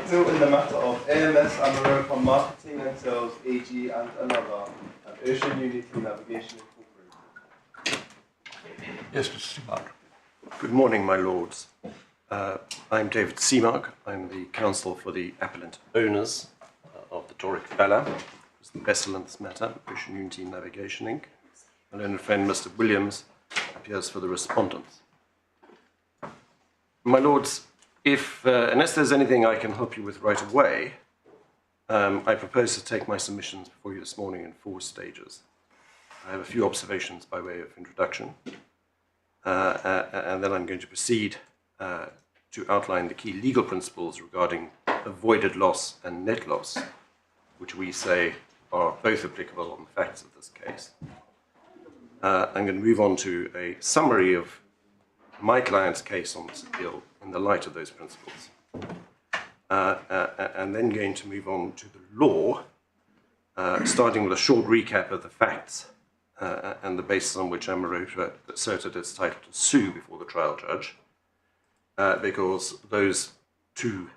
Appeal in the matter of AMS, Ameropa Marketing and Sales AG and another, and Ocean Unity Navigation Incorporated. Yes, Mr. Seamark. Good morning, my lords. I'm David Seamark. I'm the counsel for the Appellant Owners of the Toric Fella, who's the vessel in this matter, Ocean Unity Navigation Inc. My learned friend, Mr. Williams, appears for the Respondents. My lords, unless there's anything I can help you with right away, I propose to take my submissions before you this morning in 4 stages. I have a few observations by way of introduction, and then I'm going to proceed to outline the key legal principles regarding avoided loss and net loss, which we say are both applicable on the facts of this case. I'm going to move on to a summary of my client's case on this appeal in the light of those principles, and then going to move on to the law, starting with a short recap of the facts and the basis on which Ameropa asserted its title to sue before the trial judge, because those 2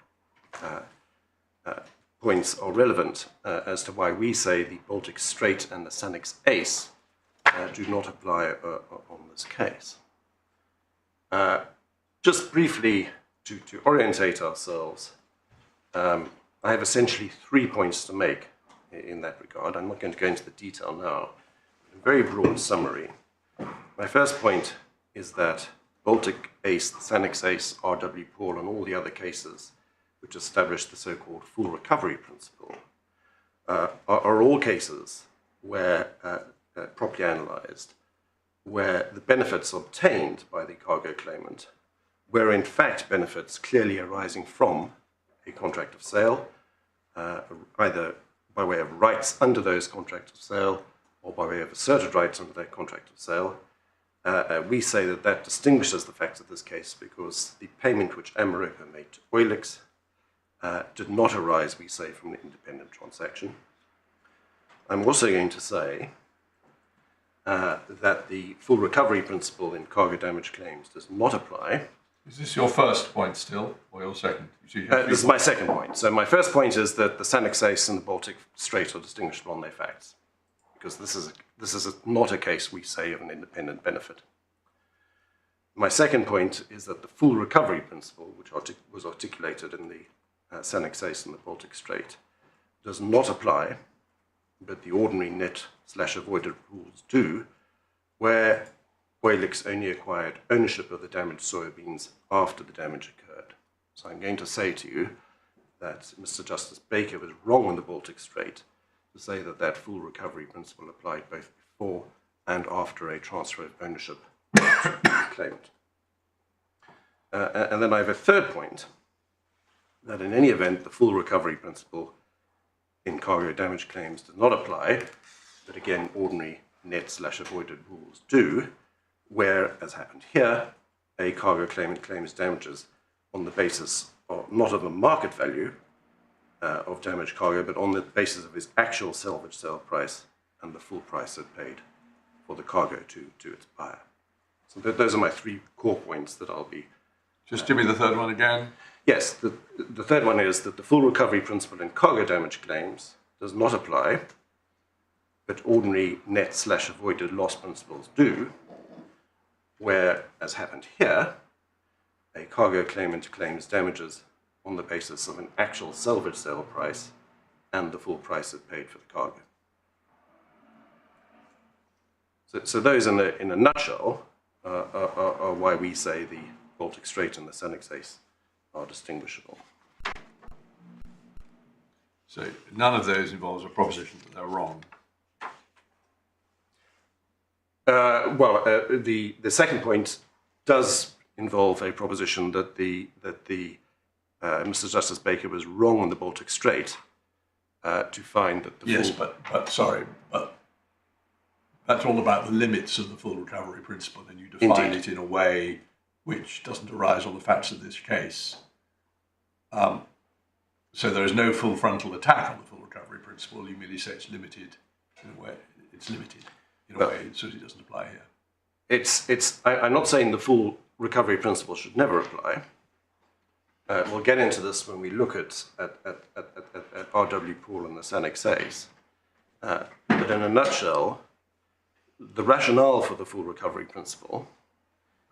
points are relevant as to why we say the Baltic Strait and the Sanix Ace do not apply on this case. Just briefly, to orientate ourselves, I have essentially 3 points to make in that regard. I'm not going to go into the detail now. A very broad summary. My first point is that Baltic Ace, the Sanix Ace, R.W. Paul, and all the other cases which establish the so-called full recovery principle are all cases where, properly analysed, where the benefits obtained by the cargo claimant were in fact benefits clearly arising from a contract of sale, either by way of rights under those contracts of sale or by way of asserted rights under that contract of sale. We say that that distinguishes the facts of this case because the payment which Ameropa made to Oilix did not arise, we say, from an independent transaction. I'm also going to say that the full recovery principle in cargo damage claims does not apply. Is this your first point still, or your second? This is my second point. So my first point is that the Sanix Ace and the Baltic Strait are distinguishable on their facts, because this is not a case, we say, of an independent benefit. My second point is that the full recovery principle, which was articulated in the Sanix Ace and the Baltic Strait, does not apply, but the ordinary net/avoided rules do, where Oilix only acquired ownership of the damaged soybeans after the damage occurred. So I'm going to say to you that Mr. Justice Baker was wrong on the Baltic Strait to say that that full recovery principle applied both before and after a transfer of ownership to the claimant. And then I have a third point, that in any event, the full recovery principle in cargo damage claims does not apply, but again, ordinary net/avoided rules do, where, as happened here, a cargo claimant claims damages on the basis of, not of the market value of damaged cargo, but on the basis of his actual salvage sale price and the full price it paid for the cargo to its buyer. So those are my 3 core points that I'll be... Just give me the third one again. Yes, the third one is that the full recovery principle in cargo damage claims does not apply, but ordinary net/avoided loss principles do, where, as happened here, a cargo claimant claims damages on the basis of an actual salvage sale price and the full price it paid for the cargo. So those, in a nutshell, are why we say the Baltic Strait and the Sanix Ace are distinguishable. So none of those involves a proposition that they're wrong. The second point does involve a proposition that Mr. Justice Baker was wrong on the Baltic Strait to find that the yes, but that's all about the limits of the full recovery principle, and you define Indeed. it in a way which doesn't arise on the facts of this case. So there is no full frontal attack on the full recovery principle. You merely say it's limited in a way. It's limited in a way so it doesn't apply here. I'm not saying the full recovery principle should never apply. we'll get into this when we look at R.W. Paul and the Annex A's. But in a nutshell, the rationale for the full recovery principle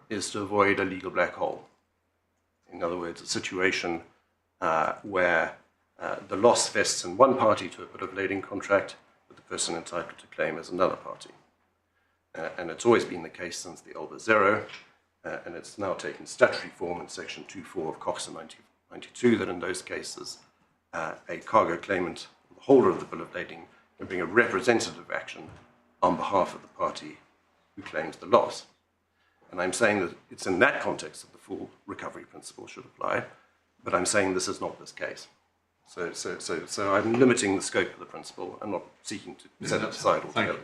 is to avoid a legal black hole. In other words, a situation where the loss vests in one party to a bill of lading contract, but the person entitled to claim is another party. And it's always been the case since the Elba Zero, and it's now taken statutory form in Section 2.4 of Coxa 92 that in those cases, a cargo claimant, the holder of the bill of lading, can bring a representative action on behalf of the party who claims the loss. And I'm saying that it's in that context that the full recovery principle should apply, but I'm saying this is not this case. So I'm limiting the scope of the principle. I'm not seeking to set it aside altogether.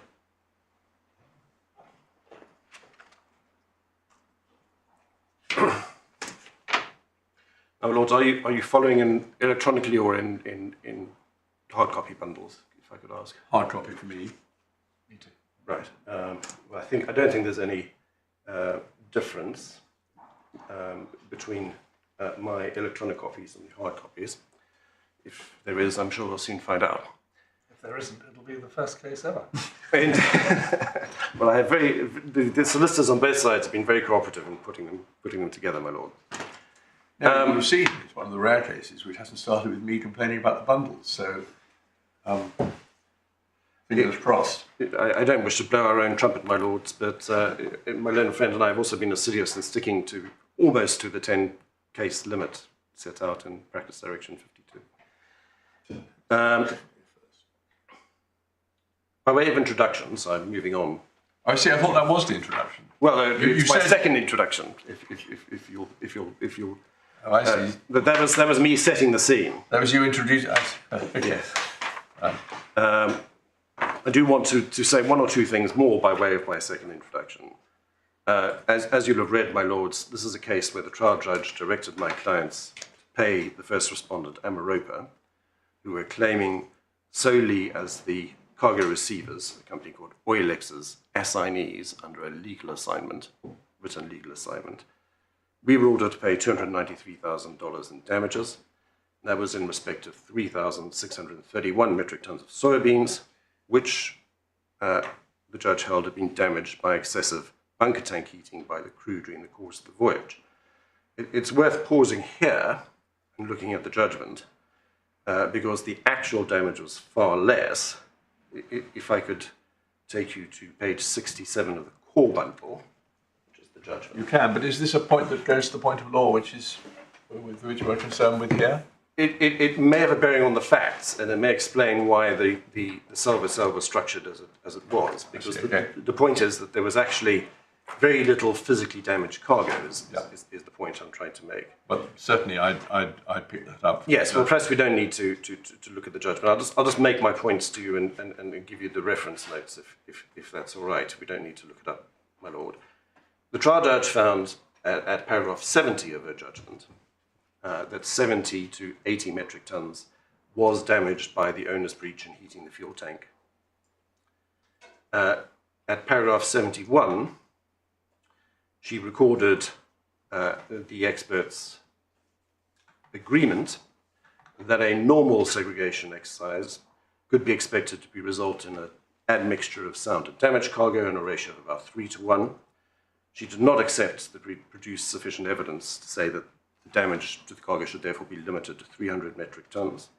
Thank you. Now, Lords, are you following in electronically or in hard copy bundles, if I could ask? Hard copy for me. Me too. Right. Well, I don't think there's any difference between my electronic copies and the hard copies. If there is, I'm sure we'll soon find out. If there isn't, it'll be the first case ever. Well, I have the solicitors on both sides have been very cooperative in putting them together, my lord. Now, you've seen it's one of the rare cases which hasn't started with me complaining about the bundles. So, fingers crossed. I don't wish to blow our own trumpet, my lords, but my learned friend and I have also been assiduous in sticking to almost to the 10-case limit set out in Practice Direction 52. By way of introductions, I'm moving on. I see. I thought that was the introduction. Well, it's my said- second introduction. If you'll. Oh, I see. But that was me setting the scene. That was you introducing us. Yes. I do want to say one or two things more by way of my second introduction. As you'll have read, my lords, this is a case where the trial judge directed my clients to pay the first respondent, Ameropa, who were claiming solely as the cargo receivers, a company called Oilex's assignees under a legal assignment, written legal assignment. We were ordered to pay $293,000 in damages. That was in respect of 3,631 metric tons of soybeans, which the judge held had been damaged by excessive bunker tank heating by the crew during the course of the voyage. It's worth pausing here and looking at the judgment, because the actual damage was far less. If I could take you to page 67 of the core bundle, which is the judgment. You can, but is this a point that goes to the point of law, which we're concerned with here? It may have a bearing on the facts, and it may explain why the salvo cell was structured as it was. Because okay. the point is that there was actually very little physically damaged cargo, is the point I'm trying to make. But certainly, I'd pick that up. Yes, well, perhaps we don't need to look at the judgment. I'll just make my points to you and give you the reference notes if that's all right. We don't need to look it up, my lord. The trial judge found at paragraph 70 of her judgment that 70 to 80 metric tons was damaged by the owner's breach in heating the fuel tank. At paragraph 71, she recorded the expert's agreement that a normal segregation exercise could be expected to result in an admixture of sound and damaged cargo in a ratio of about 3 to 1. She did not accept that we produced sufficient evidence to say that the damage to the cargo should therefore be limited to 300 metric tons.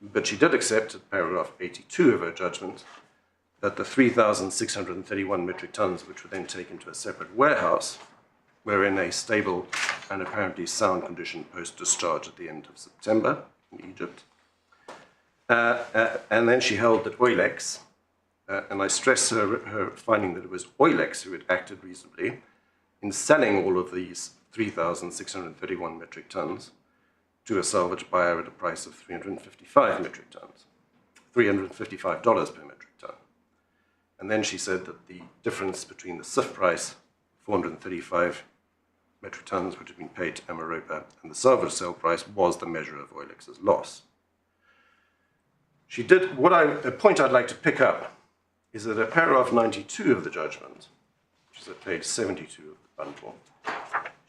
But she did accept at paragraph 82 of her judgment that the 3,631 metric tons, which were then taken to a separate warehouse, were in a stable and apparently sound condition post-discharge at the end of September in Egypt. And then she held that Oilex, and I stress her finding that it was Oilex who had acted reasonably in selling all of these 3,631 metric tons to a salvage buyer at a price of 355 metric tons, $355 per metric ton. And then she said that the difference between the CIF price, 435 metric tons, which had been paid to Ameropa, and the salvage sale price was the measure of Oilex's loss. She did, a point I'd like to pick up is that at paragraph 92 of the judgment, which is at page 72 of the bundle,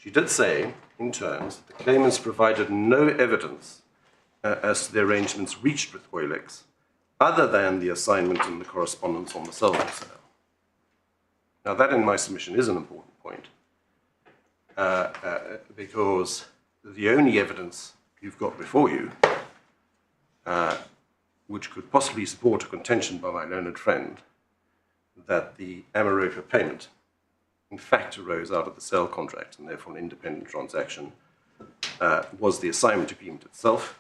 she did say, in terms, that the claimants provided no evidence as to the arrangements reached with Oilex, other than the assignment and the correspondence on the salvage sale. Now, that in my submission is an important point, because the only evidence you've got before you, which could possibly support a contention by my learned friend that the Ameropa payment in fact arose out of the sale contract and therefore an independent transaction, was the assignment agreement itself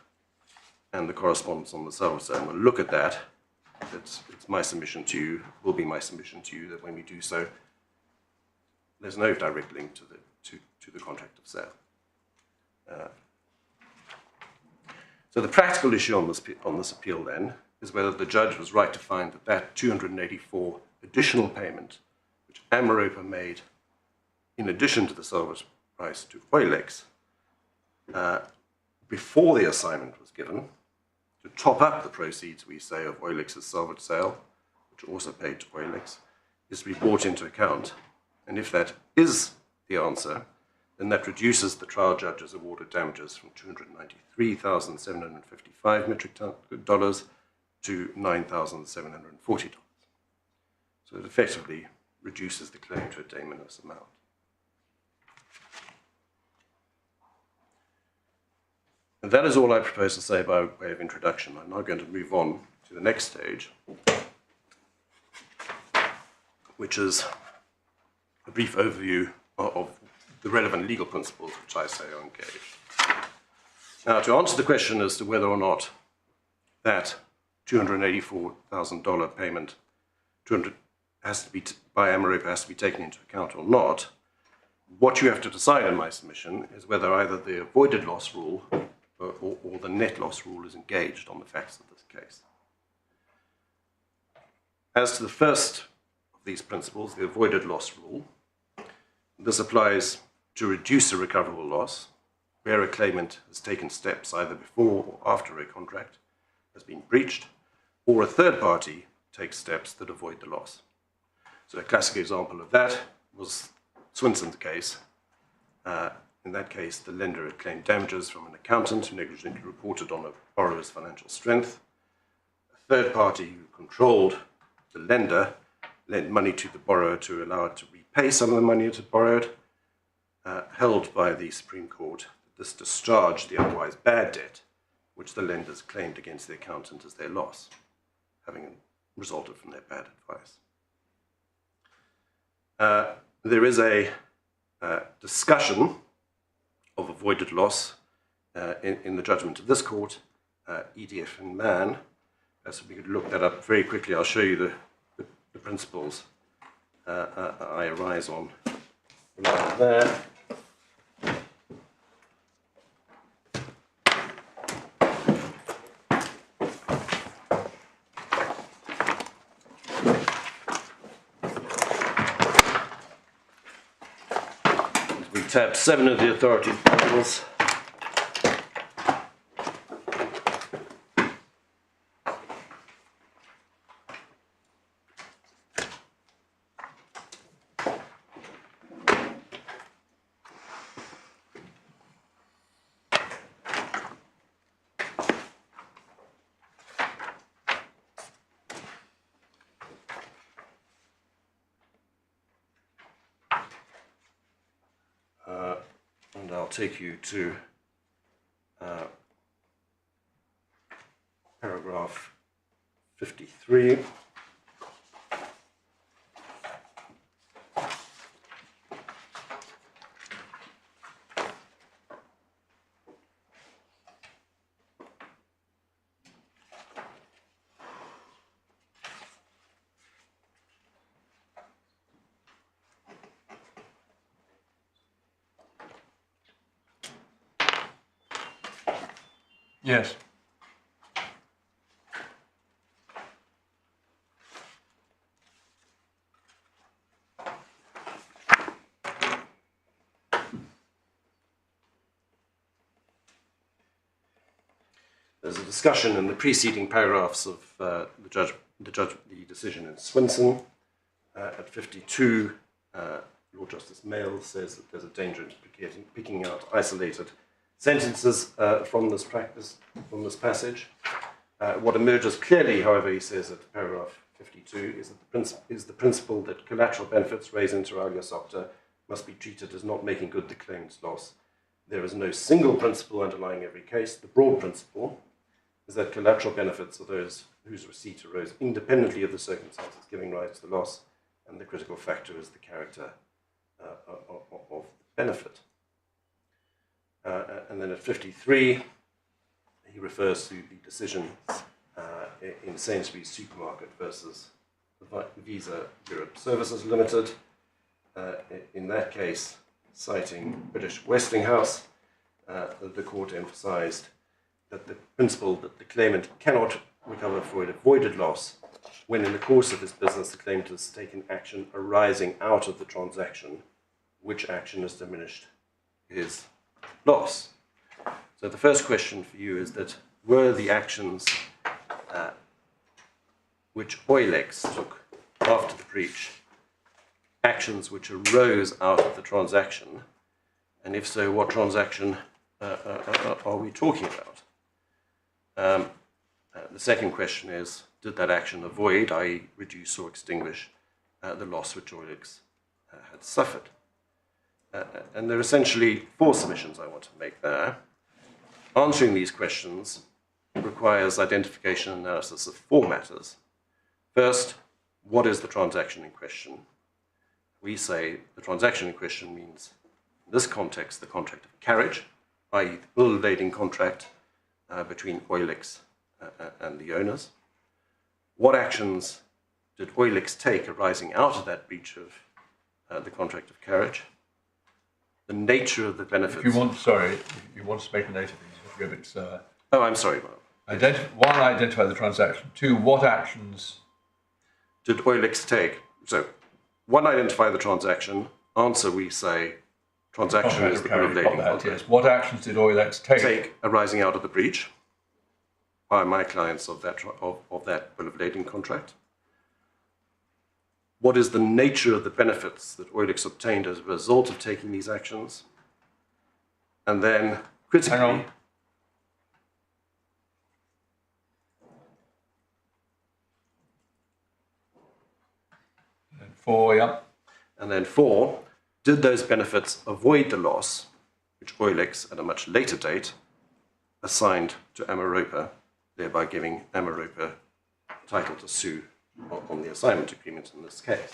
and the correspondence on the salvage sale. And we'll look at that. It's my submission to you, will be my submission to you, that when we do so, there's no direct link to the contract of sale. So the practical issue on this appeal then is whether the judge was right to find that 284 additional payment, which Ameropa made in addition to the salvage price to Oilex, before the assignment was given, to top up the proceeds, we say, of Oilex's salvage sale, which also paid to Oilex, is to be brought into account. And if that is the answer, then that reduces the trial judge's awarded damages from $293,755 metric dollars to $9,740. So it effectively reduces the claim to a de minimis amount. And that is all I propose to say by way of introduction. I'm now going to move on to the next stage, which is a brief overview of the relevant legal principles which I say are engaged. Now, to answer the question as to whether or not that $284,000 payment by Ameropa has to be taken into account or not, what you have to decide in my submission is whether either the avoided loss rule or the net loss rule is engaged on the facts of this case. As to the first of these principles, the avoided loss rule, this applies to reduce a recoverable loss where a claimant has taken steps either before or after a contract has been breached, or a third party takes steps that avoid the loss. So a classic example of that was Swinson's case. In that case, the lender had claimed damages from an accountant who negligently reported on a borrower's financial strength. A third party who controlled the lender lent money to the borrower to allow it to repay some of the money it had borrowed, held by the Supreme Court that this discharged the otherwise bad debt which the lenders claimed against the accountant as their loss, having resulted from their bad advice. There is a discussion of avoided loss in the judgment of this court, EDF and Mann. So we could look that up very quickly. I'll show you the principles I arise on right there. We tabbed 7 of the authority principles. And I'll take you to paragraph 53. Yes. There's a discussion in the preceding paragraphs of the decision in Swinson. At 52, Lord Justice Mail says that there's a danger in picking out isolated sentences from this practice, from this passage. What emerges clearly, however, he says at paragraph 52, is the principle that collateral benefits raised inter alia socta must be treated as not making good the claimant's loss. There is no single principle underlying every case. The broad principle is that collateral benefits are those whose receipt arose independently of the circumstances giving rise to the loss, and the critical factor is the character of the benefit. And then at 53, he refers to the decision in Sainsbury's Supermarket versus Visa Europe Services Limited. In that case, citing British Westinghouse, the court emphasized that the principle that the claimant cannot recover for an avoided loss when in the course of his business the claimant has taken action arising out of the transaction, which action has diminished his loss. So the first question for you is that were the actions which Eulex took after the breach actions which arose out of the transaction, and if so, what transaction are we talking about? The second question is, did that action avoid, i.e. reduce or extinguish, the loss which Eulex had suffered? And there are essentially four submissions I want to make there. Answering these questions requires identification and analysis of four matters. First, what is the transaction in question? We say the transaction in question means, in this context, the contract of carriage, i.e. the bill of lading contract between Eulex and the owners. What actions did Eulex take arising out of that breach of the contract of carriage? The nature of the benefits. If you want to make a note of these, if you go a bit slower. Oh, I'm sorry. One, identify the transaction. Two, what actions did Eulex take? So, one, identify the transaction. Answer, we say, transaction is the bill of lading contract. Yes. What actions did Eulex take arising out of the breach by my clients of that bill of lading contract? What is the nature of the benefits that Eulex obtained as a result of taking these actions? And then, critically... Hang on. And four, yeah. And then four, did those benefits avoid the loss, which Eulex, at a much later date, assigned to Ameropa, thereby giving Ameropa title to sue on the assignment agreement in this case.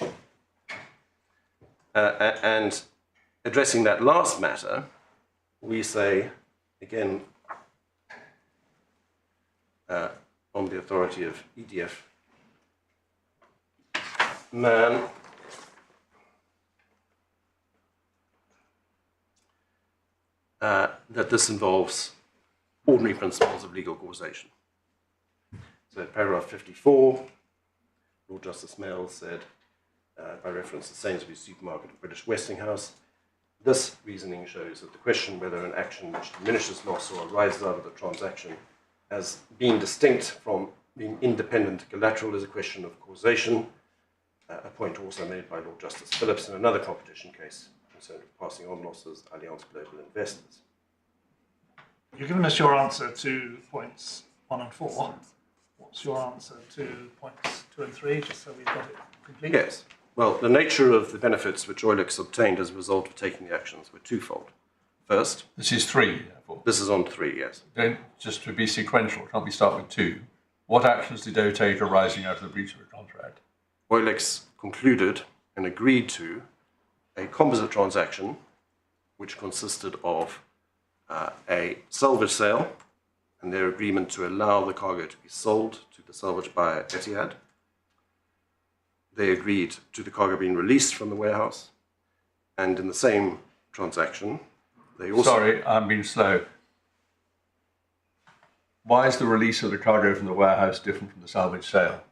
And addressing that last matter, we say, again, on the authority of EDF Man, that this involves ordinary principles of legal causation. So in paragraph 54, Lord Justice Mail said, by reference to Sainsbury's Supermarket and British Westinghouse, this reasoning shows that the question whether an action which diminishes loss or arises out of the transaction as being distinct from being independent collateral is a question of causation, a point also made by Lord Justice Phillips in another competition case concerned with passing on losses, Allianz Global Investors. You've given us your answer to points 1 and 4. What's your answer to points 2 and 3, just so we've got it complete? Yes. Well, the nature of the benefits which Eulex obtained as a result of taking the actions were twofold. First... This is 3, therefore. This is on 3, yes. Don't, just to be sequential, can't we start with 2? What actions did O take arising out of the breach of the contract? Eulex concluded and agreed to a composite transaction which consisted of a salvage sale and their agreement to allow the cargo to be sold to the salvage buyer Etihad. They agreed to the cargo being released from the warehouse, and in the same transaction, they also... Sorry, I'm being slow. Why is the release of the cargo from the warehouse different from the salvage sale?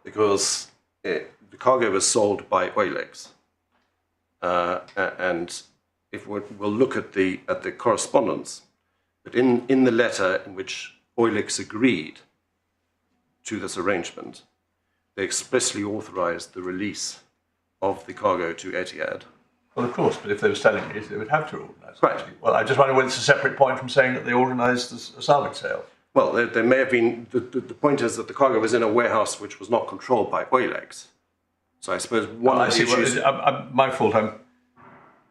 Because the cargo was sold by Eulex, and if we'll look at the correspondence, but in the letter in which Eulex agreed to this arrangement, they expressly authorized the release of the cargo to Etihad Well, of course, but if they were selling it, they would have to organise it. Right. Well, I just wonder whether it's a separate point from saying that they organised a salvage sale. Well, there may have been, the point is that the cargo was in a warehouse which was not controlled by Oylex. So I suppose one of the issues... My fault, I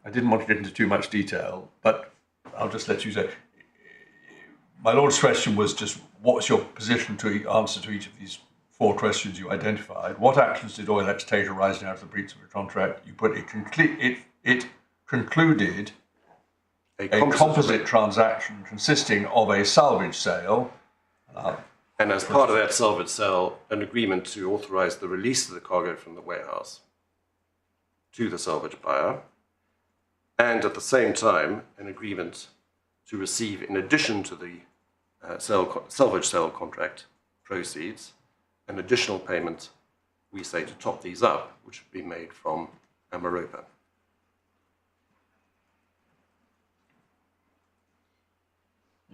didn't want to get into too much detail, but I'll just let you say. My Lord's question was just, what's your position to answer to each of these 4 questions you identified? What actions did Oylex take arising out of the breach of the contract? You put it concluded a composite transaction consisting of a salvage sale. And as part of that salvage sale, an agreement to authorize the release of the cargo from the warehouse to the salvage buyer. And at the same time, an agreement to receive, in addition to the salvage sale contract proceeds, an additional payment, we say, to top these up, which would be made from Ameropa.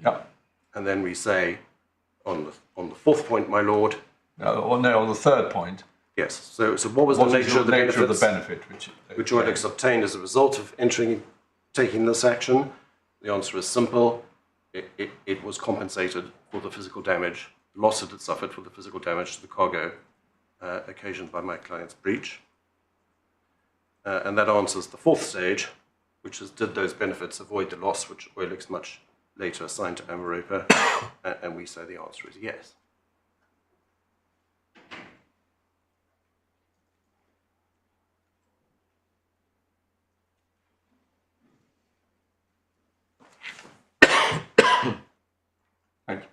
Yep. And then we say, on the 4th point, my lord. No, on the 3rd point. Yes. So what was the nature of the benefit which Oylex obtained as a result of taking this action? The answer is simple. It was compensated for the physical damage, loss it had suffered for the physical damage to the cargo occasioned by my client's breach. And that answers the 4th stage, which is, did those benefits avoid the loss which Oylex much later assigned to Ameropa? And we say the answer is yes. Thank you.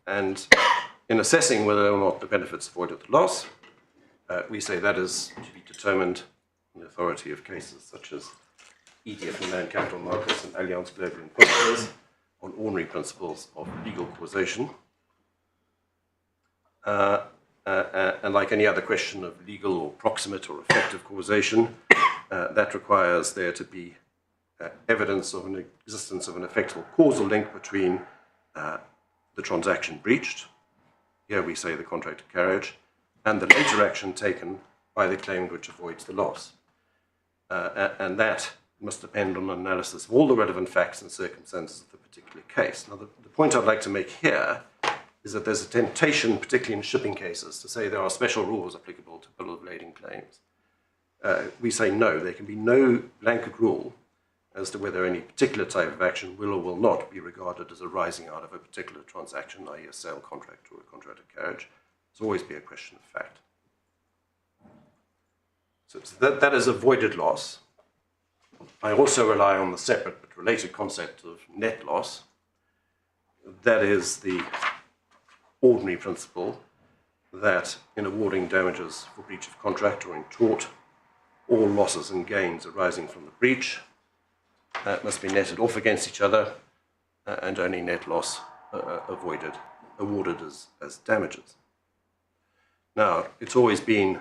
And in assessing whether or not the benefits avoided the loss, we say that is to be determined in the authority of cases such as EDF and Land Capital Markets and Allianz Global Investors on ordinary principles of legal causation. And like any other question of legal or proximate or effective causation, that requires there to be evidence of an existence of an effectual causal link between the transaction breached, here we say the contract of carriage, and the later action taken by the claimant which avoids the loss. And that must depend on an analysis of all the relevant facts and circumstances of the particular case. Now, the point I'd like to make here is that there's a temptation, particularly in shipping cases, to say there are special rules applicable to bill of lading claims. We say no, there can be no blanket rule as to whether any particular type of action will or will not be regarded as arising out of a particular transaction, i.e. a sale contract or a contract of carriage. It's always be a question of fact. So that is avoided loss. I also rely on the separate but related concept of net loss. That is the ordinary principle that in awarding damages for breach of contract or in tort, all losses and gains arising from the breach must be netted off against each other, and only net loss awarded as damages. Now, it's always been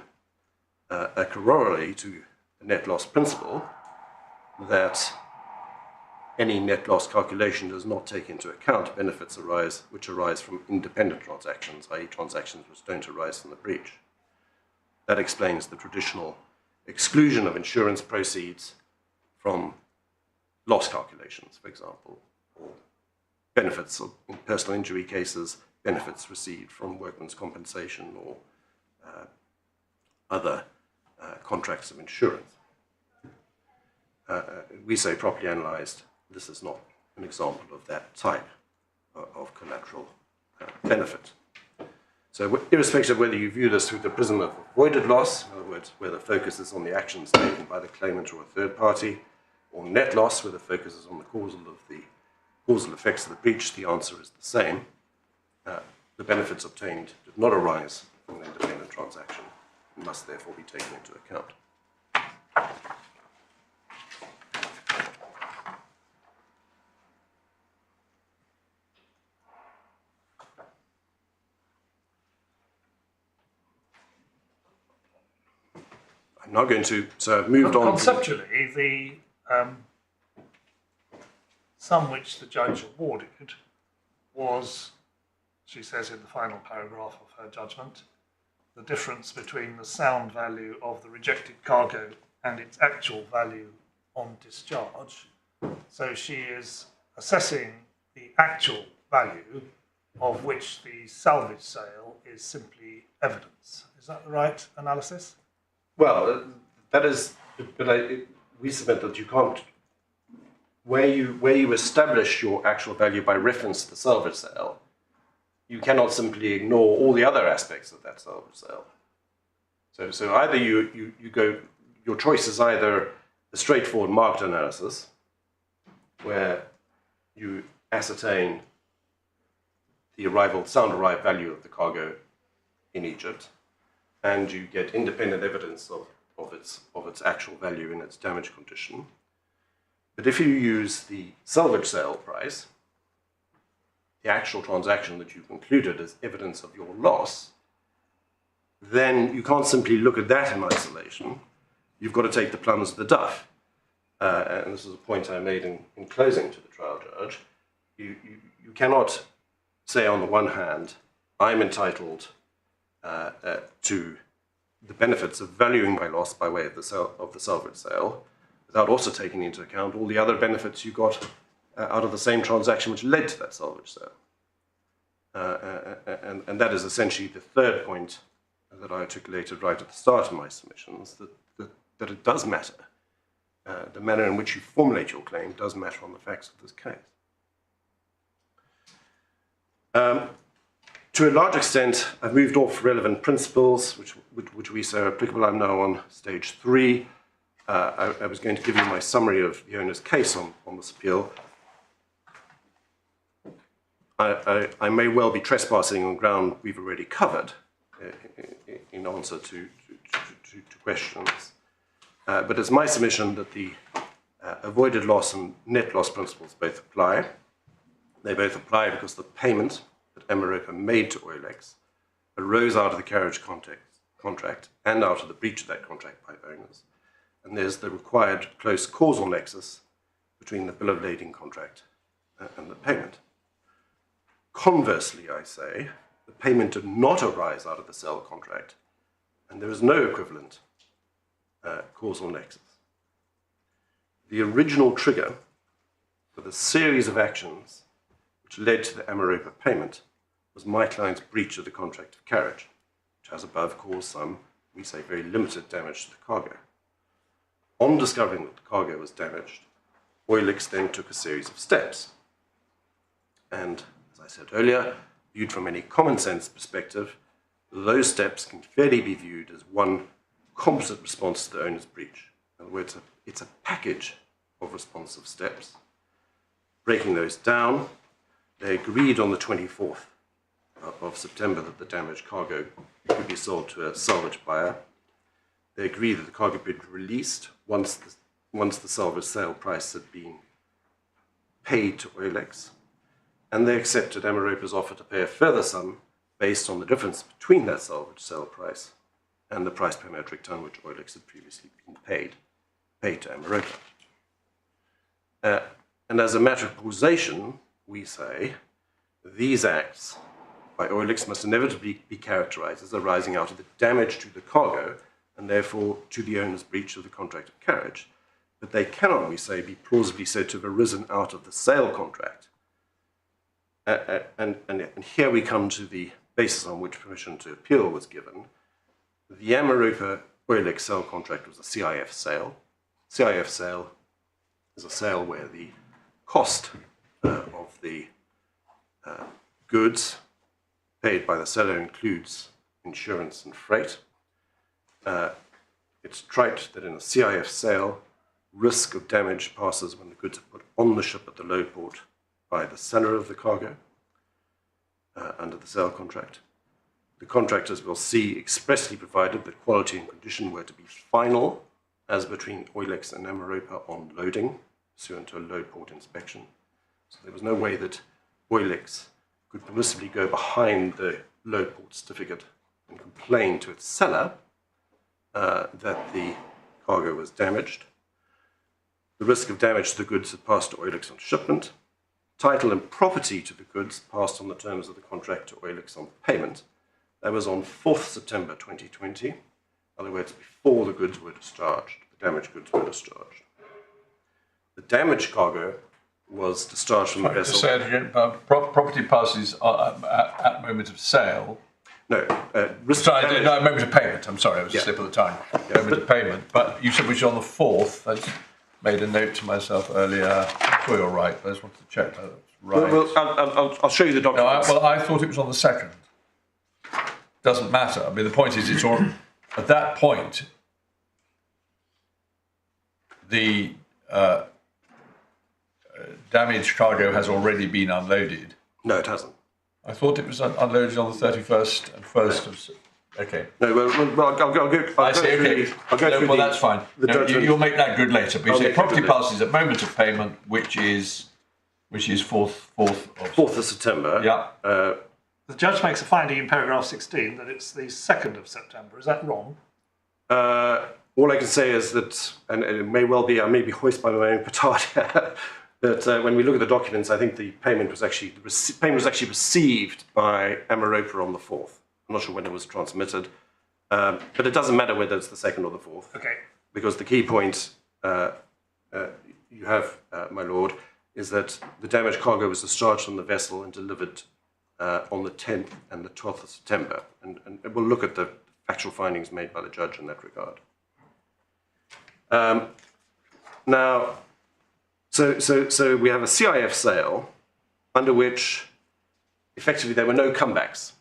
a corollary to the net loss principle that any net loss calculation does not take into account benefits which arise from independent transactions, i.e. transactions which don't arise from the breach. That explains the traditional exclusion of insurance proceeds from loss calculations, for example, or benefits in personal injury cases, benefits received from workman's compensation or other contracts of insurance. We say properly analysed, this is not an example of that type of collateral benefit. So irrespective of whether you view this through the prism of avoided loss, in other words, where the focus is on the actions taken by the claimant or a third party, or net loss, where the focus is on the causal effects of the breach, the answer is the same. The benefits obtained did not arise from an independent transaction and must therefore be taken into account. I'm now going to, so I've moved on. Conceptually, the sum which the judge awarded was, she says in the final paragraph of her judgment, the difference between the sound value of the rejected cargo and its actual value on discharge. So she is assessing the actual value of which the salvage sale is simply evidence. Is that the right analysis? Well, that is, but we submit that you can't, where you establish your actual value by reference to the salvage sale, you cannot simply ignore all the other aspects of that salvage sale. So either you go, your choice is either a straightforward market analysis, where you ascertain the sound arrived value of the cargo in Egypt, and you get independent evidence of its actual value in its damage condition. But if you use the salvage sale price, the actual transaction that you concluded as evidence of your loss, then you can't simply look at that in isolation. You've got to take the plums of the duff. And this is a point I made in closing to the trial judge. You cannot say on the one hand, I'm entitled to the benefits of valuing my loss by way of the salvage sale, without also taking into account all the other benefits you got out of the same transaction which led to that salvage sale. And that is essentially the third point that I articulated right at the start of my submissions, that it does matter. The manner in which you formulate your claim does matter on the facts of this case. To a large extent, I've moved off relevant principles, which we say are applicable. I'm now on stage 3. I was going to give you my summary of the owner's case on this appeal. I may well be trespassing on ground we've already covered in answer to questions. But it's my submission that the avoided loss and net loss principles both apply. They both apply because the payment that Ameropa made to Oilex arose out of the carriage contract and out of the breach of that contract by owners. And there's the required close causal nexus between the bill of lading contract and the payment. Conversely, I say, the payment did not arise out of the sale contract, and there is no equivalent causal nexus. The original trigger for the series of actions which led to the Ameropa payment was my client's breach of the contract of carriage, which has above caused some, we say, very limited damage to the cargo. On discovering that the cargo was damaged, Oilex then took a series of steps. And as I said earlier, viewed from any common sense perspective, those steps can fairly be viewed as one composite response to the owner's breach. In other words, it's a package of responsive steps. Breaking those down, they agreed on the 24th of September that the damaged cargo could be sold to a salvage buyer. They agreed that the cargo would be released once the salvage sale price had been paid to Oilex, and they accepted Ameropa's offer to pay a further sum based on the difference between that salvage sale price and the price per metric ton which Oilex had previously been paid to Ameropa. And as a matter of causation, we say these acts by Oilex must inevitably be characterized as arising out of the damage to the cargo and therefore to the owner's breach of the contract of carriage, but they cannot, we say, be plausibly said to have arisen out of the sale contract. And here we come to the basis on which permission to appeal was given. The Ameropa Oilex sale contract was a CIF sale. CIF sale is a sale where the cost of the goods paid by the seller includes insurance and freight. It's trite that in a CIF sale, risk of damage passes when the goods are put on the ship at the load port by the seller of the cargo under the sale contract. The contractors will see expressly provided that quality and condition were to be final as between Oilex and Ameropa on loading, pursuant to a load port inspection. So there was no way that Oilex could permissibly go behind the load port certificate and complain to its seller that the cargo was damaged. The risk of damage to the goods had passed to Oilex on shipment. Title and property to the goods passed on the terms of the contract to Oilex on payment. That was on 4th September 2020, in other words, before the goods were discharged. the damaged goods were discharged. The damaged cargo was discharged from the To vessel. say it again, property passes at moment of sale. No, Sorry, no, moment of payment. I'm sorry, it was a slip of the tongue. Moment of payment. But you said which is on the 4th. I just made a note to myself earlier. I'm sure you're right, but I just wanted to check that it's right. Well, I'll show you the No, documents. I thought it was on the 2nd. Doesn't matter. I mean, the point is, it's all, at that point, the damaged cargo has already been unloaded. No, it hasn't. I thought it was unloaded on the 31st and 1st of... Okay. No, well, I'll go I see, okay. I'll go through Well, that's fine. the No, judgment. you'll make that good later. But you I'll say make it property good later. passes at moment of payment, which is 4th of... 4th of September. Yeah. The judge makes a finding in paragraph 16 that it's the 2nd of September. Is that wrong? All I can say is that, and it may well be, I may be hoist by my own petard here, but when we look at the documents, I think the payment was actually received by Ameropa on the 4th. I'm not sure when it was transmitted, but it doesn't matter whether it's the 2nd or the 4th. Okay. Because the key point you have, my lord, is that the damaged cargo was discharged from the vessel and delivered on the 10th and the 12th of September. And we'll look at the actual findings made by the judge in that regard. Now, so we have a CIF sale under which effectively there were no comebacks,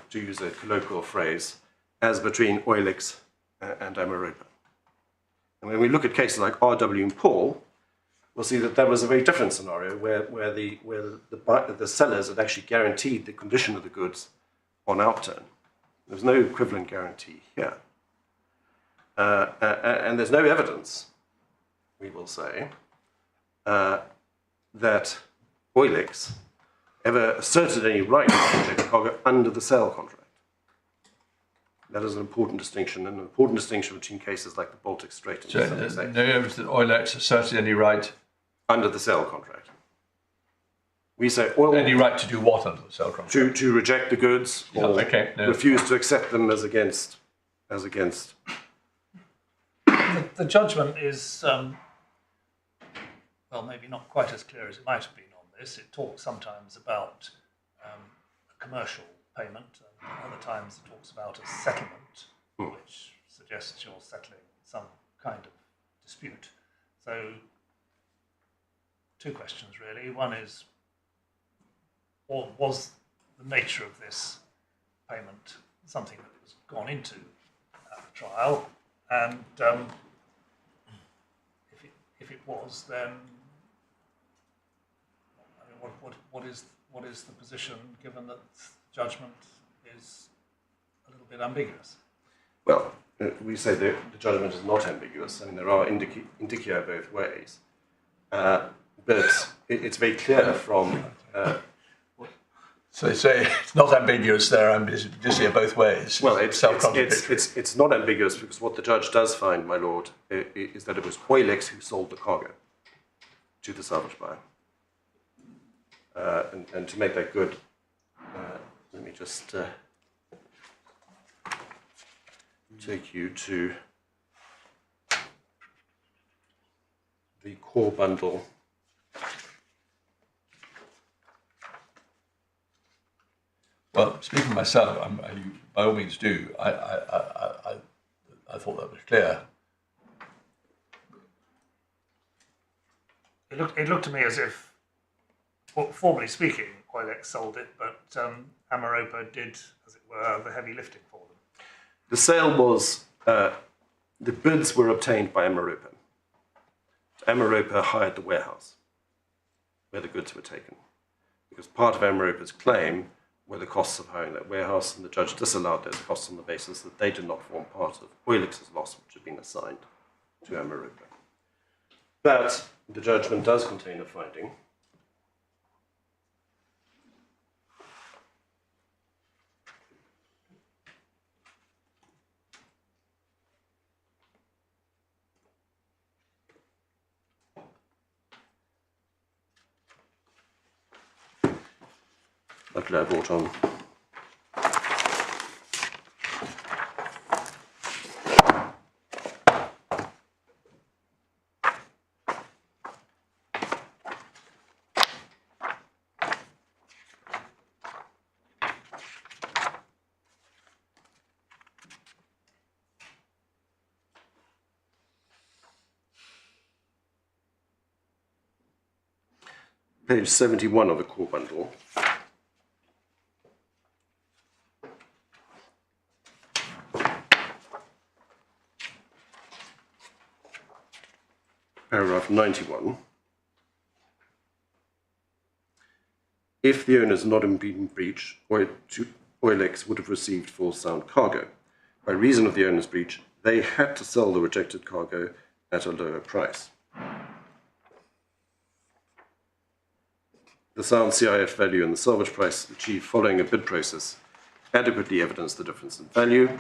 to use a colloquial phrase, as between Oilix and Ameropa. And when we look at cases like RW and Paul, we'll see that was a very different scenario where the sellers had actually guaranteed the condition of the goods on outturn. There's no equivalent guarantee here. And there's no evidence, we will say, that Oilix ever asserted any right to protect cargo under the sale contract. That is an important distinction, and an important distinction between cases like the Baltic Strait and So the there's Southern no evidence that Oilex asserted any right... under the sale contract. We say oil Any right to do what under the sale contract? to reject the goods or refuse to accept them as against. The judgment is, well, maybe not quite as clear as it might have been on this. It talks sometimes about a commercial payment, and other times it talks about a settlement, which suggests you're settling some kind of dispute. So, two questions really. One is, what was the nature of this payment something that was gone into at the trial? And if it was, then I mean, what is the position given that judgment is a little bit ambiguous? Well, we say the judgment is not ambiguous. I mean, there are indicia both ways, but it's very clear from. So they say it's not ambiguous, they're ambiguous here both ways. Well, it's self-contradictory. it's not ambiguous because what the judge does find, my lord, is that it was Oilix who sold the cargo to the salvage buyer. And to make that good, let me just take you to the core bundle. Well, speaking for myself, you by all means do. I thought that was clear. It looked to me as if, well, formally speaking, Oilix sold it, but Ameropa did, as it were, the heavy lifting for them. The sale was, the bids were obtained by Ameropa. Ameropa hired the warehouse where the goods were taken, because part of Ameropa's claim were the costs of hiring that warehouse, and the judge disallowed those costs on the basis that they did not form part of Oilix's loss, which had been assigned to Ameropa. But the judgment does contain a finding luckily I brought on. page 71 of the core bundle. Paragraph 91. If the owners had not been in breach, Oilex would have received full sound cargo. By reason of the owner's breach, they had to sell the rejected cargo at a lower price. The sound CIF value and the salvage price achieved following a bid process adequately evidenced the difference in value.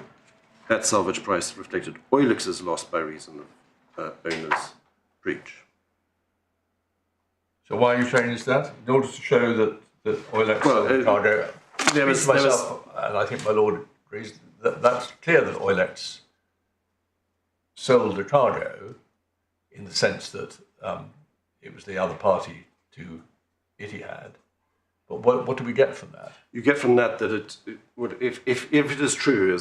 That salvage price reflected Oilex's loss by reason of owner's breach. So why are you showing us that? In order to show that Oilex sold the cargo. And I think my lord agrees that's clear that Oilex sold the cargo in the sense that it was the other party to Etihad. But what do we get from that? You get from that it would, if it is true,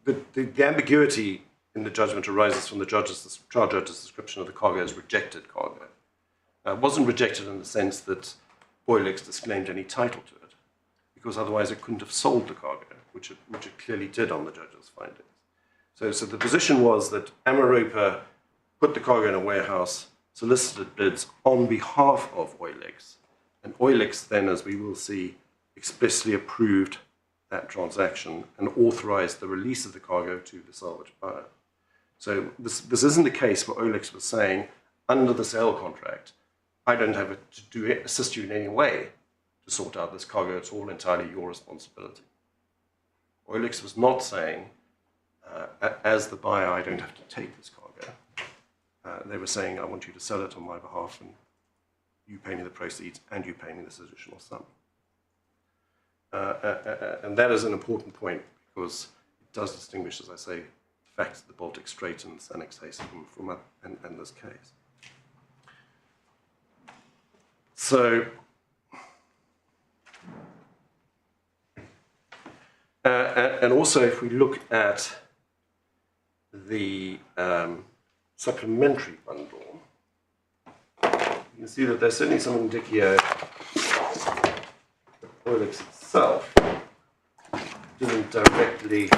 the ambiguity in the judgment arises from the charge judge's description of the cargo as rejected cargo. It wasn't rejected in the sense that Oilex disclaimed any title to it, because otherwise it couldn't have sold the cargo, which it clearly did on the judge's findings. So the position was that Ameropa put the cargo in a warehouse, solicited bids on behalf of Oilex, and Oilex then, as we will see, explicitly approved that transaction and authorized the release of the cargo to the salvage buyer. So this isn't a case where Oilex was saying, under the sale contract, I don't have to assist you in any way to sort out this cargo. It's all entirely your responsibility. Oilex was not saying, as the buyer, I don't have to take this cargo. They were saying, I want you to sell it on my behalf, and you pay me the proceeds, and you pay me this additional sum. And that is an important point, because it does distinguish, as I say, the facts of the Baltic Strait and the annexation from this case. So, and also if we look at the supplementary bundle, you can see that there's certainly some indicia that Oilex itself didn't directly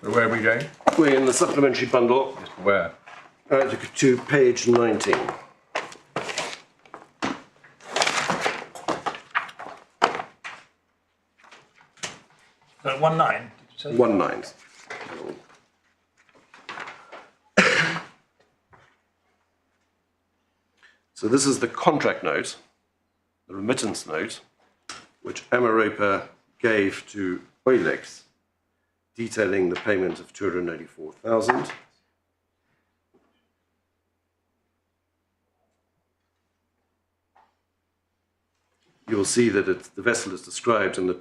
Where are we going? We're in the supplementary bundle. Where? To page 19. So 19, did you say? 19. So this is the contract note, the remittance note, which Ameropa gave to Oilex, detailing the payment of 284,000. You'll see that the vessel is described in the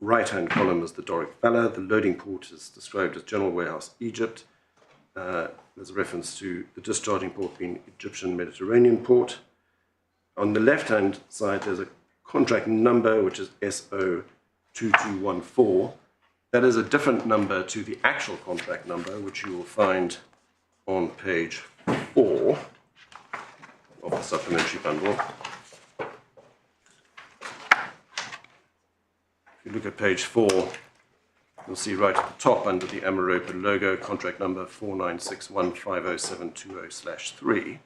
right-hand column as the Doric Valor. The loading port is described as General Warehouse, Egypt. There's a reference to the discharging port being Egyptian Mediterranean port. On the left-hand side, there's a contract number, which is SO2214. That is a different number to the actual contract number, which you will find on page 4 of the supplementary bundle. If you look at page 4, you'll see right at the top under the Ameropa logo, contract number 4961507020/3.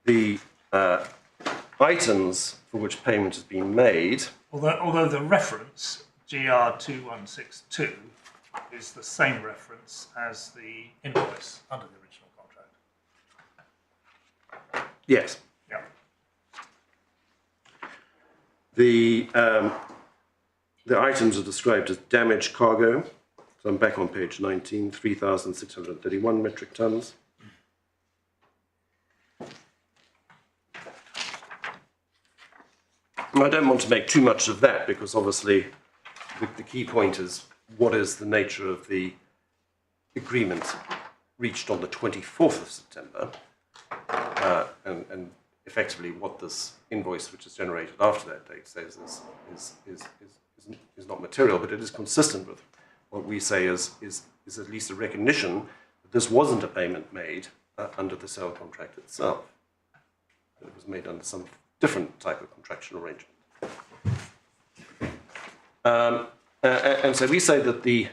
The items for which payment has been made. Although the reference, GR2162, is the same reference as the invoice under the original contract. Yes. Yeah. The items are described as damaged cargo. So I'm back on page 19, 3,631 metric tons. I don't want to make too much of that because obviously the key point is what is the nature of the agreement reached on the 24th of September and effectively what this invoice which is generated after that date says is not material, but it is consistent with what we say is at least a recognition that this wasn't a payment made under the sale contract itself. It was made under some different type of contractual arrangement. And so we say that the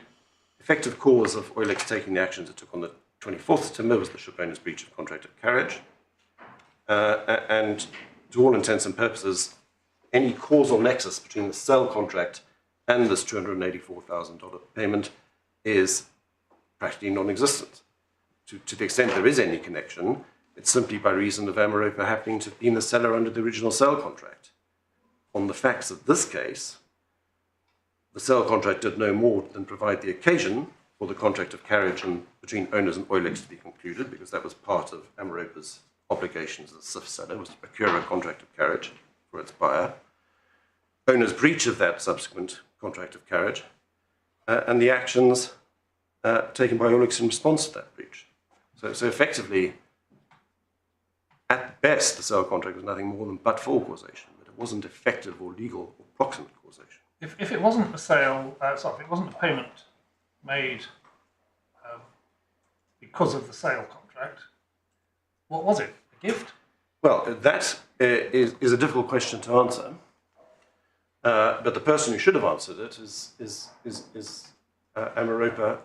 effective cause of Oilex taking the actions it took on the 24th of September was the shipowner's breach of contract of carriage. And to all intents and purposes, any causal nexus between the sale contract and this $284,000 payment is practically non-existent. To the extent there is any connection, it's simply by reason of Ameropa happening to have been the seller under the original sale contract. On the facts of this case, the sale contract did no more than provide the occasion for the contract of carriage between owners and Oilex to be concluded, because that was part of Ameropa's obligations as a SIF seller, was to procure a contract of carriage for its buyer. Owner's breach of that subsequent contract of carriage, and the actions taken by Oilex in response to that breach. So effectively, at best, the sale contract was nothing more than but-for causation, but it wasn't effective or legal or proximate causation. If it wasn't a sale, if it wasn't a payment made because of the sale contract, what was it? A gift? Well, that is a difficult question to answer. But the person who should have answered it is Ameropa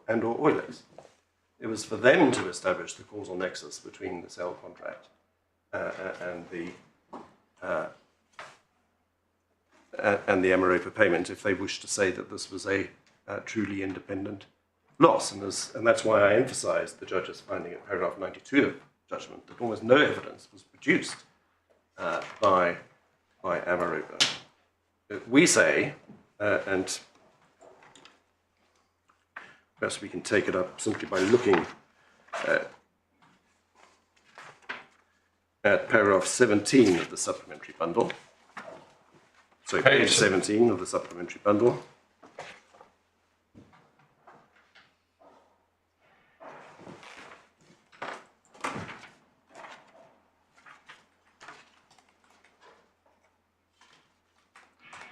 and or Oilex. It was for them to establish the causal nexus between the sale contract and the Ameropa payment, if they wished to say that this was a truly independent loss. And that's why I emphasised the judge's finding at paragraph 92 of judgment that almost no evidence was produced by Ameropa. We say, and perhaps we can take it up simply by looking at paragraph 17 of the supplementary bundle. So page 17 of the supplementary bundle.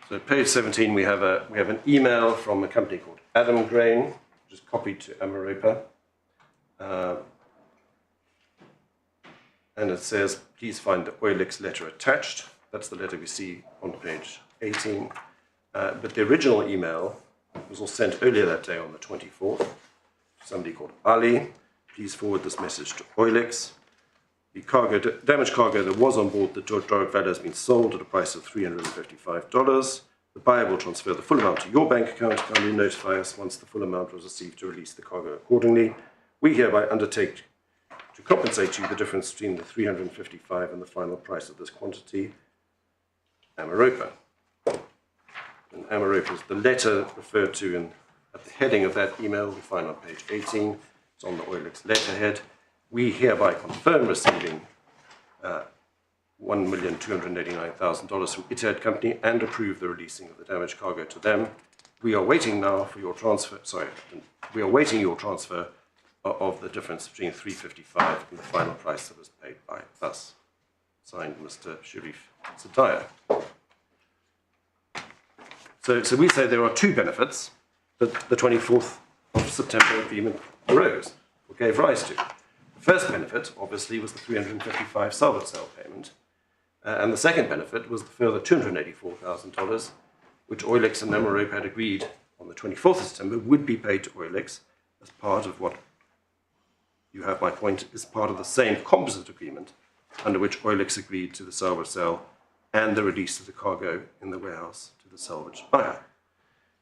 So page 17, we have an email from a company called Adam Grain, which is copied to Ameropa. And it says, please find the Oilex letter attached. That's the letter we see on page 18. But the original email was all sent earlier that day on the 24th. Somebody called Ali. Please forward this message to Oilex. The damaged cargo that was on board the Doric Valor has been sold at a price of $355. The buyer will transfer the full amount to your bank account. Kindly notify us once the full amount was received to release the cargo accordingly. We hereby undertake to compensate you the difference between the $355 and the final price of this quantity. Ameropa. And Ameropa is the letter referred to at the heading of that email we find on page 18. It's on the Oilex letterhead. We hereby confirm receiving $1,289,000 from Etihad Company and approve the releasing of the damaged cargo to them. We are waiting now for your transfer. We are waiting your transfer of the difference between $355 and the final price that was paid by us. Signed, Mr. Sharif Sadaya. So we say there are two benefits that the 24th of September agreement arose, or gave rise to. The first benefit, obviously, was the $355 salvage sale payment. And the second benefit was the further $284,000, which Oilex and Ameropa had agreed on the 24th of September would be paid to Oilex as part of what, you have my point, is part of the same composite agreement under which Oilex agreed to the salvage sale and the release of the cargo in the warehouse to the salvage buyer.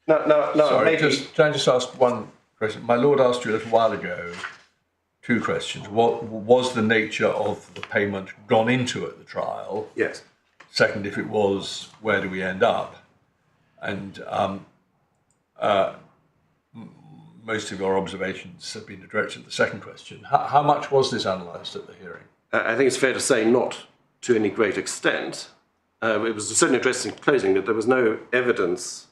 Now, Sorry, maybe... can I just ask one question? My lord asked you a little while ago two questions. What was the nature of the payment gone into at the trial? Yes. Second, if it was, where do we end up? And most of your observations have been directed at the second question. How much was this analysed at the hearing? I think it's fair to say not to any great extent, it was certainly addressed in closing, but there was no evidence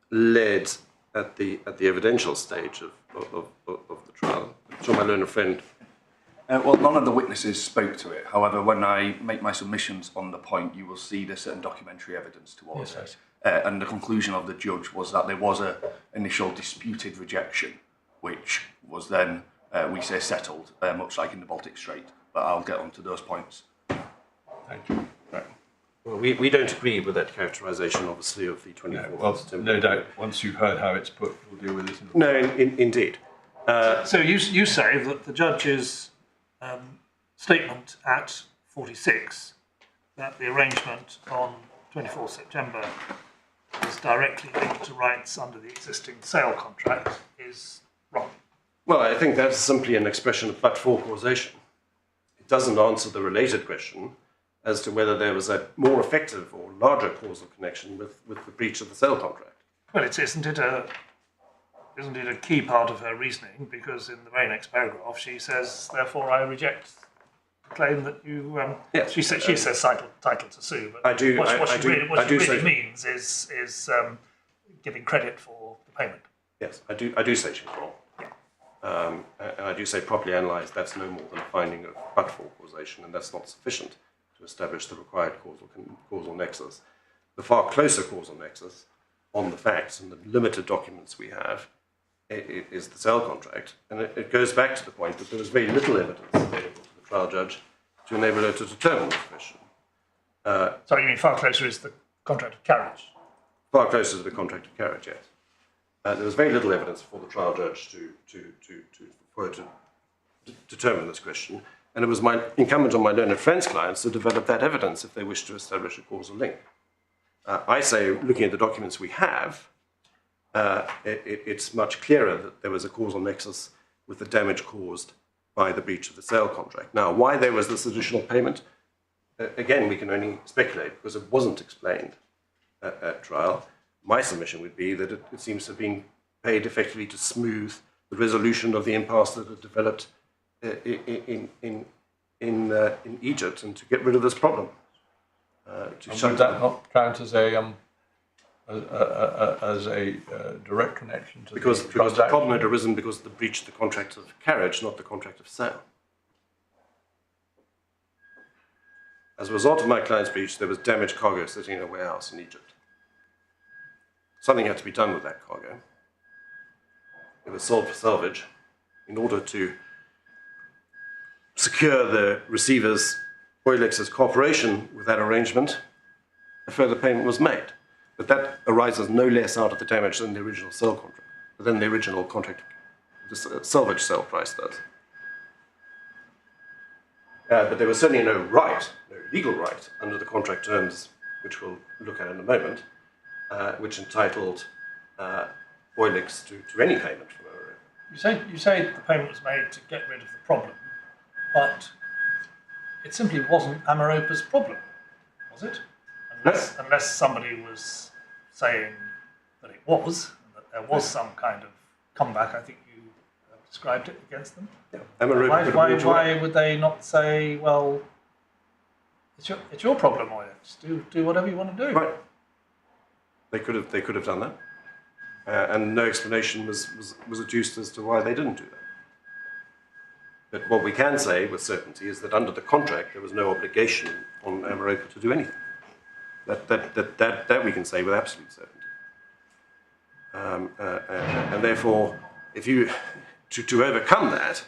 led at the evidential stage of the trial. I'm sure my learned friend. Well, none of the witnesses spoke to it. However, when I make my submissions on the point, you will see there's certain documentary evidence towards it. And the conclusion of the judge was that there was a initial disputed rejection, which was then, we say, settled, much like in the Baltic Strait. But I'll get on to those points. Thank you. Right. Well, we don't agree with that characterisation, obviously, of the 24th. No, well, September. no doubt. Once you've heard how it's put, we'll deal with it. No, indeed. So you say that the judge's statement at 46, that the arrangement on 24 September is directly linked to rights under the existing sale contract, is wrong. Well, I think that's simply an expression of but-for causation. It doesn't answer the related question as to whether there was a more effective or larger causal connection with the breach of the sale contract. Well, isn't it a key part of her reasoning? Because in the very next paragraph, she says, "Therefore, I reject the claim that you." Yes. She says title to sue, but I do. what she say really means is giving credit for the payment. Yes, I do say she's wrong. And I do say properly analysed, that's no more than a finding of but-for causation, and that's not sufficient to establish the required causal nexus. The far closer causal nexus on the facts and the limited documents we have is the sale contract, and it goes back to the point that there was very little evidence available to the trial judge to enable her to determine this question. Sorry, you mean far closer is the contract of carriage? Far closer to the contract of carriage, yes. There was very little evidence for the trial judge for her to determine this question, and it was incumbent on my learned friends' clients to develop that evidence if they wished to establish a causal link. I say, looking at the documents we have, it's much clearer that there was a causal nexus with the damage caused by the breach of the sale contract. Now, why there was this additional payment, again, we can only speculate because it wasn't explained at trial. My submission would be that it seems to have been paid effectively to smooth the resolution of the impasse that had developed in Egypt and to get rid of this problem. Would that not count as a direct connection to because the the problem had arisen because of the breach of the contract of carriage, not the contract of sale. As a result of my client's breach, there was damaged cargo sitting in a warehouse in Egypt. Something had to be done with that cargo. It was sold for salvage. In order to secure the receiver's Oilex's cooperation with that arrangement, a further payment was made. But that arises no less out of the damage than the original sale contract, than the original contract, the salvage sale price does. But there was certainly no legal right under the contract terms, which we'll look at in a moment, which entitled Oilex to any payment from Ameropa. You say the payment was made to get rid of the problem, but it simply wasn't Ameropa's problem, was it? Unless somebody was saying that it was, and that there was some kind of comeback, I think you described it, against them. Yeah. Ameropa Why would they not say, well, it's your problem, Oilex, do whatever you want to do? Right. They could have done that, and no explanation was adduced as to why they didn't do that. But what we can say with certainty is that under the contract there was no obligation on Ameropa to do anything. That we can say with absolute certainty. And therefore, if you to overcome that,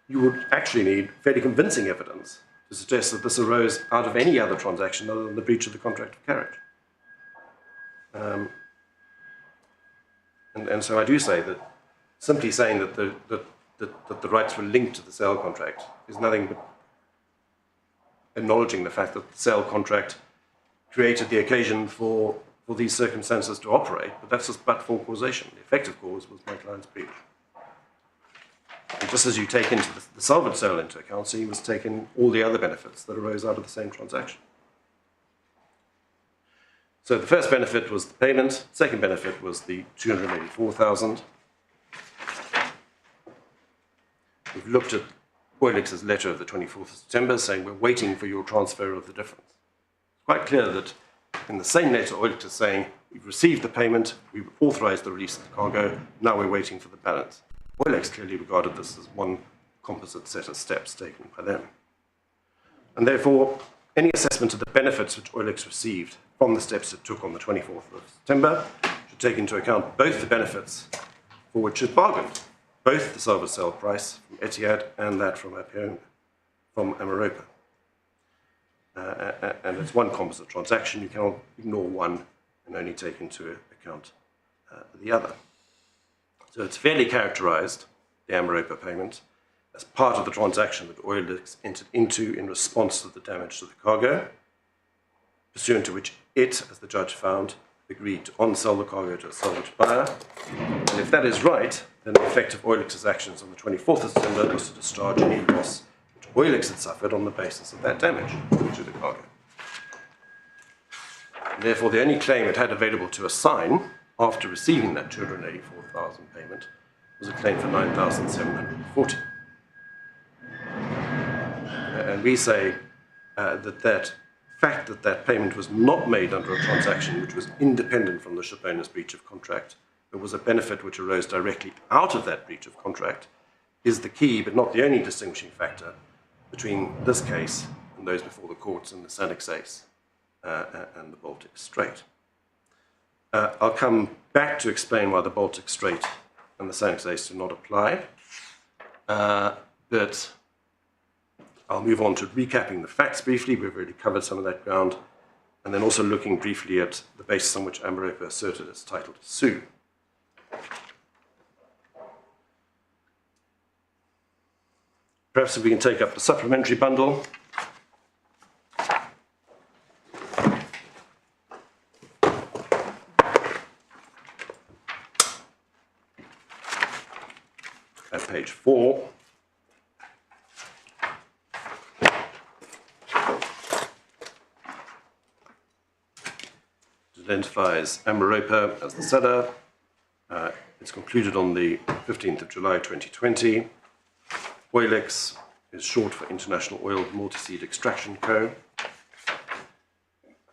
you would actually need fairly convincing evidence to suggest that this arose out of any other transaction other than the breach of the contract of carriage. And so I do say that simply saying that the rights were linked to the sale contract is nothing but acknowledging the fact that the sale contract created the occasion for these circumstances to operate, but that's just but-for causation. The effective cause was my client's breach. And just as you take into the salvage sale into account, so you must take in all the other benefits that arose out of the same transaction. So the first benefit was the payment. Second benefit was the $284,000. We've looked at Oilix's letter of the 24th of September saying we're waiting for your transfer of the difference. It's quite clear that in the same letter, Oilix is saying we've received the payment, we've authorised the release of the cargo, now we're waiting for the balance. Oilix clearly regarded this as one composite set of steps taken by them. And therefore, any assessment of the benefits which Oilix received from the steps it took on the 24th of September should take into account both the benefits for which it bargained, both the salvage sale price from Etihad and that from Appellant, from Ameropa. And it's one composite transaction. You cannot ignore one and only take into account the other. So it's fairly characterized, the Ameropa payment, as part of the transaction that Oilix entered into in response to the damage to the cargo, pursuant to which it, as the judge found, agreed to on-sell the cargo to a salvage buyer. And if that is right, then the effect of Oilix's actions on the 24th of September was to discharge any loss which Oilix had suffered on the basis of that damage to the cargo. And therefore, the only claim it had available to assign after receiving that 284,000 payment was a claim for 9,740. And we say that fact that that payment was not made under a transaction which was independent from the shipowner's breach of contract, but was a benefit which arose directly out of that breach of contract, is the key, but not the only distinguishing factor between this case and those before the courts in the Sanix Ace and the Baltic Strait. I'll come back to explain why the Baltic Strait and the Sanix Ace do not apply, but I'll move on to recapping the facts briefly. We've already covered some of that ground, and then also looking briefly at the basis on which Ameropa asserted its title to sue. Perhaps if we can take up the supplementary bundle. At page 4. It identifies Ameropa as the seller. It's concluded on the 15th of July 2020. Oilix is short for International Oil Multi-Seed Extraction Co.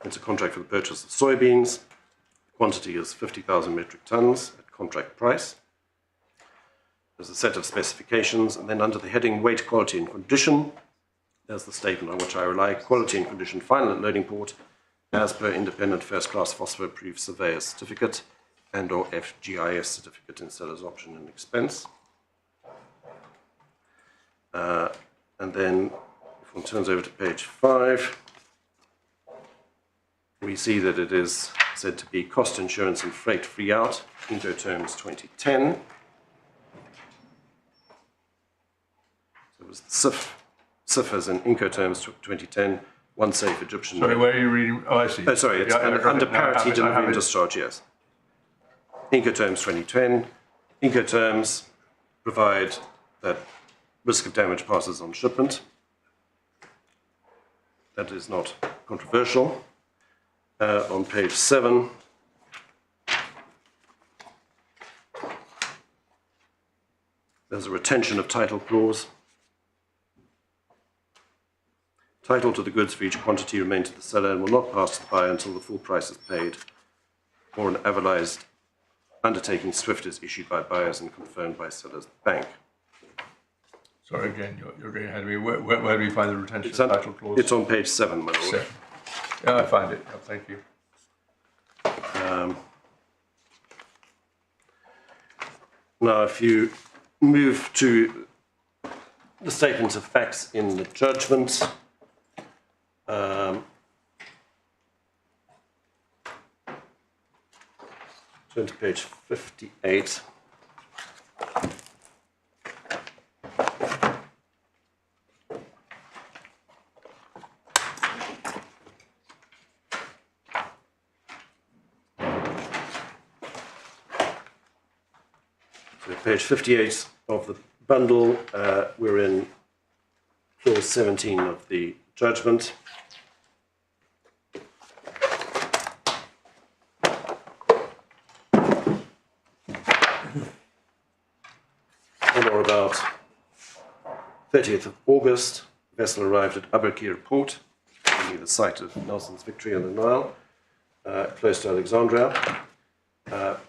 It's a contract for the purchase of soybeans. The quantity is 50,000 metric tons at contract price. There's a set of specifications, and then under the heading Weight, Quality and Condition, there's the statement on which I rely: quality and condition final at loading port as per independent first-class phosphor-approved surveyor certificate and or FGIS certificate in seller's option and expense. And then if one turns over to page 5, we see that it is said to be cost insurance and freight free out, Incoterms 2010. So it was SIF as in Incoterms 2010, one safe Egyptian. Sorry, where are you reading? Oh, I see. Oh, sorry, it's under parity delivery and it. discharge, yes. Incoterms 2010. Incoterms provide that risk of damage passes on shipment. That is not controversial. On page 7, there's a retention of title clause. Title to the goods for each quantity remain to the seller and will not pass to the buyer until the full price is paid or an averalized undertaking SWIFT is issued by buyers and confirmed by seller's bank. Sorry, again, you're going ahead of me. Where do we find the retention of title clause? It's on page 7, my lord. 7. Yeah, I find it. Oh, thank you. Now, if you move to the statements of facts in the judgment, turn to page 58. Page 58 of the bundle, we're in clause 17 of the judgment. On or about 30th of August, the vessel arrived at Underhill port, the site of Nelson's victory on the Nile, close to Alexandria.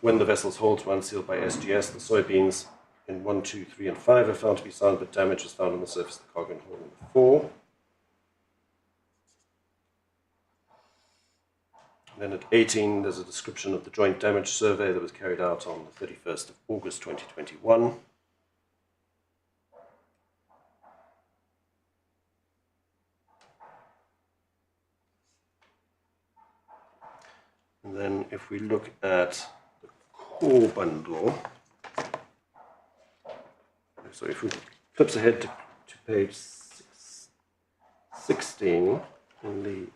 When the vessel's holds were unsealed by SGS, the soybeans in 1, 2, 3, and 5 are found to be sound, but damage was found on the surface of the cargo in hold number 4. Then at 18, there's a description of the joint damage survey that was carried out on the 31st of August 2021. And then if we look at the core bundle, so if we flips ahead to page 16 in the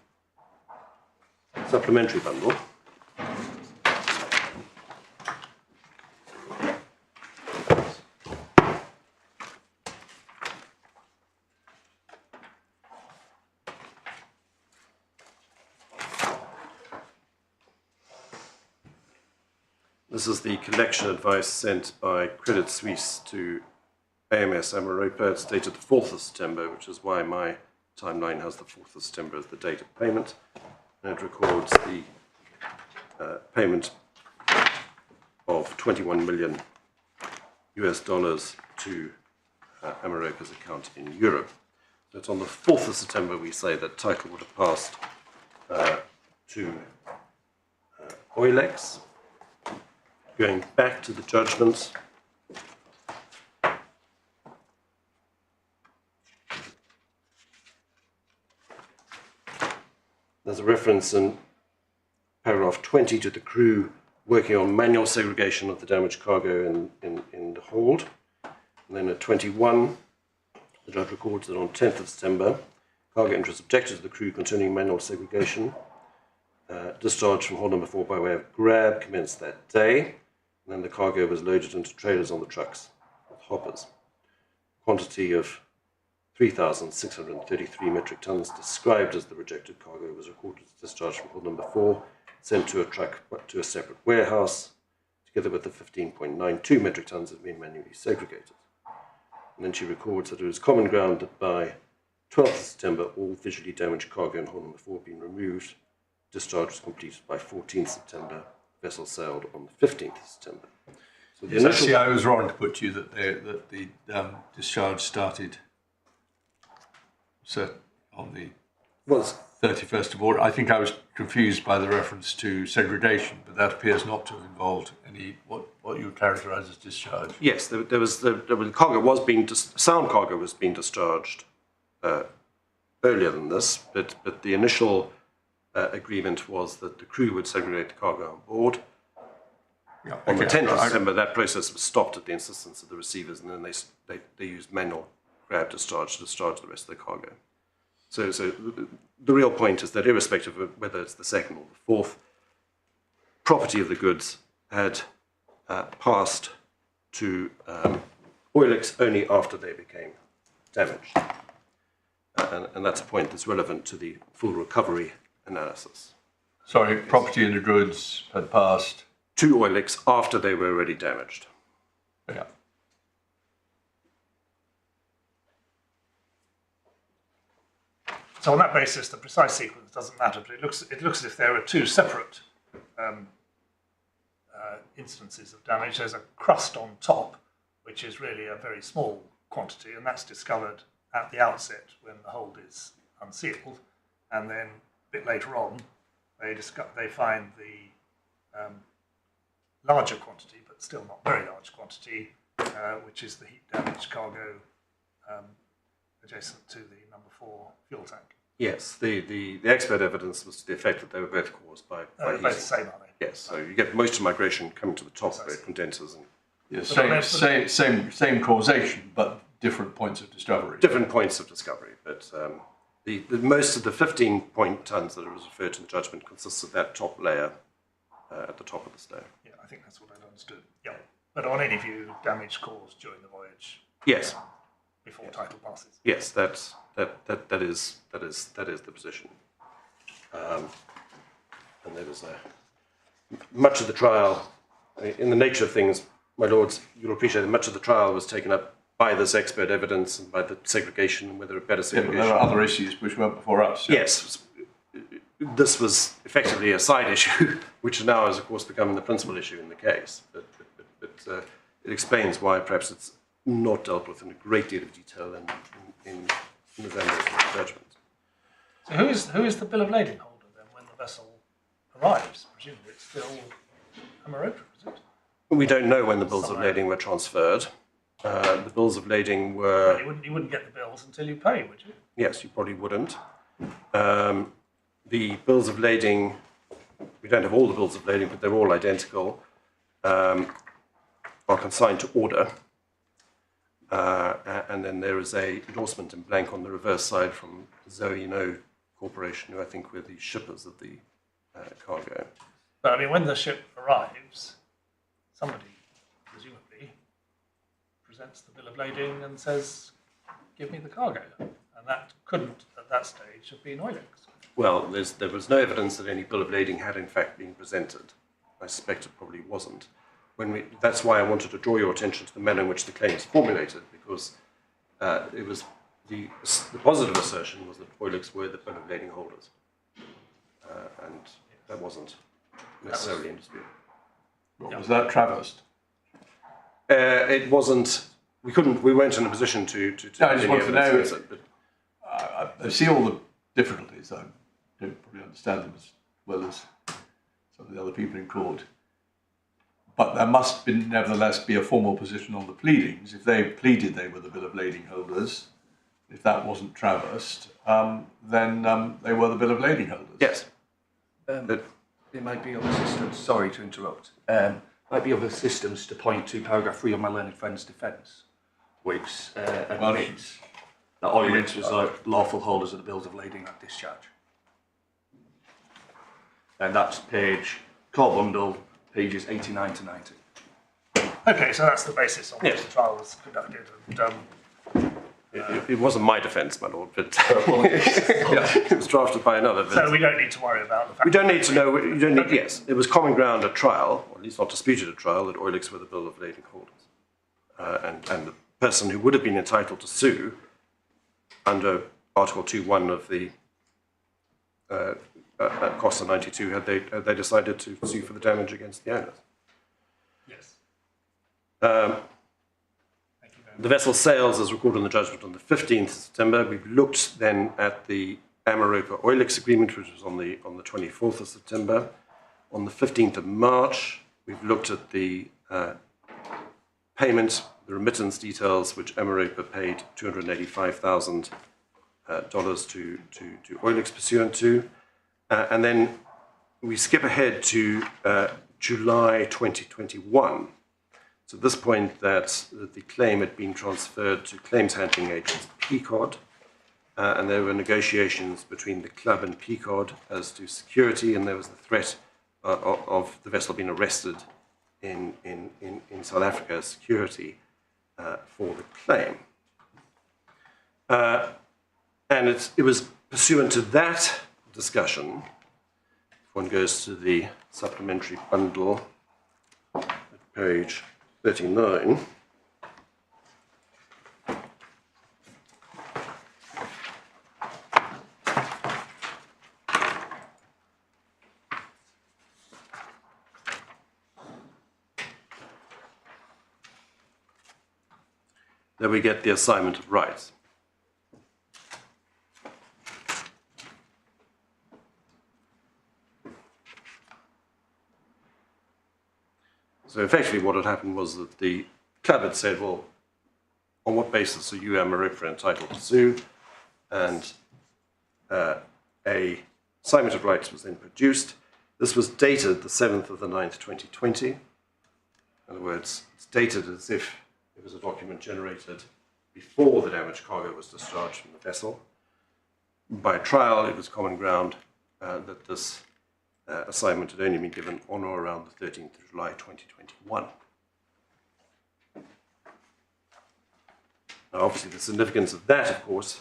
supplementary bundle, this is the collection advice sent by Credit Suisse to AMS Ameropa. It's dated the 4th of September, which is why my timeline has the 4th of September as the date of payment. And it records the payment of $21 million to Ameropa's account in Europe. So it's on the 4th of September we say that title would have passed to Oilex. Going back to the judgment, there's a reference in paragraph 20 to the crew working on manual segregation of the damaged cargo in the hold. And then at 21, the judge records that on 10th of September, cargo interests objected to the crew concerning manual segregation. Discharge from hold number 4 by way of grab commenced that day. And then the cargo was loaded into trailers on the trucks with hoppers. Quantity of 3,633 metric tons described as the rejected cargo was recorded as discharged from hold number 4, sent to a truck to a separate warehouse, together with the 15.92 metric tons have been manually segregated. And then she records that it was common ground that by 12th of September, all visually damaged cargo in hold number 4 had been removed. Discharge was completed by 14th September. Vessel sailed on the 15th of September. So the Actually, I was wrong to put you that the discharge started on the 31st of August. I think I was confused by the reference to segregation, but that appears not to have involved any what you would characterise as discharge. Yes, the cargo was being sound cargo was being discharged earlier than this, but the initial agreement was that the crew would segregate the cargo on board. Yeah, on the 10th of December, that process was stopped at the insistence of the receivers, and then they used manual grab discharge to discharge the rest of the cargo. So the real point is that irrespective of whether it's the 2nd or the 4th, property of the goods had passed to Oilex only after they became damaged. And that's a point that's relevant to the full recovery analysis. Sorry, property in the goods had passed to Oilex after they were already damaged. Yeah. So on that basis, the precise sequence doesn't matter, but it looks as if there are two separate instances of damage. There's a crust on top, which is really a very small quantity, and that's discovered at the outset when the hold is unsealed, and then a bit later on, they find the larger quantity, but still not very large quantity, which is the heat damaged cargo adjacent to the number 4 fuel tank. Yes, the expert evidence was to the effect that they were both caused by both the same, are they? Yes, so you get moisture migration coming to the top where it condenses. And yes, same causation, but different points of discovery. Different points of discovery, but the most of the 15 tons that was referred to in the judgment consists of that top layer at the top of the stone. Yeah, I think that's what I understood. Yeah, but on any view, damage caused during the voyage. Yes. Before title passes. Yes, that is the position. And there was much of the trial. In the nature of things, my lords, you'll appreciate that much of the trial was taken up by this expert evidence and by the segregation and whether a better Yeah, but segregation. there are other issues which weren't before us. Yes, this was effectively a side issue, which now has, of course, become the principal issue in the case. But it explains why perhaps it's not dealt with in a great deal of detail in Ms. Ambrose's judgment. So who is the bill of lading holder then when the vessel arrives? Presumably it's still Ameropa, is it? We don't know when the bills of lading were transferred. The bills of lading were... Well, you wouldn't get the bills until you pay, would you? Yes, you probably wouldn't. The bills of lading, we don't have all the bills of lading, but they're all identical, are consigned to order. And then there is a endorsement in blank on the reverse side from Zoe No Corporation, who I think were the shippers of the cargo. But I mean, when the ship arrives, somebody, presumably, presents the bill of lading and says, give me the cargo. And that couldn't, at that stage, have been Oilex. Well, there was no evidence that any bill of lading had in fact been presented. I suspect it probably wasn't. That's why I wanted to draw your attention to the manner in which the claim is formulated, because it was the positive assertion was that Oilex were the bill of lading holders, and that wasn't necessarily in dispute. Well, was that traversed? It wasn't. We weren't in a position to No, I just want to know. against it, but I see all the difficulties. I don't probably understand them as well as some of the other people in court. But there must nevertheless be a formal position on the pleadings. If they pleaded they were the bill of lading holders, if that wasn't traversed, then they were the bill of lading holders. yes. It might be of assistance, sorry to interrupt, might be of assistance to point to paragraph 3 of my learned friend's defence, which admits that Oilex was lawful holders of the bills of lading at discharge. And that's core bundle, pages 89 to 90. Okay, so that's the basis on which Yes. the trial was conducted. And, It wasn't my defence, my lord, but it was drafted by another. But so we don't need to worry about the fact we don't need to know. You don't need. Yes, it was common ground at trial, or at least not disputed at trial, that Oilex were the bill of lading holders, and the person who would have been entitled to sue under Article 2.1 of the Costa 92 had they decided to sue for the damage against the owners. Yes. The vessel sails as recorded in the judgment on the 15th of September. We've looked then at the Ameropa Oilex agreement, which was on the 24th of September. On the 15th of March, we've looked at the payment, the remittance details, which Ameropa paid $285,000 to Oilex pursuant to. And then we skip ahead to July 2021. It's at this point that the claim had been transferred to claims handling agents PCOD, and there were negotiations between the club and PCOD as to security, and there was the threat of the vessel being arrested in South Africa as security for the claim. And it was pursuant to that discussion, if one goes to the supplementary bundle at page 39, there we get the assignment of rights. So effectively what had happened was that the club had said, well, on what basis are you, Ameropa, entitled to sue? And a assignment of rights was then produced. This was dated the 7th of the 9th, 2020. In other words, it's dated as if it was a document generated before the damaged cargo was discharged from the vessel. By trial, it was common ground that this assignment had only been given on or around the 13th of July 2021. Now, obviously, the significance of that, of course,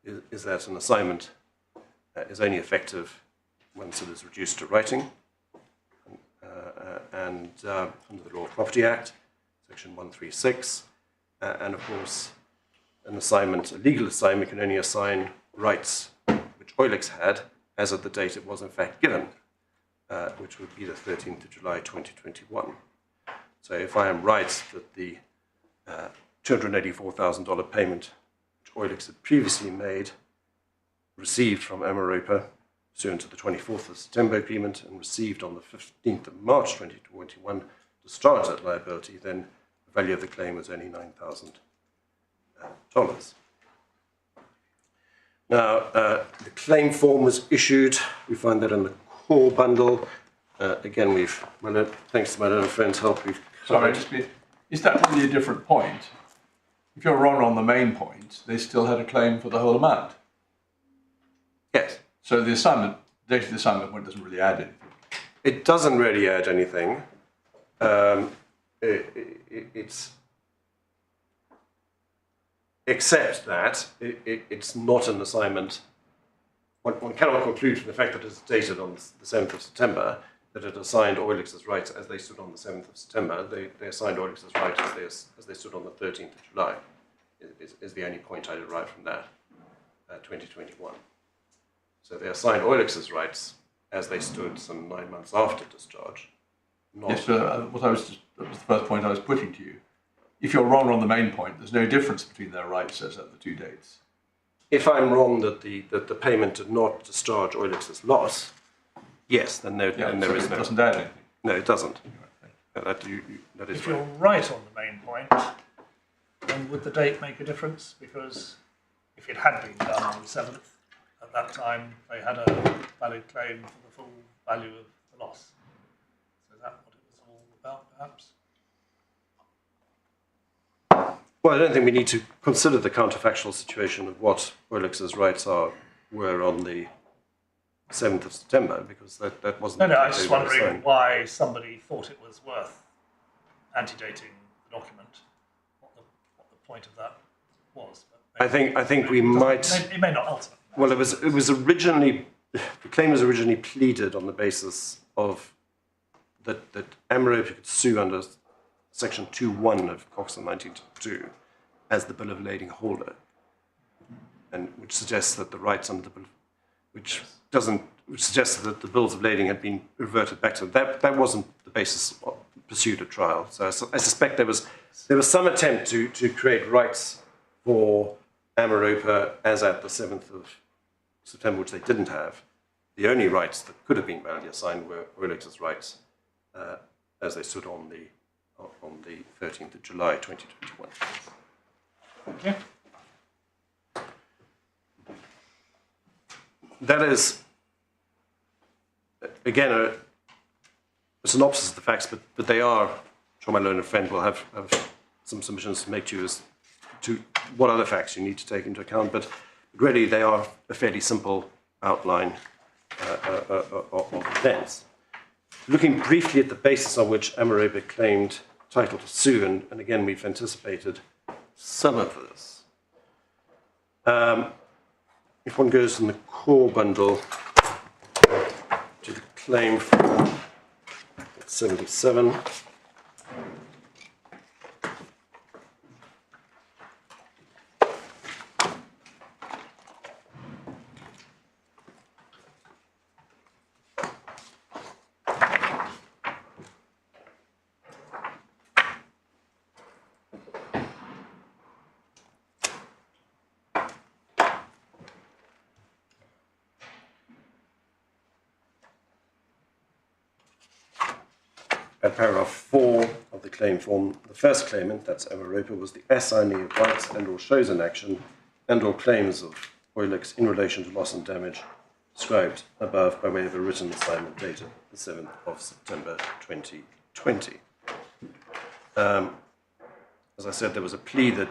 is that an assignment is only effective once it is reduced to writing. And under the Law of Property Act, Section 136, and of course, a legal assignment, can only assign rights which Oilex had as of the date it was in fact given, which would be the 13th of July 2021. So if I am right that the $284,000 payment which Oilex had previously made, received from Ameropa pursuant to the 24th of September agreement and received on the 15th of March 2021 to start that liability, then the value of the claim was only $9,000. Now, the claim form was issued. We find that in the core bundle. Again, thanks to my learned friend's help, we've Sorry, is that really a different point? If you're wrong on the main point, they still had a claim for the whole amount. Yes. So the assignment, the date of the assignment point doesn't really add anything. It doesn't really add anything. It's except that it's not an assignment. One cannot conclude from the fact that it's dated on the 7th of September that it assigned Oilex's rights as they stood on the 7th of September. They assigned Oilex's rights as they stood on the 13th of July, is the only point I derive from that, 2021. So they assigned Oilex's rights as they stood some 9 months after discharge. Yes, but that was the first point I was putting to you. If you're wrong on the main point, there's no difference between their rights as at the two dates. If I'm wrong that the payment did not discharge Oilex's loss, yes, then there is no. It doesn't add anything. No, it doesn't. That is If right. you're right on the main point, then would the date make a difference? Because if it had been done on the 7th, at that time they had a valid claim for the full value of the loss. So is that what it was all about, perhaps? Well, I don't think we need to consider the counterfactual situation of what Oilex's rights were on the 7th of September, because that wasn't... No, I was just wondering why somebody thought it was worth antedating the document, what the point of that was. But I think we might... It may not ultimately. Well, it was originally... The claim was originally pleaded on the basis of that Ameropa could sue under Section 2.1 of Coxon 1902 as the bill of lading holder, and which suggests that the rights under the bill, which suggests that the bills of lading had been reverted back to them. That wasn't the basis pursued at trial. So I suspect there was some attempt to create rights for Ameropa as at the 7th of September, which they didn't have. The only rights that could have been validly assigned were Oilex's rights as they stood on the 13th of July 2021. Okay. That is, again, a synopsis of the facts, but they are, I'm sure my learned friend will have some submissions to make to you as to what other facts you need to take into account, but really they are a fairly simple outline of events. Looking briefly at the basis on which Ameropa claimed title to sue, and again we've anticipated some of this. If one goes in the core bundle to the claim form 77, at paragraph 4 of the claim form, the first claimant, that's Ameropa, was the assignee of rights and/or shows in action and/or claims of Oilex in relation to loss and damage described above by way of a written assignment dated the 7th of September 2020. As I said, there was a plea that...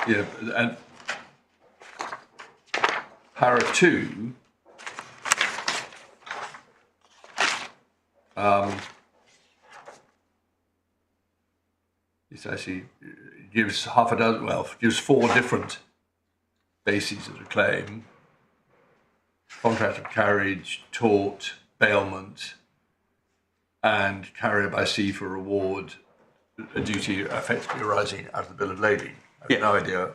Yeah, and para 2 it actually gives gives 4 different bases of the claim: contract of carriage, tort, bailment, and carrier by sea for reward a duty effectively arising out of the bill of lading. I have Yeah. no idea.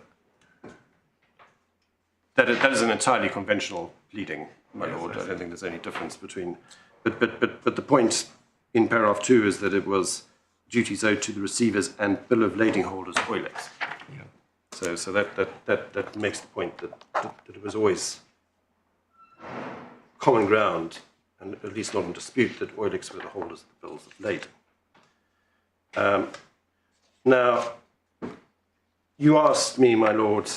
That is an entirely conventional pleading, my Yes, lord. I I don't think there's any difference between. But the point in paragraph 2 is that it was duties owed to the receivers and bill of lading holders, Oilex. Yeah. So that makes the point that it was always common ground, and at least not in dispute, that Oilex were the holders of the bills of lading. Now, you asked me, my lord,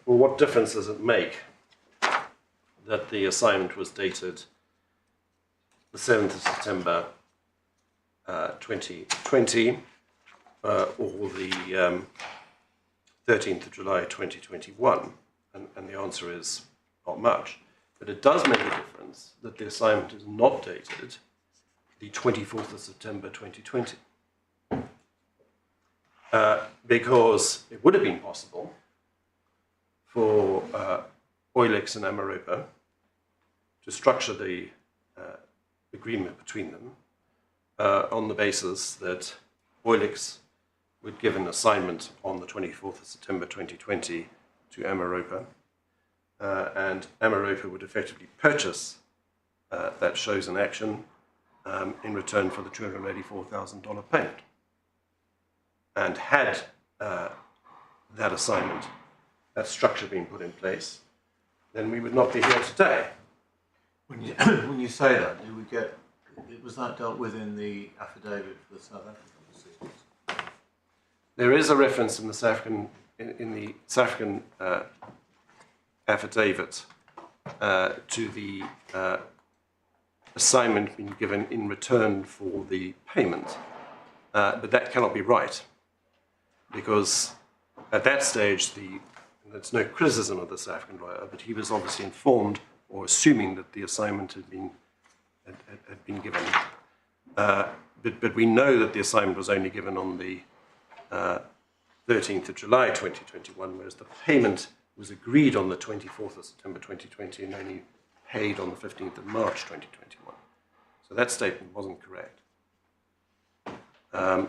well, what difference does it make that the assignment was dated the 7th of September 2020 or the 13th of July 2021? And the answer is not much. But it does make a difference that the assignment is not dated the 24th of September 2020. Because it would have been possible for Oilex and Ameropa to structure the agreement between them on the basis that Oilex would give an assignment on the 24th of September 2020 to Ameropa, and Ameropa would effectively purchase that shows in action in return for the $284,000 payment. And had that assignment, that structure been put in place, then we would not be here today. When you say that, do we get? Was that dealt with in the affidavit for the South African proceedings? There is a reference in the South African affidavit to the assignment being given in return for the payment, but that cannot be right, because at that stage, there's no criticism of the South African lawyer, but he was obviously informed or assuming that the assignment had been given. But we know that the assignment was only given on the 13th of July 2021, whereas the payment was agreed on the 24th of September 2020 and only paid on the 15th of March 2021. So that statement wasn't correct. I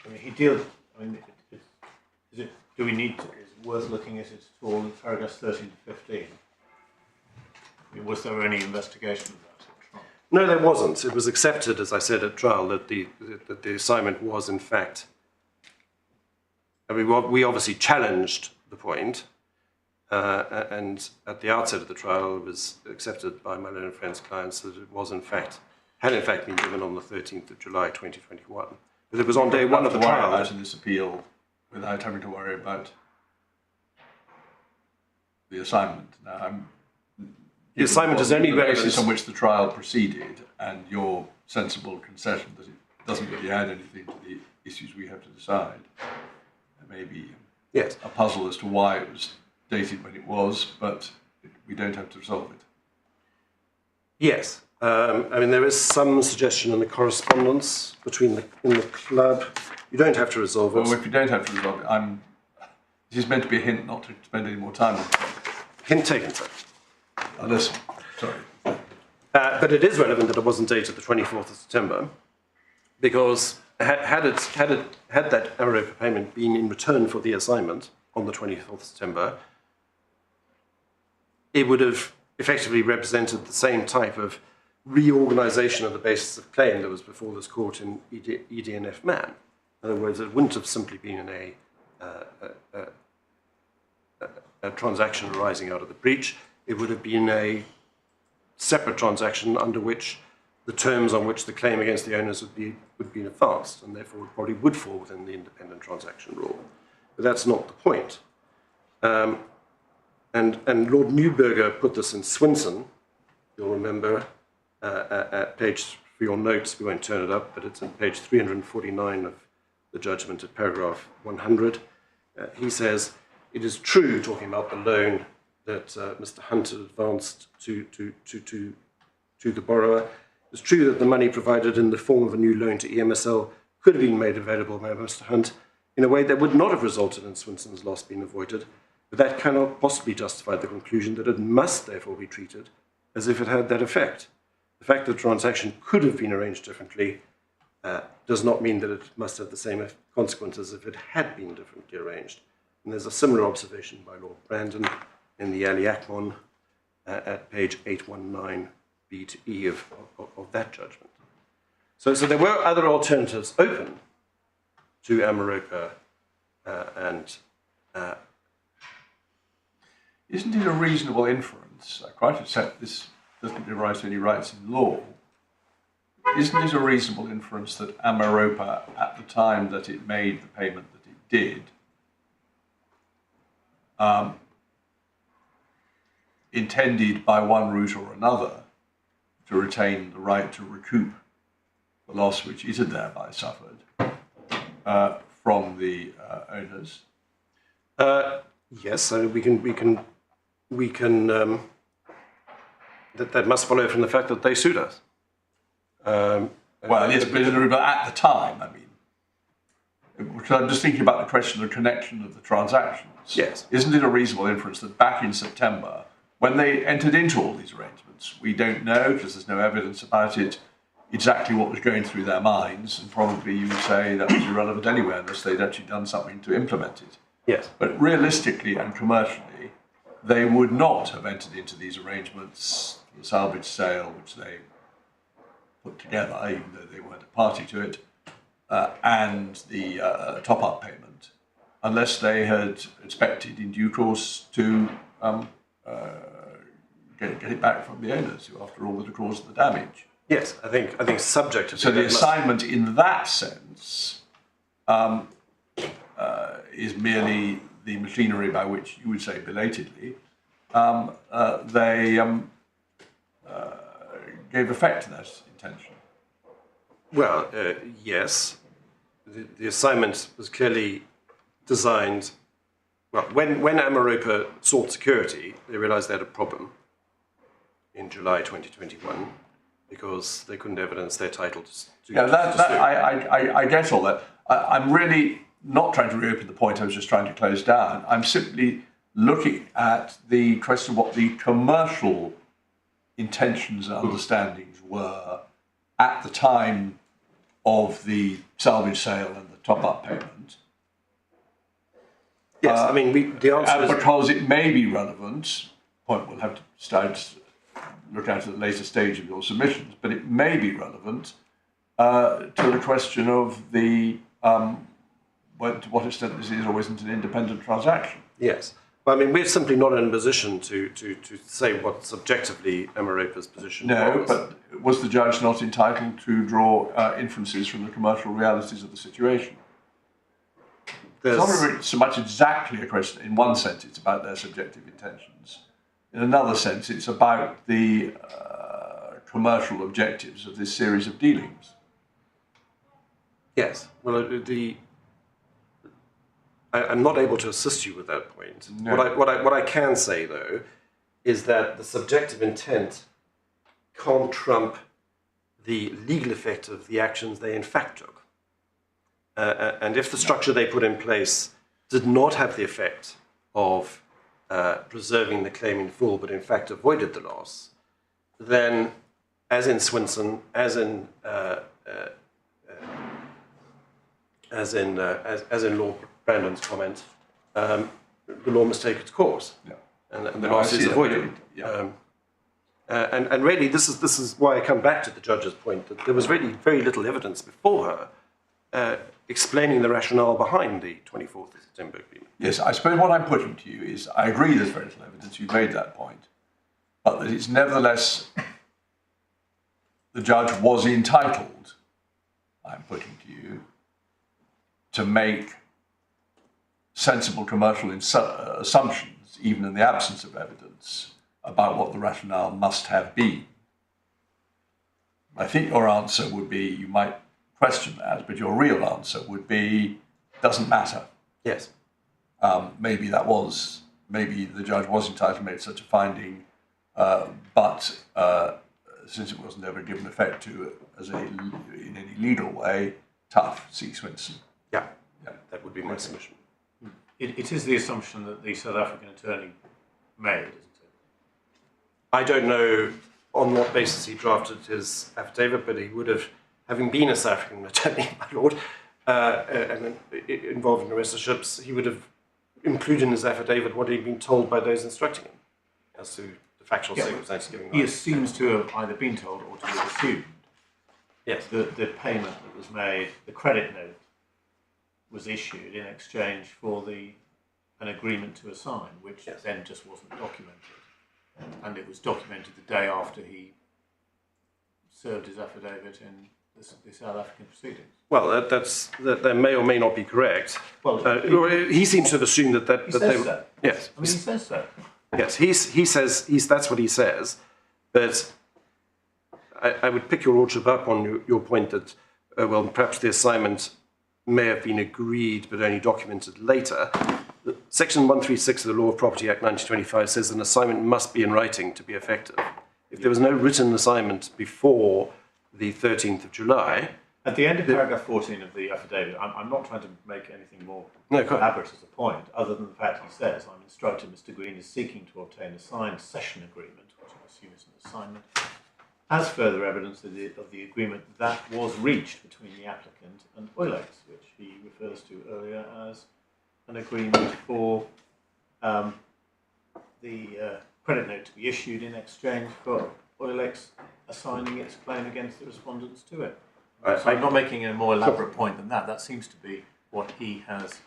mean, he deals. I mean, is it? Do we need to? Is it worth looking at it at all in paragraphs 13 to 15? I mean, was there any investigation of that at trial? No, there wasn't. It was accepted, as I said at trial, that the assignment was in fact. I mean, we obviously challenged the point, and at the outset of the trial, it was accepted by my learned friends' clients that it was in fact had in fact been given on the 13th of July 2021. But it was on day one of the trial. Out in this appeal, without having to worry about the assignment. Now, The assignment is only the relevant basis on which the trial proceeded, and your sensible concession that it doesn't really add anything to the issues we have to decide. There may be Yes. a puzzle as to why it was dated when it was, but we don't have to resolve it. Yes. I mean, there is some suggestion in the correspondence in the club. You don't have to resolve it. Well, if you don't have to resolve it, this is meant to be a hint not to spend any more time on it. Hint taken, sir. Unless, sorry. But it is relevant that it wasn't dated the 24th of September, because had that Ameropa payment been in return for the assignment on the 24th of September, it would have effectively represented the same type of reorganisation of the basis of claim that was before this court in EDNF Man. In other words, it wouldn't have simply been a transaction arising out of the breach. It would have been a separate transaction under which the terms on which the claim against the owners would be advanced, and therefore it probably would fall within the independent transaction rule. But that's not the point. And Lord Neuberger put this in Swinson. You'll remember at page, for your notes, we won't turn it up, but it's on page 349 of the judgment at paragraph 100. He says, it is true, talking about the loan that Mr. Hunt had advanced to the borrower, it's true that the money provided in the form of a new loan to EMSL could have been made available by Mr. Hunt in a way that would not have resulted in Swinson's loss being avoided, but that cannot possibly justify the conclusion that it must therefore be treated as if it had that effect. The fact that the transaction could have been arranged differently does not mean that it must have the same consequences if it had been differently arranged. And there's a similar observation by Lord Brandon in the Ali Akmon at page 819 B to E of that judgment. So there were other alternatives open to Ameropa and Isn't it a reasonable inference? I quite accept this doesn't give rise to any rights in law. Isn't it a reasonable inference that Ameropa, at the time that it made the payment that it did, intended by one route or another to retain the right to recoup the loss which it had thereby suffered from the owners? yes, so we can that must follow from the fact that they sued us. Well, yes, but at the time, I mean, which I'm just thinking about the question of the connection of the transactions. Yes. Isn't it a reasonable inference that back in September, when they entered into all these arrangements, we don't know, because there's no evidence about it, exactly what was going through their minds, and probably you would say that was irrelevant anyway, unless they'd actually done something to implement it. Yes. But realistically and commercially, they would not have entered into these arrangements, the salvage sale, which they put together, even though they weren't a party to it, and the top-up payment, unless they had expected in due course to get it back from the owners, who, after all, were the cause of the damage. Yes, I think subject to So the assignment in that sense is merely the machinery by which you would say belatedly they gave effect to that intention. Well, yes, the assignment was clearly designed. Well, when Ameropa sought security, they realised they had a problem in July 2021 because they couldn't evidence their title to sue. I get all that. I'm really not trying to reopen the point I was just trying to close down. I'm simply looking at the question of what the commercial intentions and understandings were at the time of the salvage sale and the top-up payment. Yes, I mean, the answer is... Because it may be relevant, point we'll have to start look at a later stage of your submissions, but it may be relevant to the question of the to what extent this is or isn't an independent transaction. Yes. But, I mean, we're simply not in a position to say what subjectively Ameropa's position was. No, but was the judge not entitled to draw inferences from the commercial realities of the situation? It's not really so much exactly a question. In one sense, it's about their subjective intentions. In another sense, it's about the commercial objectives of this series of dealings. Yes. Well, I'm not able to assist you with that point. No. What I can say, though, is that the subjective intent can't trump the legal effect of the actions they in fact took. And if the structure they put in place did not have the effect of preserving the claim in full, but in fact avoided the loss, then, as in Swinson, as in Lord Brandon's comment, the law must take its course, and the loss is avoided. Yeah. And really, this is why I come back to the judge's point that there was really very little evidence before her explaining the rationale behind the 24th of September agreement. Yes, I suppose what I'm putting to you is I agree there's very little evidence, you've made that point, but that it's nevertheless the judge was entitled, I'm putting to you, to make sensible commercial assumptions, even in the absence of evidence, about what the rationale must have been. I think your answer would be, you might question that, but your real answer would be, doesn't matter. Yes. Maybe the judge was entitled to make such a finding, but since it wasn't ever given effect to in any legal way, tough, see Swinson. Yeah, that would be my submission. It is the assumption that the South African attorney made, isn't it? I don't know on what basis he drafted his affidavit, but he would have having been a South African attorney, my lord, and involved in arresterships, he would have included in his affidavit what he'd been told by those instructing him as to the factual circumstances giving He rise. seems to have either been told or to have assumed Yes. that the payment that was made, the credit note, was issued in exchange for an agreement to assign, which then just wasn't documented. And it was documented the day after he served his affidavit in the South African proceedings. Well, that may or may not be correct. Well, He seems to have assumed that he they says were. so. Yes. I mean, he says so. Yes, he says that's what he says, but I would pick your lordship up on your point that well, perhaps the assignment may have been agreed but only documented later. Section 136 of the Law of Property Act 1925 says an assignment must be in writing to be effective. If there was no written assignment before the 13th of July. At the end of paragraph 14 of the affidavit, I'm not trying to make anything more No, go ahead. elaborate as a point, other than the fact he says, I'm instructed Mr. Green is seeking to obtain a signed session agreement, which I assume is an assignment, as further evidence of the agreement that was reached between the applicant and Oilex, which he refers to earlier as an agreement for the credit note to be issued in exchange for Oilex assigning its claim against the respondents to it. So I'm not making a more elaborate point than that. That seems to be what he has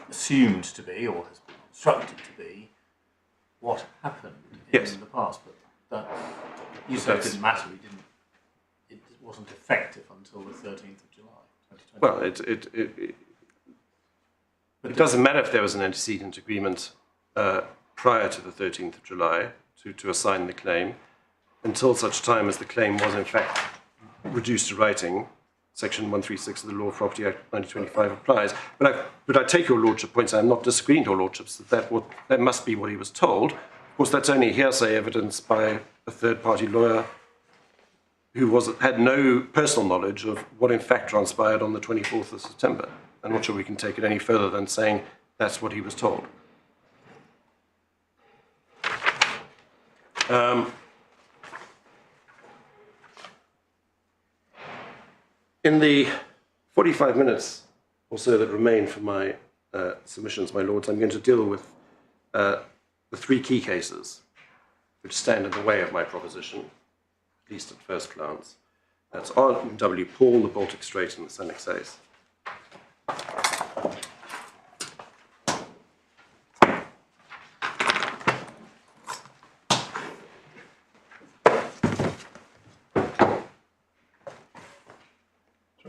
assumed to be, or has been instructed to be, what happened in the past. But that, you said it didn't matter. It wasn't effective until the 13th of July, 2020. Well, it doesn't matter if there was an antecedent agreement prior to the 13th of July to assign the claim, until such time as the claim was in fact reduced to writing. Section 136 of the Law of Property Act 1925 applies. But I take your lordship points, and I'm not disagreeing to your lordships, that must be what he was told. Of course, that's only hearsay evidence by a third-party lawyer who had no personal knowledge of what in fact transpired on the 24th of September. I'm not sure we can take it any further than saying that's what he was told. In the 45 minutes or so that remain for my submissions, my lords, I'm going to deal with the three key cases which stand in the way of my proposition, at least at first glance. That's R.W. Paul, the Baltic Strait, and the Senex Ace.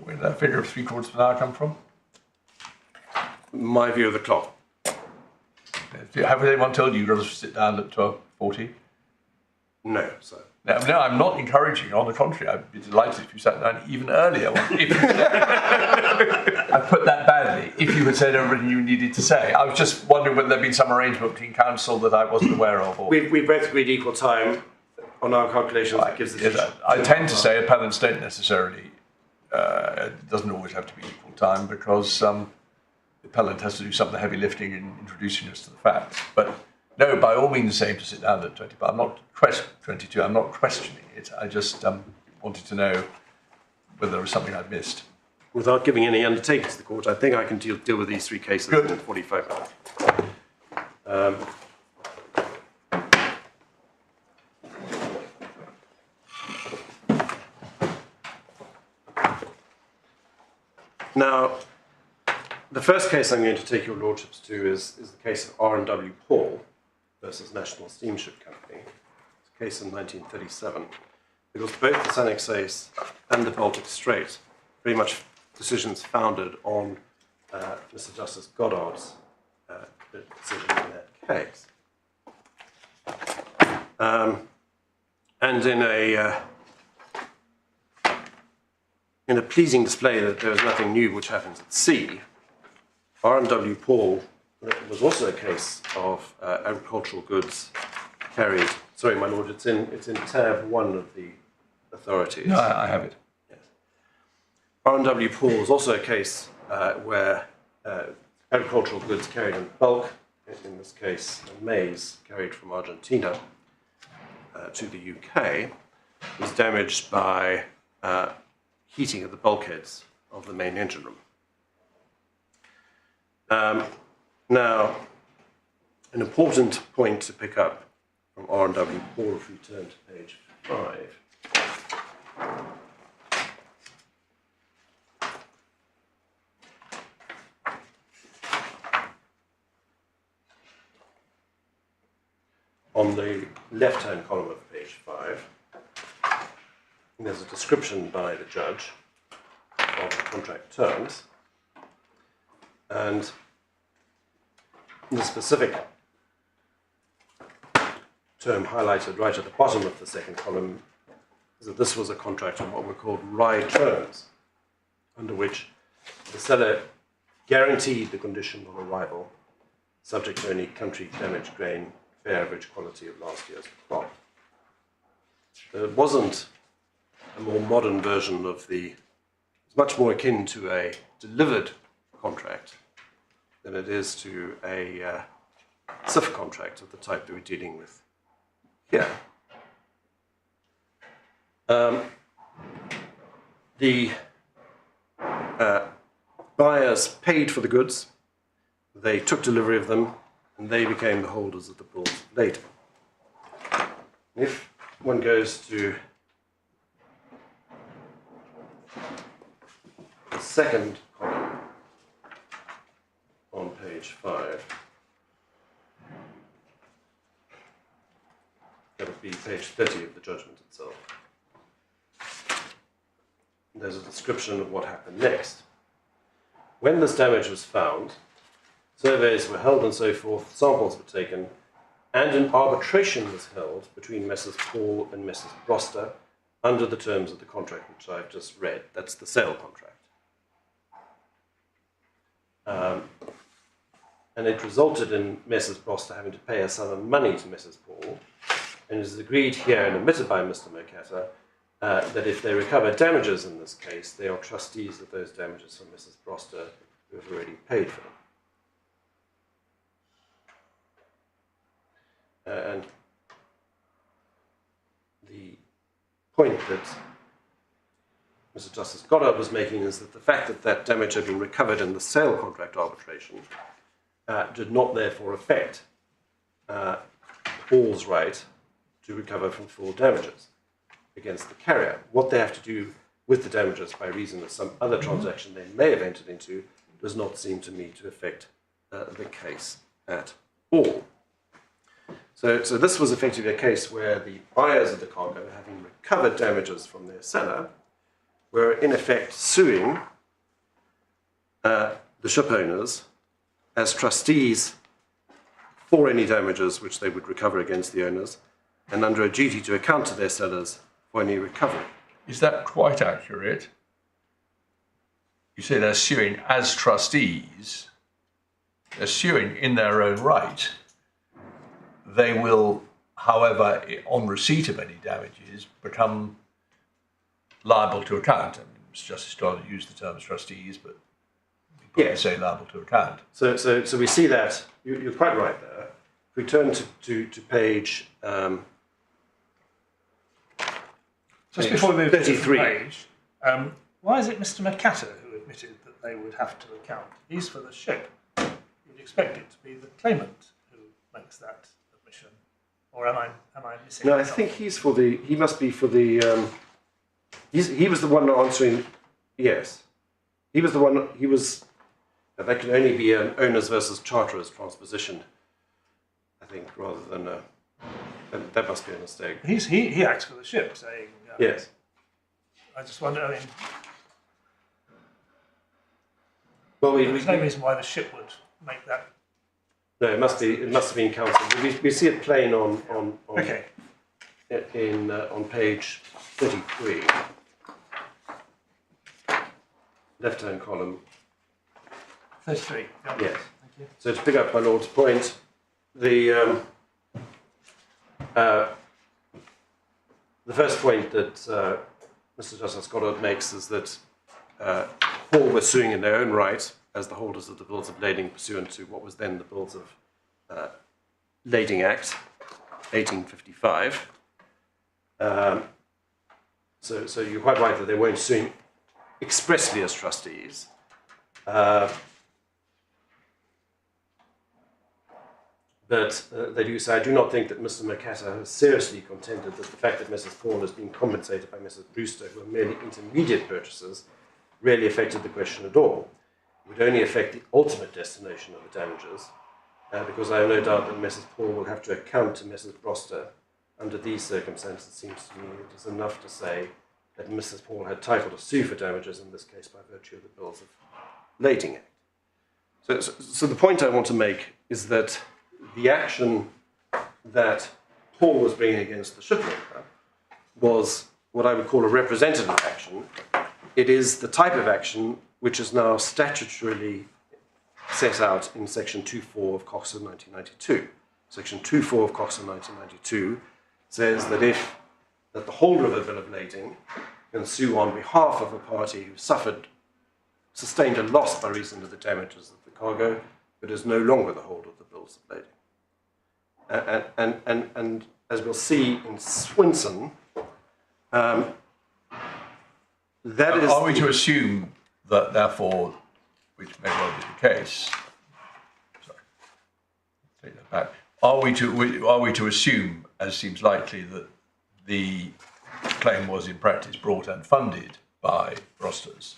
Where did that figure of 3/4 of an hour come from? My view of the clock. Have anyone told you you've got to sit down at 12:40? No, sir. No, I'm not encouraging you. On the contrary, I'd be delighted if you sat down even earlier. I put that badly. If you had said everything you needed to say, I was just wondering whether there'd been some arrangement between council that I wasn't aware of. Or... We've both agreed equal time on our calculations. That gives us. Yes, I tend to say appellants don't necessarily. It doesn't always have to be equal time because the appellant has to do some of the heavy lifting in introducing us to the facts. But no, by all means, same to sit down at 20. But I'm not 22. I'm not questioning it. I just wanted to know whether there was something I'd missed. Without giving any undertaking to the court, I think I can deal with these three cases Good. in 45 minutes. Now, the first case I'm going to take your lordships to is the case of R&W Paul versus National Steamship Company. It's a case in 1937, because both the Senex Ace and the Baltic Strait very much decisions founded on Mr. Justice Goddard's decision in that case. And in a pleasing display that there is nothing new which happens at sea, R&W Paul was also a case of agricultural goods carried. Sorry, my lord, it's in tab 1 of the authorities. No, I have it. Yes. R&W Paul was also a case where agricultural goods carried in bulk, in this case maize carried from Argentina to the UK, was damaged by heating of the bulkheads of the main engine room. Now, an important point to pick up from R&W, or if we turn to page 5, on the left-hand column of page 5, there's a description by the judge of the contract terms, and the specific term highlighted right at the bottom of the second column is that this was a contract on what were called rye terms, under which the seller guaranteed the condition on arrival, subject to any country damaged grain, fair average quality of last year's crop. It wasn't a more modern version of it's much more akin to a delivered contract than it is to a CIF contract of the type that we're dealing with here. The buyers paid for the goods, they took delivery of them, and they became the holders of the bills of lading. If one goes to the second column on page 5, that would be page 30 of the judgment itself. There's a description of what happened next. When this damage was found, surveys were held and so forth, samples were taken, and an arbitration was held between Messrs. Paul and Messrs. Broster under the terms of the contract which I've just read. That's the sale contract. And it resulted in Messrs. Broster having to pay a sum of money to Messrs. Paul, and it is agreed here and admitted by Mr. Mercator that if they recover damages in this case, they are trustees of those damages from Mrs. Broster, who have already paid for them. And the point that Mr. Justice Goddard was making is that the fact that that damage had been recovered in the sale contract arbitration did not therefore affect Paul's right to recover from full damages against the carrier. What they have to do with the damages by reason of some other transaction they may have entered into does not seem to me to affect the case at all. So this was effectively a case where the buyers of the cargo, having recovered damages from their seller, were in effect suing the ship owners as trustees for any damages which they would recover against the owners, and under a duty to account to their sellers for any recovery. Is that quite accurate? You say they're suing as trustees. They're suing in their own right. They will, however, on receipt of any damages, become liable to account. I mean, Mr. Justice Goddard used the term trustees, but we probably say liable to account. So we see that, you're quite right there. If we turn to page Just before we move to the 33. page, why is it Mr. Mercator who admitted that they would have to account? He's for the ship. You'd expect it to be the claimant who makes that admission. Or am I missing No, I something? think he must be for the, he was the one answering, yes. He was the one, that can only be an owners versus charterers transposition, I think, rather than that must be a mistake. He acts for the ship, saying... Yes. I just wonder, I mean... Well, there's no reason why the ship would make that... No, it must have been counselled. We see it plain on Okay. on page 33, left-hand column. 33. Yeah. Yes. Thank you. So to pick up my Lord's point, the first point that Mr. Justice Goddard makes is that Paul were suing in their own right as the holders of the bills of lading pursuant to what was then the Bills of Lading Act, 1855. So you're quite right that they weren't suing expressly as trustees. But they do say, I do not think that Mr. Mercator has seriously contended that the fact that Mrs. Paul has been compensated by Mrs. Brewster, who are merely intermediate purchasers, really affected the question at all. It would only affect the ultimate destination of the damages, because I have no doubt that Mrs. Paul will have to account to Mrs. Brewster. Under these circumstances, it seems to me it is enough to say that Mrs. Paul had title to sue for damages, in this case by virtue of the Bills of Lading Act. So the point I want to make is that the action that Paul was bringing against the shipowner was what I would call a representative action. It is the type of action which is now statutorily set out in Section 2.4 of COXA 1992. Section 2.4 of COXA 1992 says that that the holder of a bill of lading can sue on behalf of a party who sustained a loss by reason of the damages of the cargo, but is no longer the holder of the bills of lading. And as we'll see in Swinson, that is... Are we to assume that, therefore, which may well be the case, sorry, take that back, are we to assume, as seems likely, that the claim was in practice brought and funded by Brosters?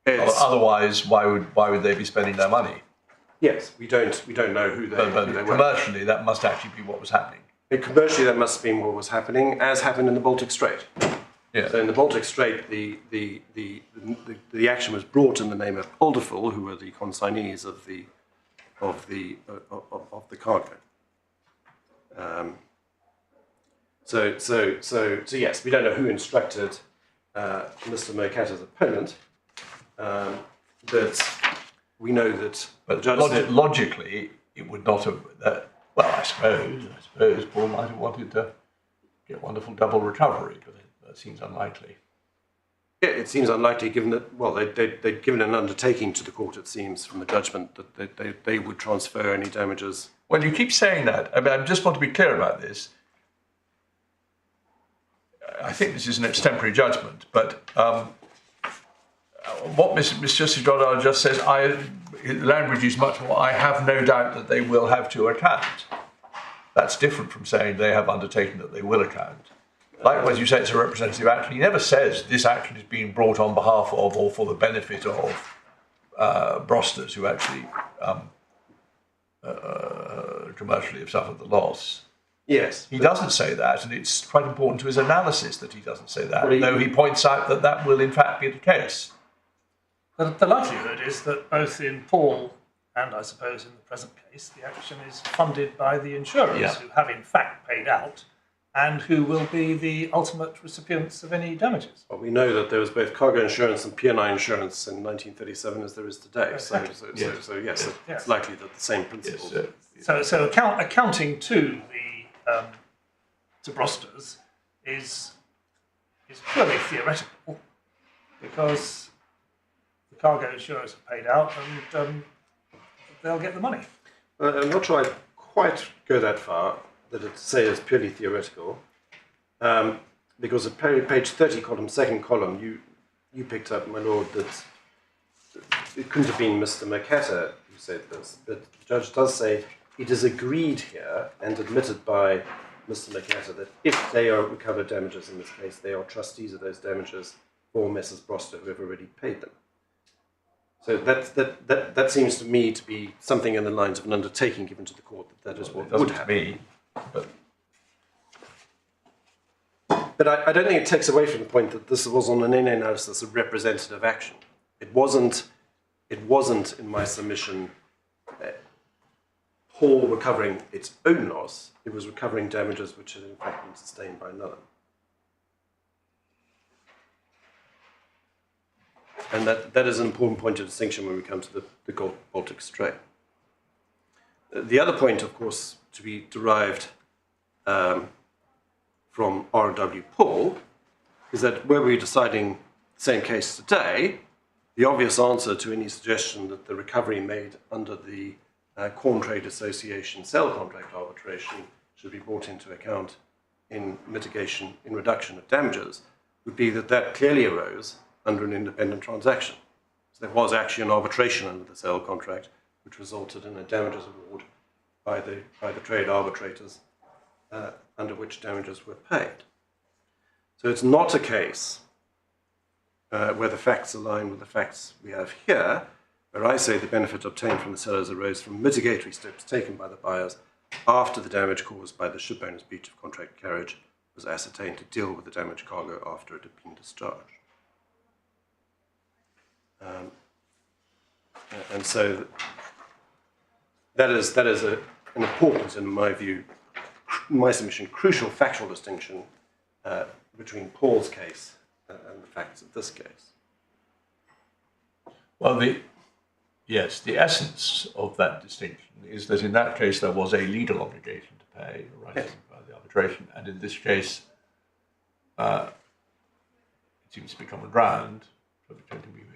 Otherwise, why would they be spending their money? Yes, we don't know who they But commercially, that must actually be what was happening. Commercially, that must have been what was happening, as happened in the Baltic Strait. Yeah. So in the Baltic Strait, the action was brought in the name of Underhill, who were the consignees of the cargo. So yes, we don't know who instructed Mr. Mercator's opponent, but we know that. But logically, it would not have. Well, I suppose Paul might have wanted to get wonderful double recovery, but that seems unlikely. Yeah, it seems unlikely, given that, well, they'd given an undertaking to the court, it seems, from the judgment, that they would transfer any damages. Well, you keep saying that. I mean, I just want to be clear about this. I think this is an extemporary judgment, but what Miss Justice Goddard just says, language is much more, I have no doubt that they will have to account. That's different from saying they have undertaken that they will account. Likewise, you say it's a representative action. He never says this action is being brought on behalf of or for the benefit of Brosters, who actually commercially have suffered the loss. Yes. He doesn't say that, and it's quite important to his analysis that he doesn't say that, Well, though he points out that that will in fact be the case. The likelihood is that both in Paul and I suppose in the present case, the action is funded by the insurers who have in fact paid out and who will be the ultimate recipients of any damages. Well, we know that there was both cargo insurance and P&I insurance in 1937 as there is today. Exactly. So yes, it's likely that the same principles. Yes, So accounting to the to Brosters is purely theoretical because the cargo insurers have paid out and they'll get the money. I'm not sure I'd quite go that far, that it say it's purely theoretical, because at page 30, second column, you picked up, my lord, that it couldn't have been Mr. Mercator who said this, but the judge does say it is agreed here and admitted by Mr. Mercator that if they are recovered damages in this case, they are trustees of those damages for Messrs. Broster who have already paid them. So that seems to me to be something in the lines of an undertaking given to the court that is what would happen. Me, but I don't think it takes away from the point that this was on an NA analysis of representative action. It wasn't in my submission Paul recovering its own loss. It was recovering damages which had in fact been sustained by another. And that is an important point of distinction when we come to the Baltic Strait. The other point, of course, to be derived from R.W. Paul is that where we're deciding the same case today, the obvious answer to any suggestion that the recovery made under the Corn Trade Association sale contract arbitration should be brought into account in mitigation, in reduction of damages, would be that that clearly arose under an independent transaction. So there was actually an arbitration under the sale contract, which resulted in a damages award by the trade arbitrators, under which damages were paid. So it's not a case where the facts align with the facts we have here, where I say the benefit obtained from the sellers arose from mitigatory steps taken by the buyers after the damage caused by the shipowner's breach of contract carriage was ascertained to deal with the damaged cargo after it had been discharged. And so that is an important, in my view, in my submission, crucial factual distinction between Paul's case and the facts of this case. Well, the essence of that distinction is that in that case there was a legal obligation to pay arising by the arbitration, and in this case it seems to be common ground, subject to we will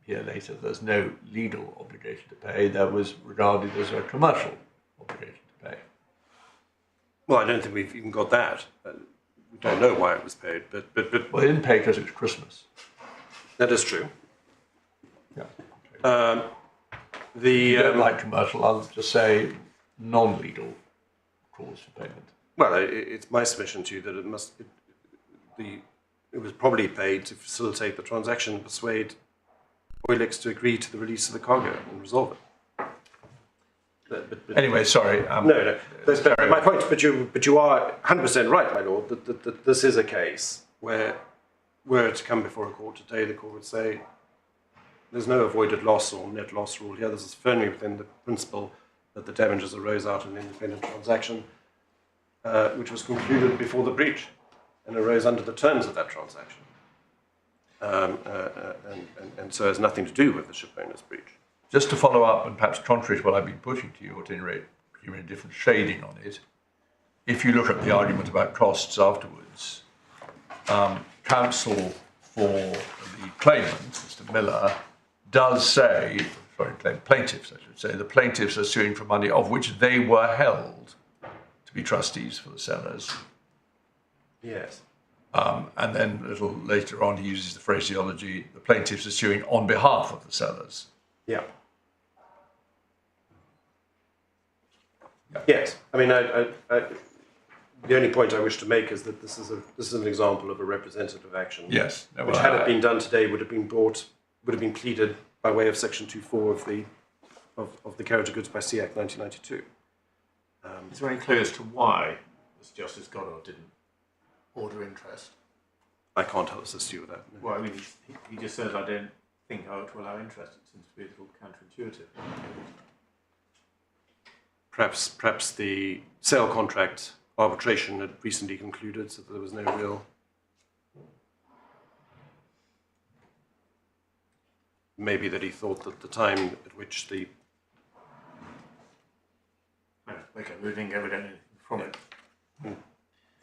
hear later, there's no legal obligation to pay, there was regarded as a commercial obligation to pay. Well, I don't think we've even got that. We don't know why it was paid, but Well, they didn't pay because it was Christmas. that is true. Yeah. If you don't like commercial, I'll just say non-legal cause for payment. Well, it's my submission to you that it was probably paid to facilitate the transaction and persuade Oilex to agree to the release of the cargo and resolve it. But Anyway, sorry. no. But my point, but you are 100% right, my lord, that this is a case where, were it to come before a court today, the court would say there's no avoided loss or net loss rule here. This is firmly within the principle that the damages arose out of an independent transaction, which was concluded before the breach and arose under the terms of that transaction. And so has nothing to do with the shipowner's breach. Just to follow up, and perhaps contrary to what I've been putting to you, or at any rate, giving a different shading on it, if you look at the argument about costs afterwards, counsel for the claimant, Mr. Miller, does say, plaintiffs, I should say, the plaintiffs are suing for money of which they were held to be trustees for the sellers. Yes. And then a little later on, he uses the phraseology, the plaintiffs are suing on behalf of the sellers. Yeah. Yes. I mean, the only point I wish to make is that this is an example of a representative action. Yes. No, which, had it been done today, would have been pleaded by way of Section 2.4 of the Carriage of Goods by Sea Act 1992. Is there any clue as to why Mr. Justice Goddard didn't order interest? I can't assist you with that. No. Well, I mean, he just says, I don't think I ought to allow interest. It seems to be a little counterintuitive. Perhaps the sale contract arbitration had recently concluded, so that there was no real... Maybe that he thought that the time at which the... Okay, moving evidently from it.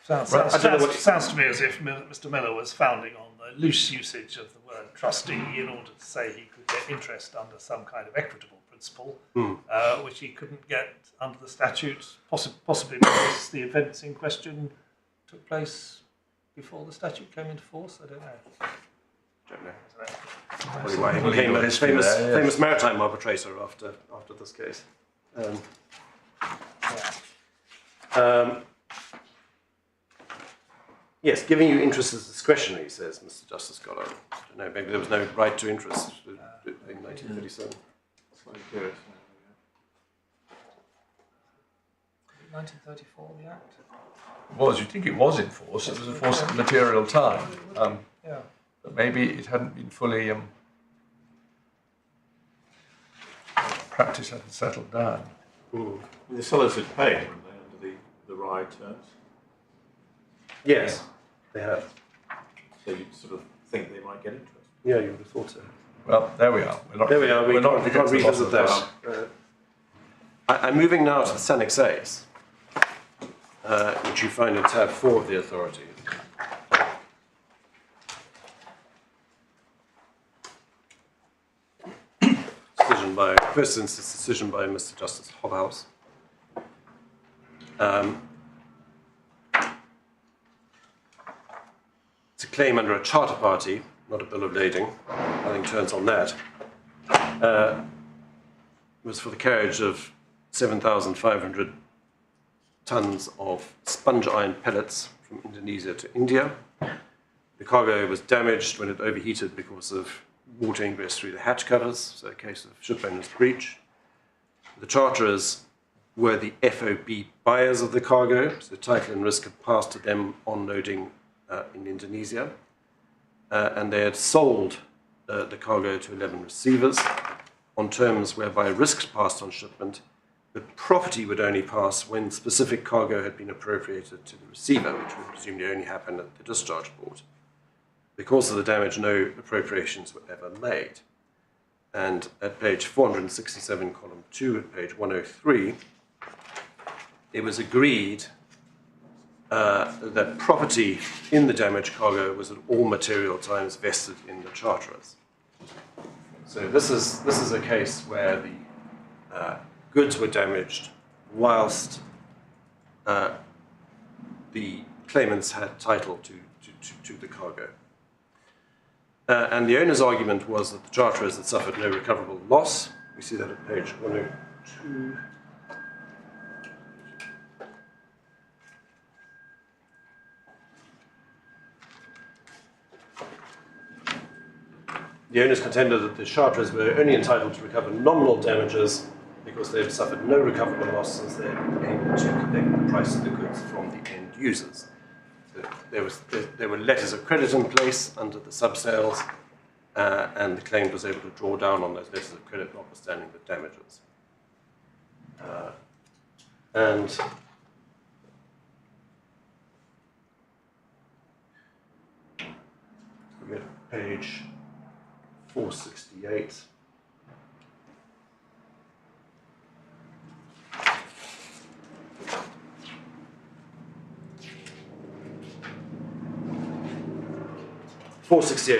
Sounds to me as if Mr. Miller was founding on the loose usage of the word trustee in order to say he could get interest under some kind of equitable principle, which he couldn't get under the statute, possibly because the events in question took place before the statute came into force. I don't know. Probably why he became a famous maritime arbitrator after this case. Yes, giving you interest is discretionary, says Mr. Justice Goddard. I don't know, maybe there was no right to interest in 1937. Slightly curious. 1934, the Act? You'd think it was in force. It was a force at material time. But maybe it hadn't been fully... practice hadn't settled down. The sellers had paid, hadn't they, under the RIDE terms? Yes, they have. So you'd sort of think they might get interest. Yeah, you would have thought so. Well, there we are. We can't revisit that. I'm moving now to the Senex A's, which you find in tab 4 of the authorities. First instance decision by Mr. Justice Hobhouse. It's a claim under a charter party, not a bill of lading, nothing turns on that, was for the carriage of 7,500 tons of sponge iron pellets from Indonesia to India. The cargo was damaged when it overheated because of water ingress through the hatch covers, so a case of shipowner's breach. The charterers were the FOB buyers of the cargo, so title and risk had passed to them on loading in Indonesia, and they had sold the cargo to 11 receivers on terms whereby risks passed on shipment, but property would only pass when specific cargo had been appropriated to the receiver, which would presumably only happen at the discharge port. Because of the damage, no appropriations were ever made. And at page 467, column 2, at page 103, it was agreed that property in the damaged cargo was at all material times vested in the charterers. So this is a case where the goods were damaged whilst the claimants had title to the cargo. And the owner's argument was that the charterers had suffered no recoverable loss. We see that at page 102. The owners contended that the charterers were only entitled to recover nominal damages because they had suffered no recoverable loss since they had been able to collect the price of the goods from the end users. There were letters of credit in place under the subsales, and the claimant was able to draw down on those letters of credit, notwithstanding the damages. And we get page 468.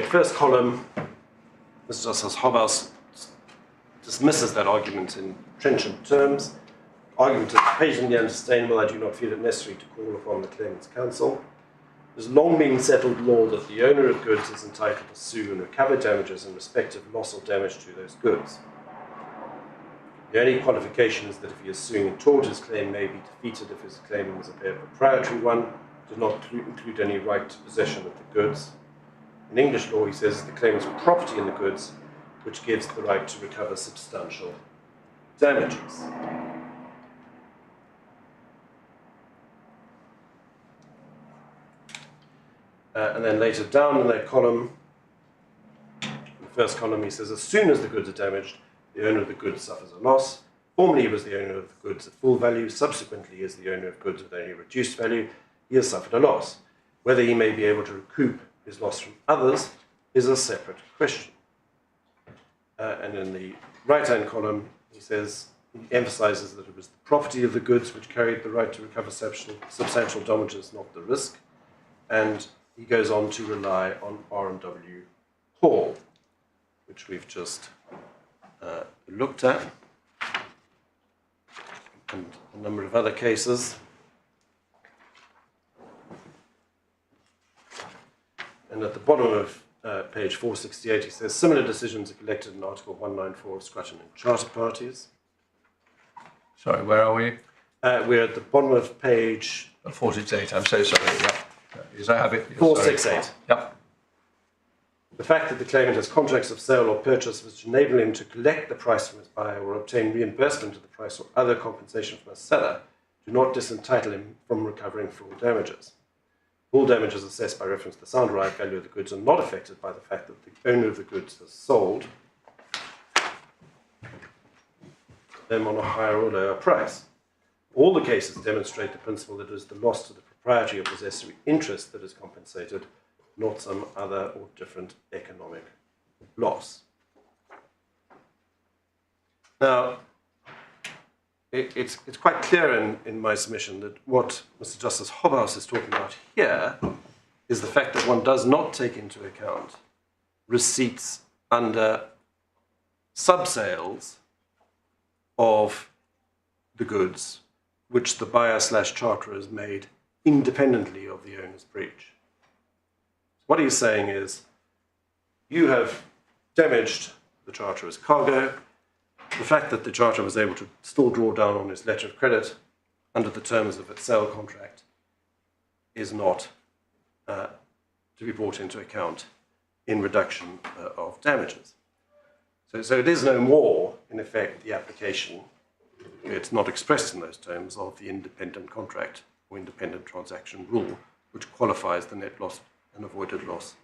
First column, Mr. Justice Hobhouse dismisses that argument in trenchant terms. Argument is patently unsustainable. I do not feel it necessary to call upon the claimant's counsel. It has long been settled law that the owner of goods is entitled to sue and recover damages in respect of loss or damage to those goods. The only qualification is that if he is suing in tort, his claim may be defeated if his claim is a bare proprietary one, does not include any right to possession of the goods. In English law, he says the claimant's property in the goods, which gives the right to recover substantial damages. And then later down in that column, in the first column, he says, as soon as the goods are damaged, the owner of the goods suffers a loss. Formerly, he was the owner of the goods at full value. Subsequently, as the owner of goods with only reduced value, he has suffered a loss. Whether he may be able to recoup his loss from others is a separate question. And in the right-hand column, he says, he emphasizes that it was the property of the goods which carried the right to recover substantial damages, not the risk. And he goes on to rely on R&W Hall, which we've just looked at, and a number of other cases. And at the bottom of page 468, he says, similar decisions are collected in Article 194 of Scrutton and Charter Parties. Sorry, where are we? We're at the bottom of page 468, I'm so sorry. Yeah. Yes, I have it. Yes, 468. Yep. The fact that the claimant has contracts of sale or purchase which enable him to collect the price from his buyer or obtain reimbursement of the price or other compensation from a seller do not disentitle him from recovering full damages. Full damages assessed by reference to the sound right value of the goods are not affected by the fact that the owner of the goods has sold them on a higher or lower price. All the cases demonstrate the principle that it is the loss to the proprietary or possessory interest that is compensated, not some other or different economic loss. Now, it's quite clear in my submission that what Mr. Justice Hobhouse is talking about here is the fact that one does not take into account receipts under subsales of the goods which the buyer/charterer has made independently of the owner's breach. What he's saying is, you have damaged the charterer's cargo. The fact that the charterer was able to still draw down on his letter of credit under the terms of its sale contract is not to be brought into account in reduction of damages. So it is no more, in effect, the application, it's not expressed in those terms, of the independent contract or independent transaction rule, which qualifies the net loss and avoided loss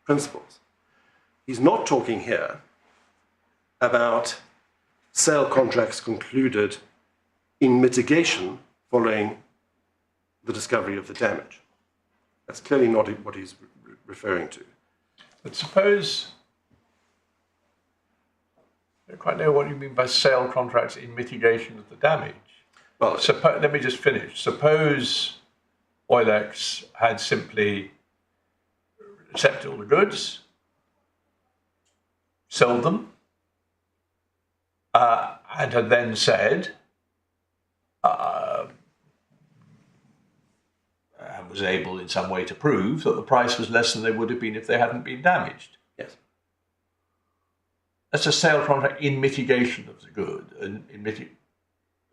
principles. He's not talking here about sale contracts concluded in mitigation following the discovery of the damage. That's clearly not what he's referring to. But suppose, I don't quite know what you mean by sale contracts in mitigation of the damage. Well, Let me just finish. Suppose Oilex had simply accepted all the goods, sold them, and had then said, and was able in some way to prove that the price was less than they would have been if they hadn't been damaged. yes. That's a sale contract in mitigation of the good.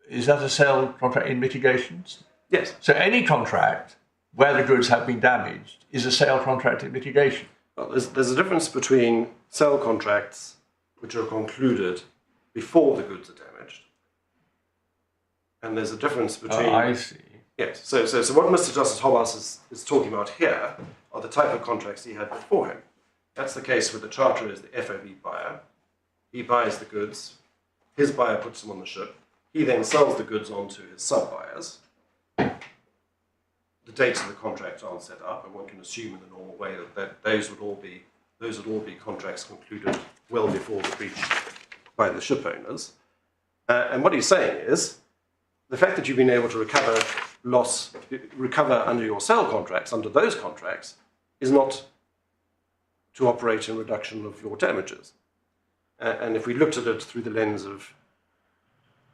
Is that a sale contract in mitigation? Yes. So any contract where the goods have been damaged is a sale contract in mitigation. Well, there's a difference between sale contracts which are concluded before the goods are damaged, and there's a difference between... I see. Yes, so what Mr. Justice Hobart is talking about here are the type of contracts he had before him. That's the case where the charterer is the FOB buyer. He buys the goods, his buyer puts them on the ship, he then sells the goods on to his sub-buyers. The dates of the contract aren't set up, and one can assume in the normal way that those would all be contracts concluded well before the breach by the ship owners. And what he's saying is, the fact that you've been able to recover under your sale contracts, under those contracts, is not to operate in reduction of your damages. And if we looked at it through the lens of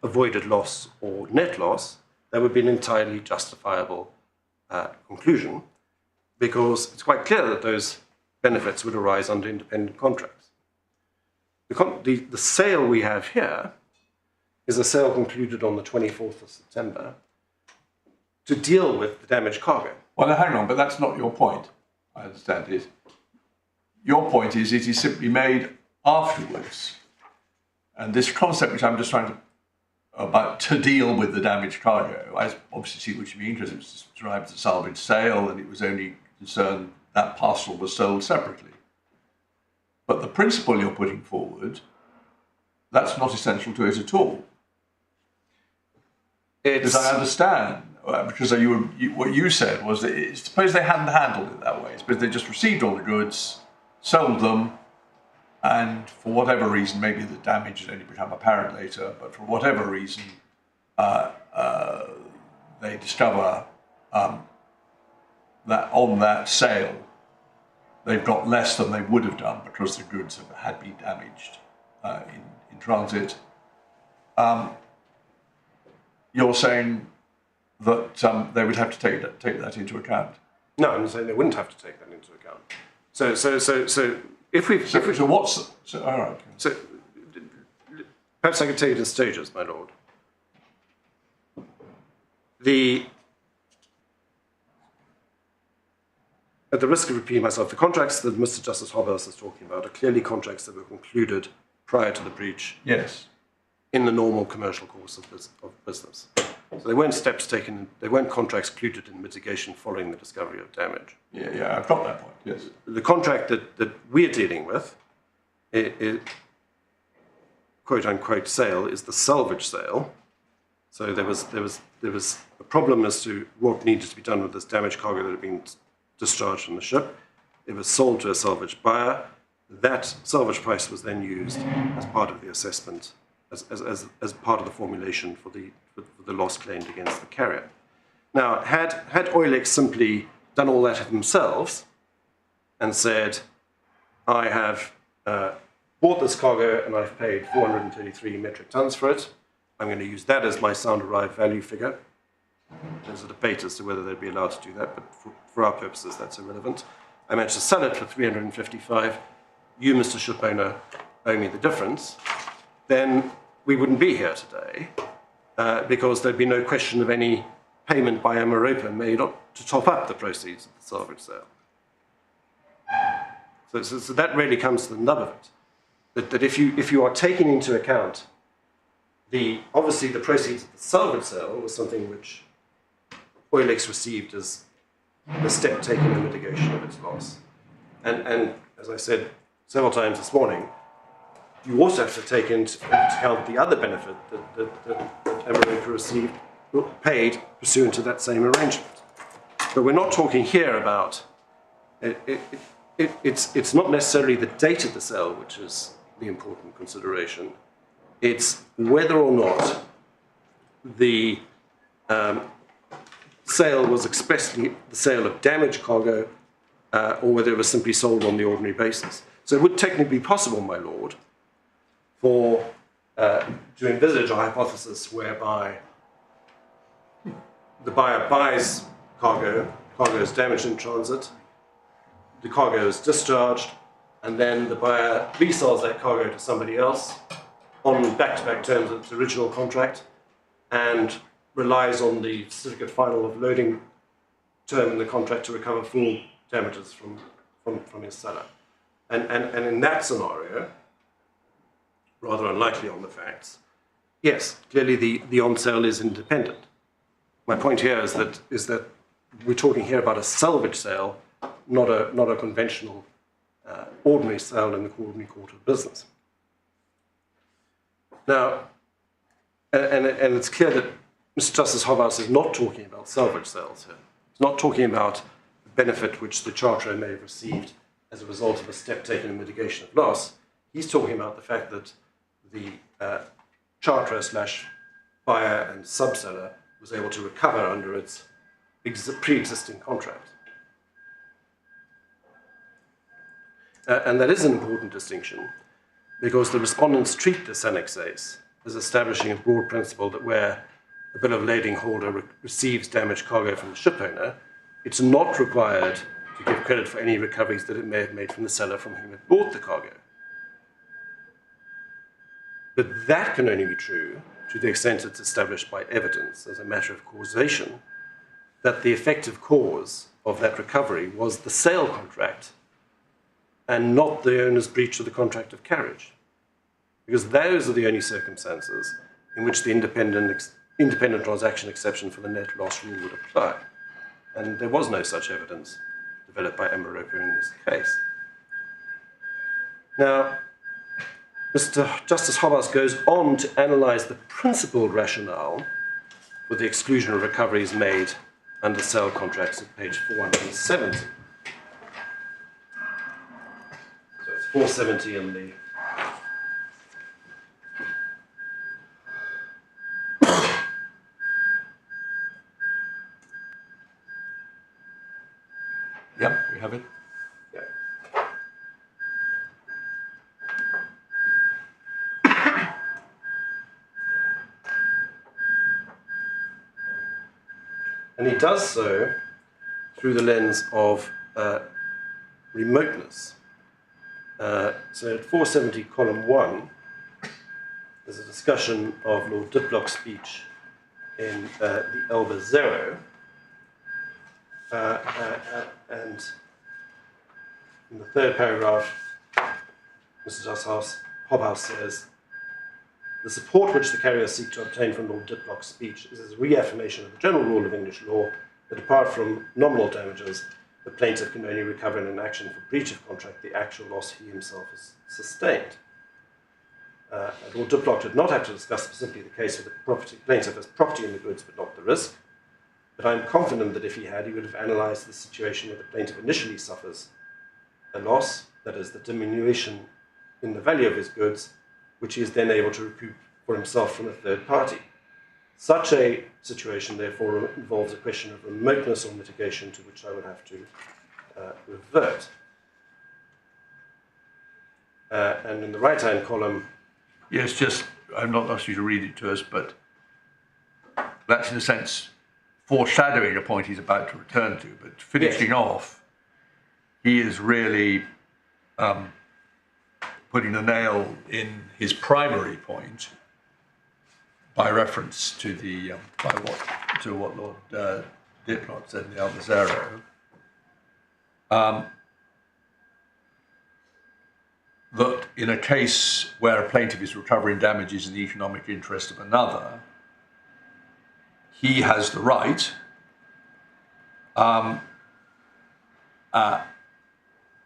avoided loss or net loss, that would be an entirely justifiable conclusion, because it's quite clear that those benefits would arise under independent contracts. The sale we have here is a sale concluded on the 24th of September to deal with the damaged cargo. Well, now, hang on, but that's not your point, I understand it. Your point is it is simply made afterwards. And this concept, which I'm just trying to deal with the damaged cargo, I obviously see what you mean, because it was described as a salvage sale and it was only concerned that parcel was sold separately. But the principle you're putting forward, that's not essential to it at all. Because I understand, because what you said was that suppose they hadn't handled it that way. Suppose they just received all the goods, sold them, and for whatever reason, maybe the damage has only become apparent later, but for whatever reason, they discover that on that sale, they've got less than they would have done because the goods had been damaged in transit. You're saying that they would have to take that into account? No, I'm saying they wouldn't have to take that into account. All right. So perhaps I could take it in stages, my lord. At the risk of repeating myself, the contracts that Mr. Justice Hobart is talking about are clearly contracts that were concluded prior to the breach. Yes. In the normal commercial course of business. So they weren't steps taken, they weren't contracts concluded in mitigation following the discovery of damage. Yeah, I've got that point, yes. The contract that we're dealing with, quote unquote sale, is the salvage sale. So there was a problem as to what needed to be done with this damaged cargo that had been discharged from the ship. It was sold to a salvage buyer. That salvage price was then used as part of the assessment, as part of the formulation for the loss claimed against the carrier. Now, had Oilex simply done all that themselves and said, I have bought this cargo and I've paid 433 metric tons for it, I'm going to use that as my sound arrived value figure. There's a debate as to whether they'd be allowed to do that, but for our purposes, that's irrelevant. I managed to sell it for 355, you, Mr. Shipowner, owe me the difference, then we wouldn't be here today because there'd be no question of any payment by Ameropa made to top up the proceeds of the salvage sale. So that really comes to the nub of it. That if you are taking into account obviously the proceeds of the salvage sale was something which Oilex received as a step taken in mitigation of its loss. And as I said several times this morning, you also have to take into account the other benefit that Ameropa received, paid pursuant to that same arrangement. But we're not talking here about it's not necessarily the date of the sale which is the important consideration. It's whether or not the sale was expressly the sale of damaged cargo or whether it was simply sold on the ordinary basis. So it would technically be possible, my lord, to envisage a hypothesis whereby the buyer buys cargo is damaged in transit, the cargo is discharged, and then the buyer resells that cargo to somebody else on back-to-back terms of its original contract and relies on the certificate final of loading term in the contract to recover full damages from his seller. And in that scenario, rather unlikely on the facts, yes, clearly the on-sale is independent. My point here is that we're talking here about a salvage sale, not a conventional ordinary sale in the ordinary court of business. Now, and it's clear that Mr. Justice Hobhouse is not talking about salvage sales here. He's not talking about the benefit which the charterer may have received as a result of a step taken in mitigation of loss. He's talking about the fact that the charterer / buyer and subseller was able to recover under its pre-existing contract. And that is an important distinction because the respondents treat this annexase as establishing a broad principle that where a bill of lading holder receives damaged cargo from the ship owner, it's not required to give credit for any recoveries that it may have made from the seller from whom it bought the cargo. But that can only be true to the extent it's established by evidence as a matter of causation that the effective cause of that recovery was the sale contract and not the owner's breach of the contract of carriage. Because those are the only circumstances in which the independent transaction exception for the net loss rule would apply. And there was no such evidence developed by Ameropa in this case. Now, Mr. Justice Hobhouse goes on to analyse the principled rationale for the exclusion of recoveries made under sale contracts at page 470. So it's 470 in the Yep, we have it. yeah. And he does so through the lens of remoteness. So at 470, column 1, there's a discussion of Lord Diplock's speech in the Elba Zero. And in the third paragraph, Mr. Justice Hobhouse says, the support which the carriers seek to obtain from Lord Diplock's speech is a reaffirmation of the general rule of English law that apart from nominal damages, the plaintiff can only recover in an action for breach of contract the actual loss he himself has sustained. Lord Diplock did not have to discuss specifically the case of the plaintiff as property in the goods but not the risk. But I'm confident that if he had, he would have analysed the situation where the plaintiff initially suffers a loss, that is, the diminution in the value of his goods, which he is then able to recoup for himself from a third party. Such a situation, therefore, involves a question of remoteness or mitigation to which I would have to revert. And in the right-hand column... Yes, just, I'm not asking you to read it to us, but that's in a sense foreshadowing a point he's about to return to, but finishing off, he is really putting a nail in his primary point by reference to the what Lord Dipnot said in the Albazero, that in a case where a plaintiff is recovering damages in the economic interest of another, he has the right and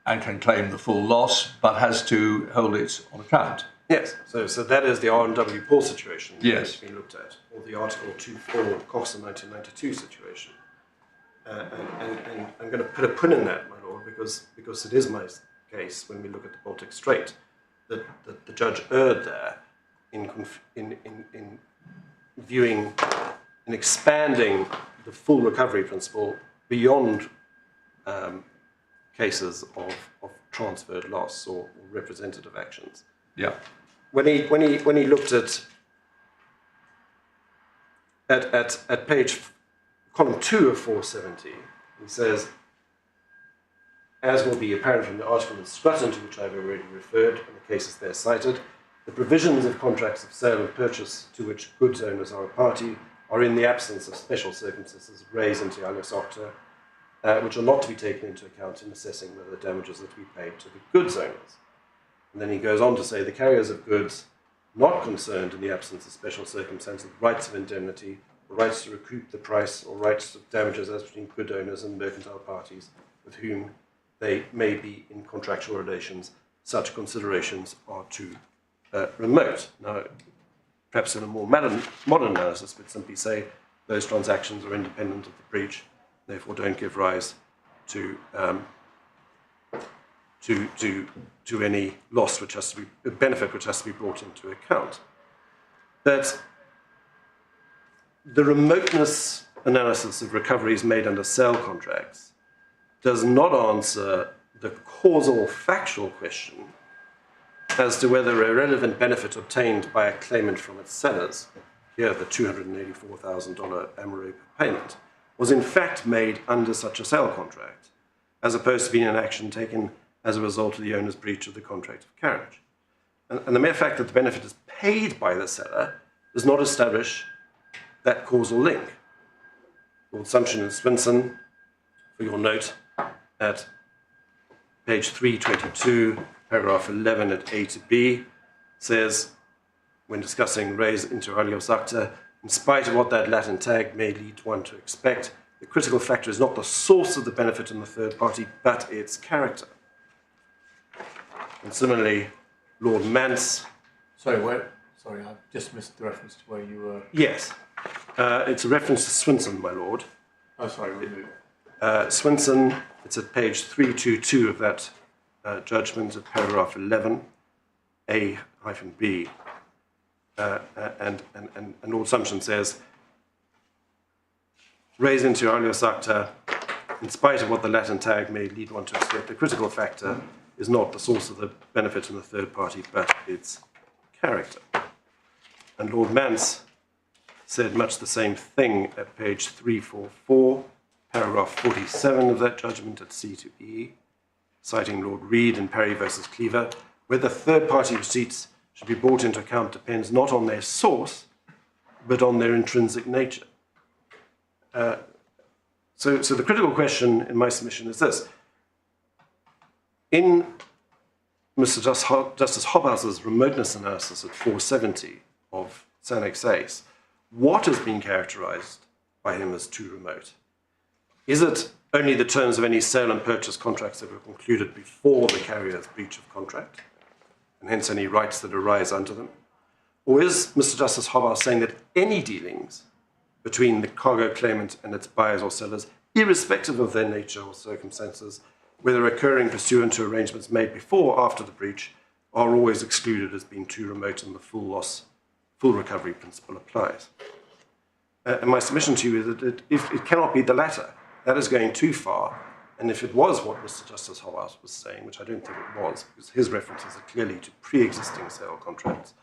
can claim the full loss, but has to hold it on account. Yes, so that is the R&W Paul situation Yes. that's been looked at, or the Article 2.4 Cox in 1992 situation. And I'm going to put a pin in that, my lord, because it is my case when we look at the Baltic Strait, that the judge erred there in viewing, in expanding the full recovery principle beyond cases of transferred loss or representative actions. Yeah. When he looked at page column 2 of 470, he says, as will be apparent from the article in Scrutton to which I've already referred and the cases there cited, the provisions of contracts of sale and purchase to which goods owners are a party are in the absence of special circumstances res inter alios acta, which are not to be taken into account in assessing whether the damages are to be paid to the goods owners. And then he goes on to say the carriers of goods not concerned in the absence of special circumstances, rights of indemnity, or rights to recoup the price, or rights of damages as between good owners and mercantile parties with whom they may be in contractual relations, such considerations are too remote. Now, perhaps in a more modern analysis, we'd simply say those transactions are independent of the breach, therefore don't give rise to any loss which has to be a benefit which has to be brought into account. But the remoteness analysis of recoveries made under sale contracts does not answer the causal factual question as to whether a relevant benefit obtained by a claimant from its sellers, here the $284,000 Ameropa payment, was in fact made under such a sale contract, as opposed to being an action taken as a result of the owner's breach of the contract of carriage. And the mere fact that the benefit is paid by the seller does not establish that causal link. Lord Sumption and Swinson, for your note, at page 322, paragraph 11 at A to B, says, when discussing res inter alios acta, in spite of what that Latin tag may lead one to expect, the critical factor is not the source of the benefit in the third party, but its character. And similarly, Lord Mance. Sorry, I just missed the reference to where you were. Yes, it's a reference to Swinson, my lord. Oh, sorry, remove. Swinson, it's at page 322 of that judgment at paragraph 11, A-B. And Lord Sumption says, res inter alios acta, in spite of what the Latin tag may lead one to expect, the critical factor is not the source of the benefit in the third party, but its character. And Lord Mance said much the same thing at page 344, paragraph 47 of that judgment at C to E, citing Lord Reed in Perry versus Cleaver, whether third party receipts should be brought into account depends not on their source, but on their intrinsic nature. So the critical question in my submission is this. In Mr. Justice Hobhouse's remoteness analysis at 470 of Sanex Ace, what has been characterized by him as too remote? Is it only the terms of any sale and purchase contracts that were concluded before the carrier's breach of contract, and hence any rights that arise under them? Or is Mr. Justice Hobhouse saying that any dealings between the cargo claimant and its buyers or sellers, irrespective of their nature or circumstances, whether occurring pursuant to arrangements made before or after the breach, are always excluded as being too remote and the full recovery principle applies? And my submission to you is that it cannot be the latter. That is going too far. And if it was what Mr. Justice Hobhouse was saying, which I don't think it was, because his references are clearly to pre-existing sale contracts,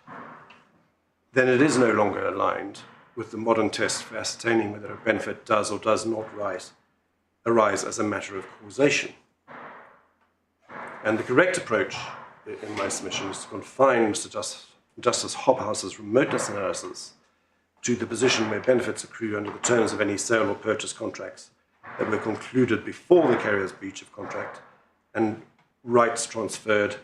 then it is no longer aligned with the modern test for ascertaining whether a benefit does or does not arise as a matter of causation. And the correct approach in my submission is to confine Mr. Justice Hobhouse's remoteness analysis to the position where benefits accrue under the terms of any sale or purchase contracts that were concluded before the carrier's breach of contract and rights transferred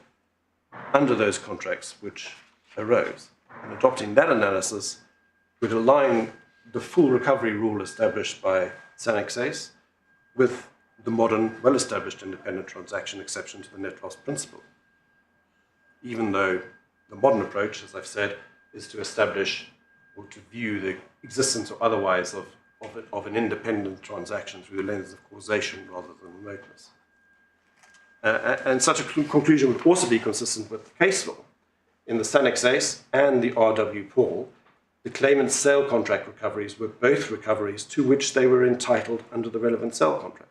under those contracts which arose. And adopting that analysis would align the full recovery rule established by Sanex Ace with the modern, well-established independent transaction exception to the net loss principle. Even though the modern approach, as I've said, is to establish or to view the existence or otherwise of an independent transaction through the lens of causation rather than remoteness. And such a conclusion would also be consistent with the case law. In the Sanex Ace and the R.W. Paul, the claimant's sale contract recoveries were both recoveries to which they were entitled under the relevant sale contract.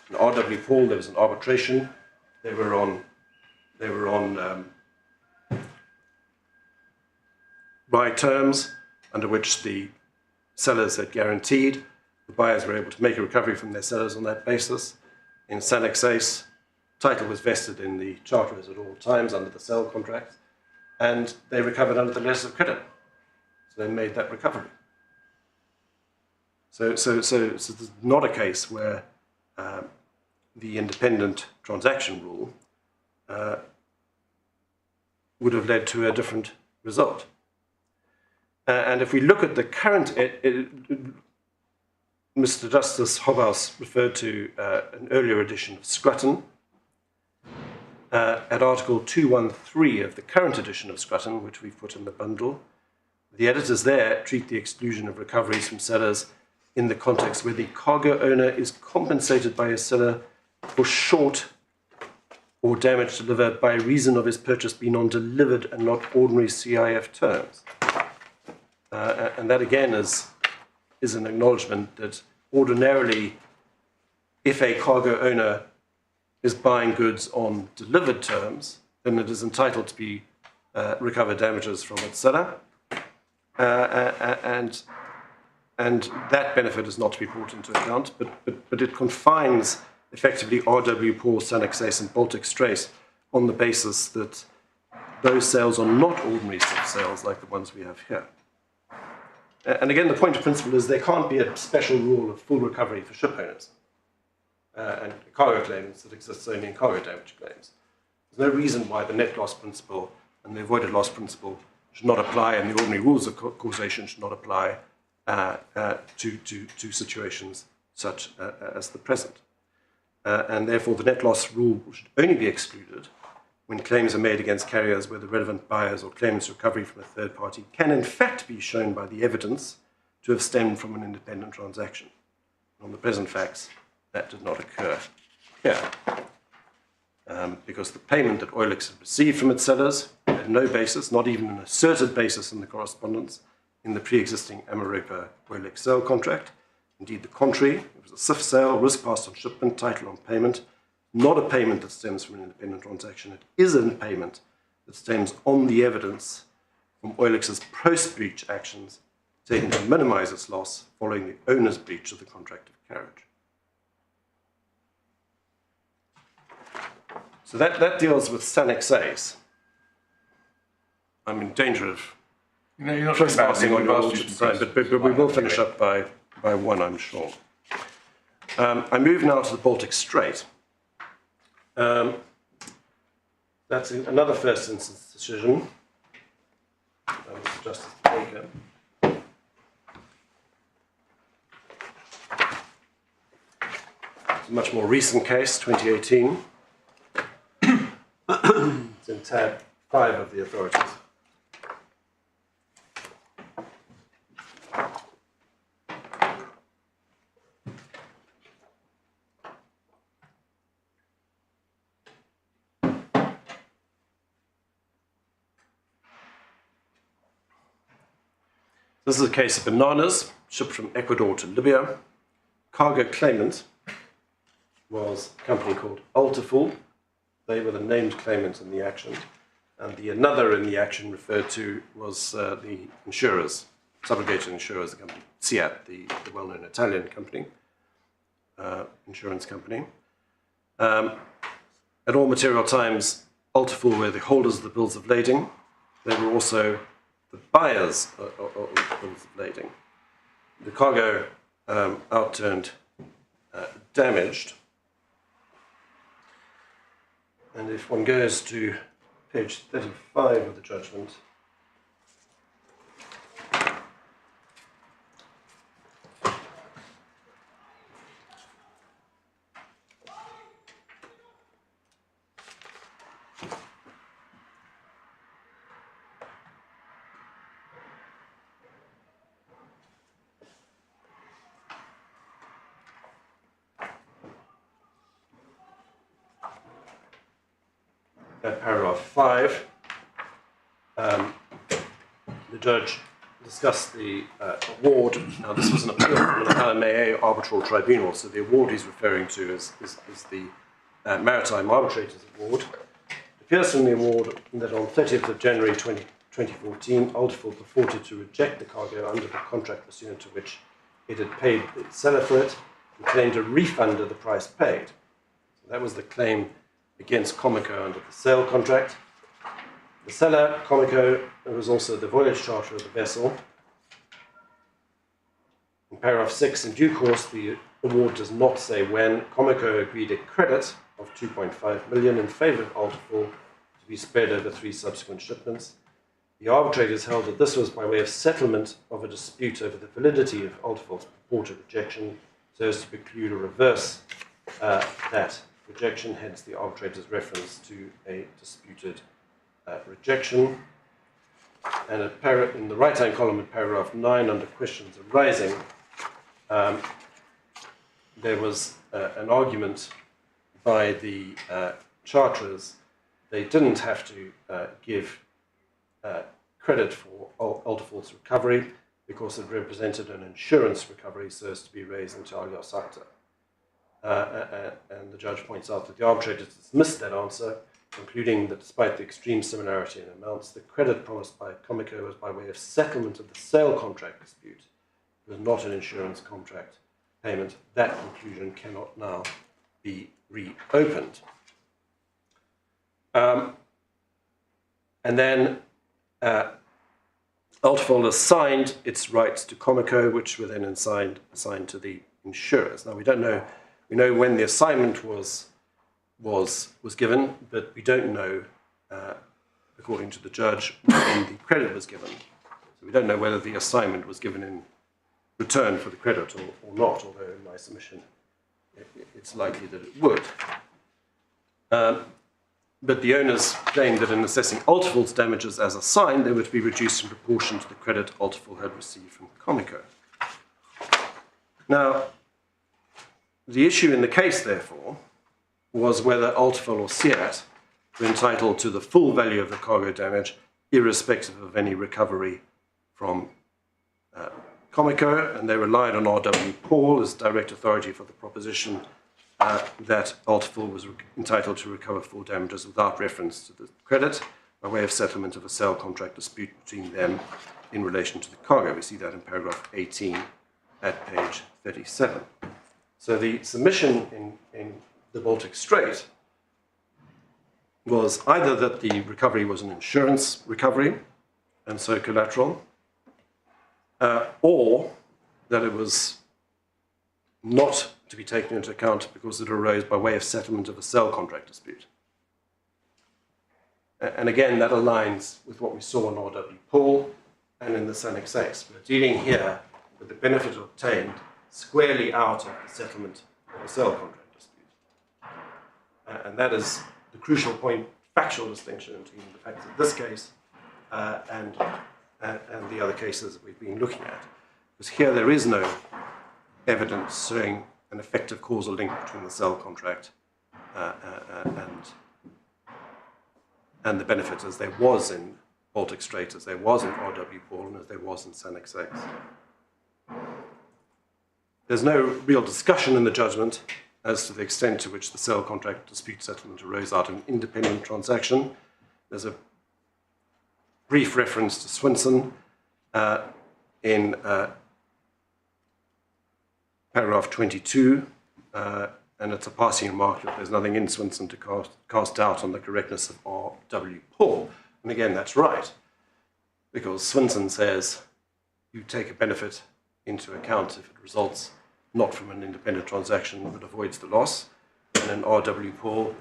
In R.W. Paul, there was an arbitration. They were on by terms under which the sellers had guaranteed. The buyers were able to make a recovery from their sellers on that basis. In Sanex Ace, title was vested in the charterers at all times under the sale contract, and they recovered under the letters of credit. So they made that recovery. So there's not a case where the independent transaction rule would have led to a different result. And if we look at the current, Mr. Justice Hobhouse referred to an earlier edition of Scrutton. At Article 213 of the current edition of Scrutton, which we've put in the bundle, the editors there treat the exclusion of recoveries from sellers in the context where the cargo owner is compensated by a seller for short or damage delivered by reason of his purchase being on delivered and not ordinary CIF terms. And that again is an acknowledgement that ordinarily, if a cargo owner is buying goods on delivered terms, then it is entitled to be recover damages from its seller, and that benefit is not to be brought into account, but it confines effectively R.W. Paul, Sanex Ace, and Baltic Strace on the basis that those sales are not ordinary sales like the ones we have here. And again, the point of principle is there can't be a special rule of full recovery for ship owners and cargo claims that exists only in cargo damage claims. There's no reason why the net loss principle and the avoided loss principle should not apply, and the ordinary rules of causation should not apply to situations such as the present. And therefore, the net loss rule should only be excluded when claims are made against carriers where the relevant buyers or claimants' recovery from a third party can in fact be shown by the evidence to have stemmed from an independent transaction. On the present facts, that did not occur here. Because the payment that Oilix had received from its sellers had no basis, not even an asserted basis in the correspondence in the pre-existing Ameropa Oilix sale contract. Indeed, the contrary, it was a SIF sale, risk passed on shipment, title on payment, not a payment that stems from an independent transaction. It is a payment that stems on the evidence from Oilix's post-breach actions taken to minimize its loss following the owner's breach of the contract of carriage. So that deals with Sanex Ace. I'm in danger of trespassing on your lordship's time, but we will finish up by one, I'm sure. I move now to the Baltic Strait. That's another first instance decision. Mr. Justice Baker. It's a much more recent case, 2018. It's in tab 5 of the authorities. This is a case of bananas shipped from Ecuador to Libya. Cargo claimant was a company called Ultiful. They were the named claimant in the action. And the another in the action referred to was the insurers, subrogated insurers, the company SIAT, the well-known Italian company, insurance company. At all material times, Ultiful were the holders of the bills of lading. They were also the buyers of the bills of lading. The cargo outturned damaged. And if one goes to page 35 of the judgment, at paragraph 5, the judge discussed the award. Now, this was an appeal from an AMS arbitral tribunal, so the award he's referring to is the Maritime Arbitrators Award. It appears from the award that on 30th of January 2014, Ultiful purported to reject the cargo under the contract pursuant to which it had paid the seller for it and claimed a refund of the price paid. So that was the claim against Comico under the sale contract. The seller, Comico, was also the voyage charter of the vessel. In paragraph 6, in due course, the award does not say when, Comico agreed a credit of 2.5 million in favour of Ultiful to be spread over 3 subsequent shipments. The arbitrators held that this was by way of settlement of a dispute over the validity of Ultiful's purported rejection, so as to preclude or reverse that rejection, hence the arbitrator's reference to a disputed rejection. And in the right-hand column in paragraph 9, under questions arising, there was an argument by the charterers. They didn't have to give credit for Ultiful's recovery because it represented an insurance recovery so as to be raised into alias acta. And the judge points out that the arbitrators dismissed that answer, concluding that despite the extreme similarity in amounts, the credit promised by Comico was by way of settlement of the sale contract dispute. It was not an insurance contract payment. That conclusion cannot now be reopened. And then Ultiful assigned its rights to Comico, which were then assigned to the insurers. Now, we don't know. We know when the assignment was given, but we don't know, according to the judge, when the credit was given. So we don't know whether the assignment was given in return for the credit or not, although in my submission it's likely that it would. But the owners claimed that in assessing Ultiful's damages as assigned, they were to be reduced in proportion to the credit Ultiful had received from Comico. Now, the issue in the case, therefore, was whether Ultiful or SEAT were entitled to the full value of the cargo damage, irrespective of any recovery from Comico, and they relied on R.W. Paul as direct authority for the proposition that Ultiful was entitled to recover full damages without reference to the credit by way of settlement of a sale contract dispute between them in relation to the cargo. We see that in paragraph 18 at page 37. So the submission in the Baltic Strait was either that the recovery was an insurance recovery and so collateral, or that it was not to be taken into account because it arose by way of settlement of a sale contract dispute. And again, that aligns with what we saw in R.W. Paul and in the Sanix X. We're dealing here with the benefit obtained squarely out of the settlement of a sale contract dispute. And that is the crucial point, factual distinction between the facts of this case and the other cases that we've been looking at. Because here there is no evidence showing an effective causal link between the sale contract and the benefits, as there was in Baltic Strait, as there was in R.W. Paul, and as there was in Sanix X. There's no real discussion in the judgment as to the extent to which the sale contract dispute settlement arose out of an independent transaction. There's a brief reference to Swinson in paragraph 22, and it's a passing remark that there's nothing in Swinson to cast doubt on the correctness of R.W. Paul. And again, that's right, because Swinson says you take a benefit into account if it results not from an independent transaction but avoids the loss. And in R.W. Paul,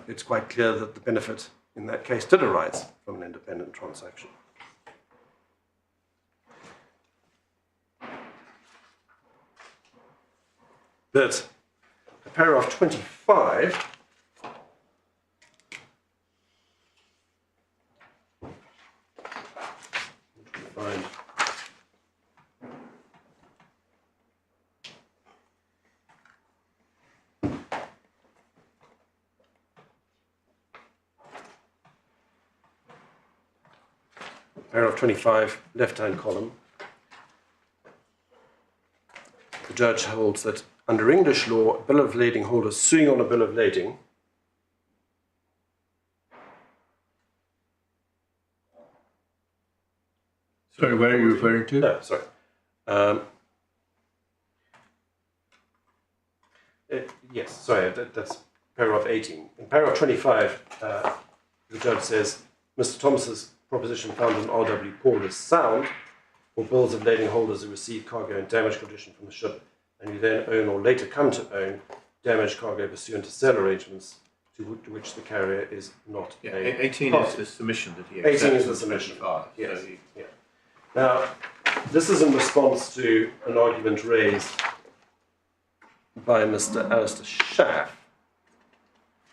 it's quite clear that the benefit in that case did arise from an independent transaction. But paragraph 25 find paragraph 25, left-hand column. The judge holds that under English law, a bill of lading holder suing on a bill of lading Sorry, where are you referring to? No, sorry. Yes, sorry, that's paragraph 18. In paragraph 25, the judge says, Mr. Thomas's proposition found in R.W. Paul is sound for bills of lading holders who receive cargo in damaged condition from the ship and who then own or later come to own damaged cargo pursuant to sale arrangements to which the carrier is not Yeah, a 18 party. is the submission that he 18 accepts. is the submission. 25, Yes. so he- Yeah. Now, this is in response to an argument raised by Mr. Alistair Schaff.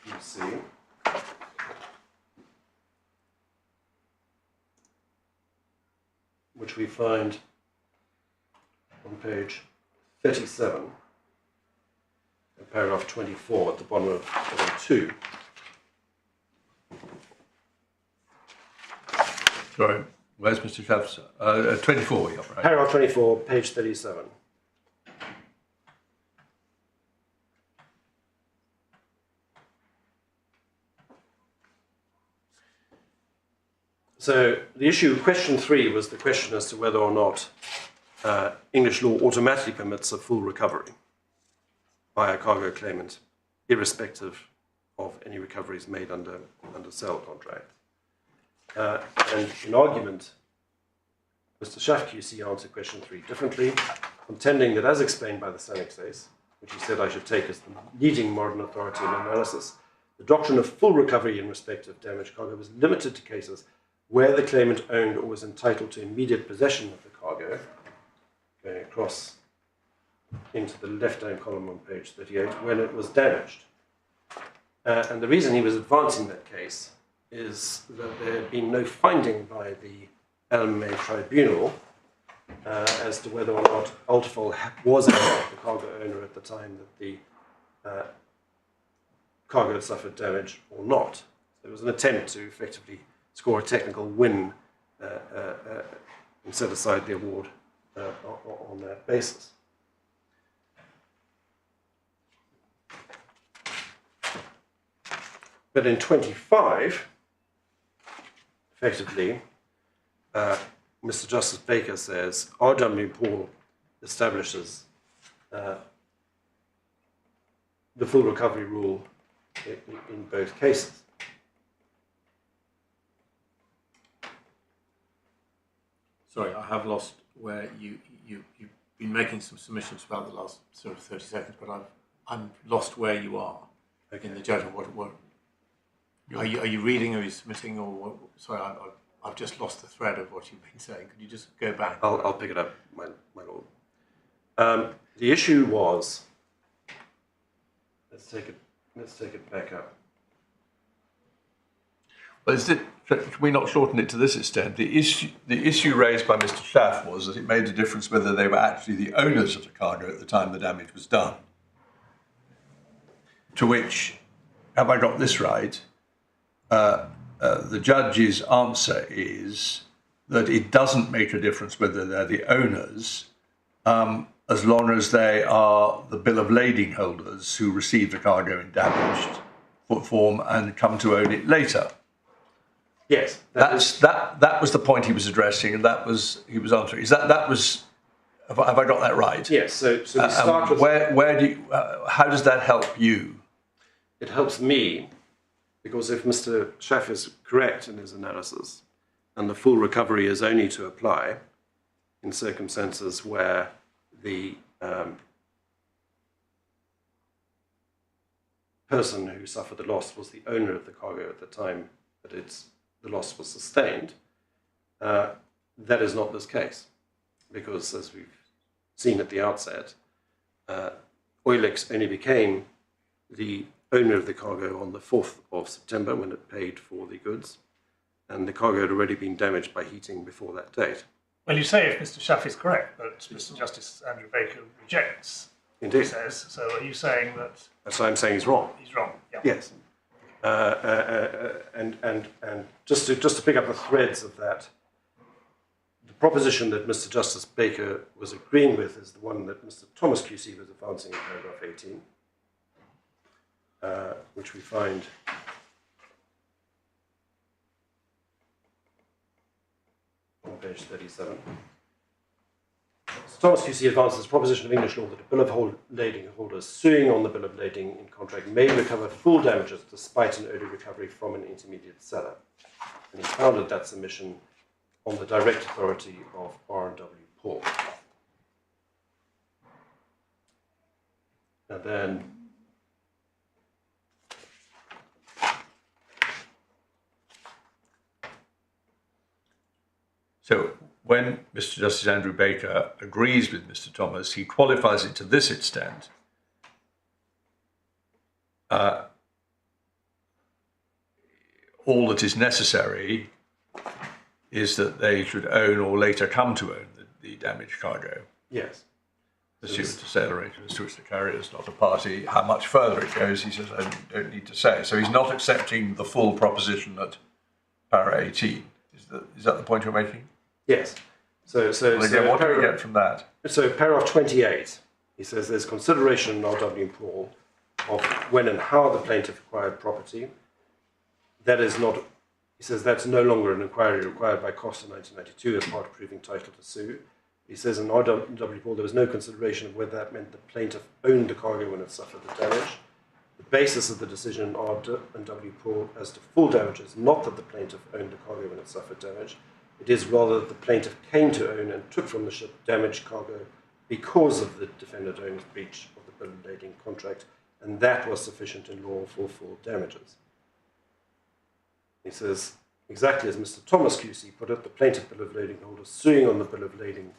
You see. Which we find on page 37, in paragraph 24 at the bottom of 2. Sorry, where's Mr. Schaff's? 24, yeah, right. Paragraph 24, page 37. So the issue, question 3, was the question as to whether or not English law automatically permits a full recovery by a cargo claimant, irrespective of any recoveries made under sale contract. And in argument, Mr. Schaff QC answered question 3 differently, contending that as explained by the Sanex case, which he said I should take as the leading modern authority in analysis, the doctrine of full recovery in respect of damaged cargo was limited to cases where the claimant owned or was entitled to immediate possession of the cargo, going across into the left-hand column on page 38, when it was damaged. And the reason he was advancing that case is that there had been no finding by the LMA tribunal as to whether or not Ultifol was in fact the cargo owner at the time that the cargo had suffered damage or not. There was an attempt to effectively score a technical win and set aside the award on that basis. But in 25, effectively, Mr. Justice Baker says R.W. Paul establishes the full recovery rule in both cases. Sorry, I have lost where you've been making some submissions about the last sort of 30 seconds, but I'm lost where you are in the judgment. What are you reading, or are you submitting, or what? Sorry, I've just lost the thread of what you've been saying. Could you just go back? I'll pick it up, my lord. The issue was, let's take it back up. Well, can we not shorten it to this extent? The issue raised by Mr. Schaff was that it made a difference whether they were actually the owners of the cargo at the time the damage was done. To which, have I got this right? The judge's answer is that it doesn't make a difference whether they're the owners, as long as they are the bill of lading holders who receive the cargo in damaged form and come to own it later. Yes, That was the point he was addressing, and he was answering. Is that was Have I got that right? Yes, so we start with... Where do you, how does that help you? It helps me because if Mr. Schaff is correct in his analysis and the full recovery is only to apply in circumstances where the person who suffered the loss was the owner of the cargo at the time that the loss was sustained, that is not this case. Because as we've seen at the outset, Oilex only became the owner of the cargo on the 4th of September when it paid for the goods, and the cargo had already been damaged by heating before that date. Well, you say if Mr. Schaff is correct, but Mr. Justice Andrew Baker rejects what he says. So are you saying that... That's why I'm saying he's wrong. He's wrong, yeah. Yes. And just to pick up the threads of that, the proposition that Mr. Justice Baker was agreeing with is the one that Mr. Thomas QC was advancing in paragraph 18, which we find on page 37. Mr. Thomas QC advances the proposition of English law that a bill of lading holders suing on the bill of lading in contract may recover full damages despite an early recovery from an intermediate seller. And he founded that submission on the direct authority of R&W Paul. And then so when Mr. Justice Andrew Baker agrees with Mr. Thomas, he qualifies it to this extent. All that is necessary is that they should own or later come to own the damaged cargo. yes, Pursuant to sale arrangements to which the carrier is not a party. How much further it goes, he says, I don't need to say. So he's not accepting the full proposition at para 18. Is that the point you're making? yes. So Again, what do we get from that? So paragraph 28, he says there's consideration in R.W. Paul of when and how the plaintiff acquired property. That is not, he says that's no longer an inquiry required by Costa 1992 as part of proving title to sue. He says in R.W. Paul there was no consideration of whether that meant the plaintiff owned the cargo when it suffered the damage. The basis of the decision in R.W. Paul as to full damage is not that the plaintiff owned the cargo when it suffered damage. It is rather that the plaintiff came to own and took from the ship damaged cargo because of the defendant owner's breach of the bill of lading contract, and that was sufficient in law for full damages. He says, exactly as Mr. Thomas QC put it, the plaintiff bill of lading holder suing on the bill of lading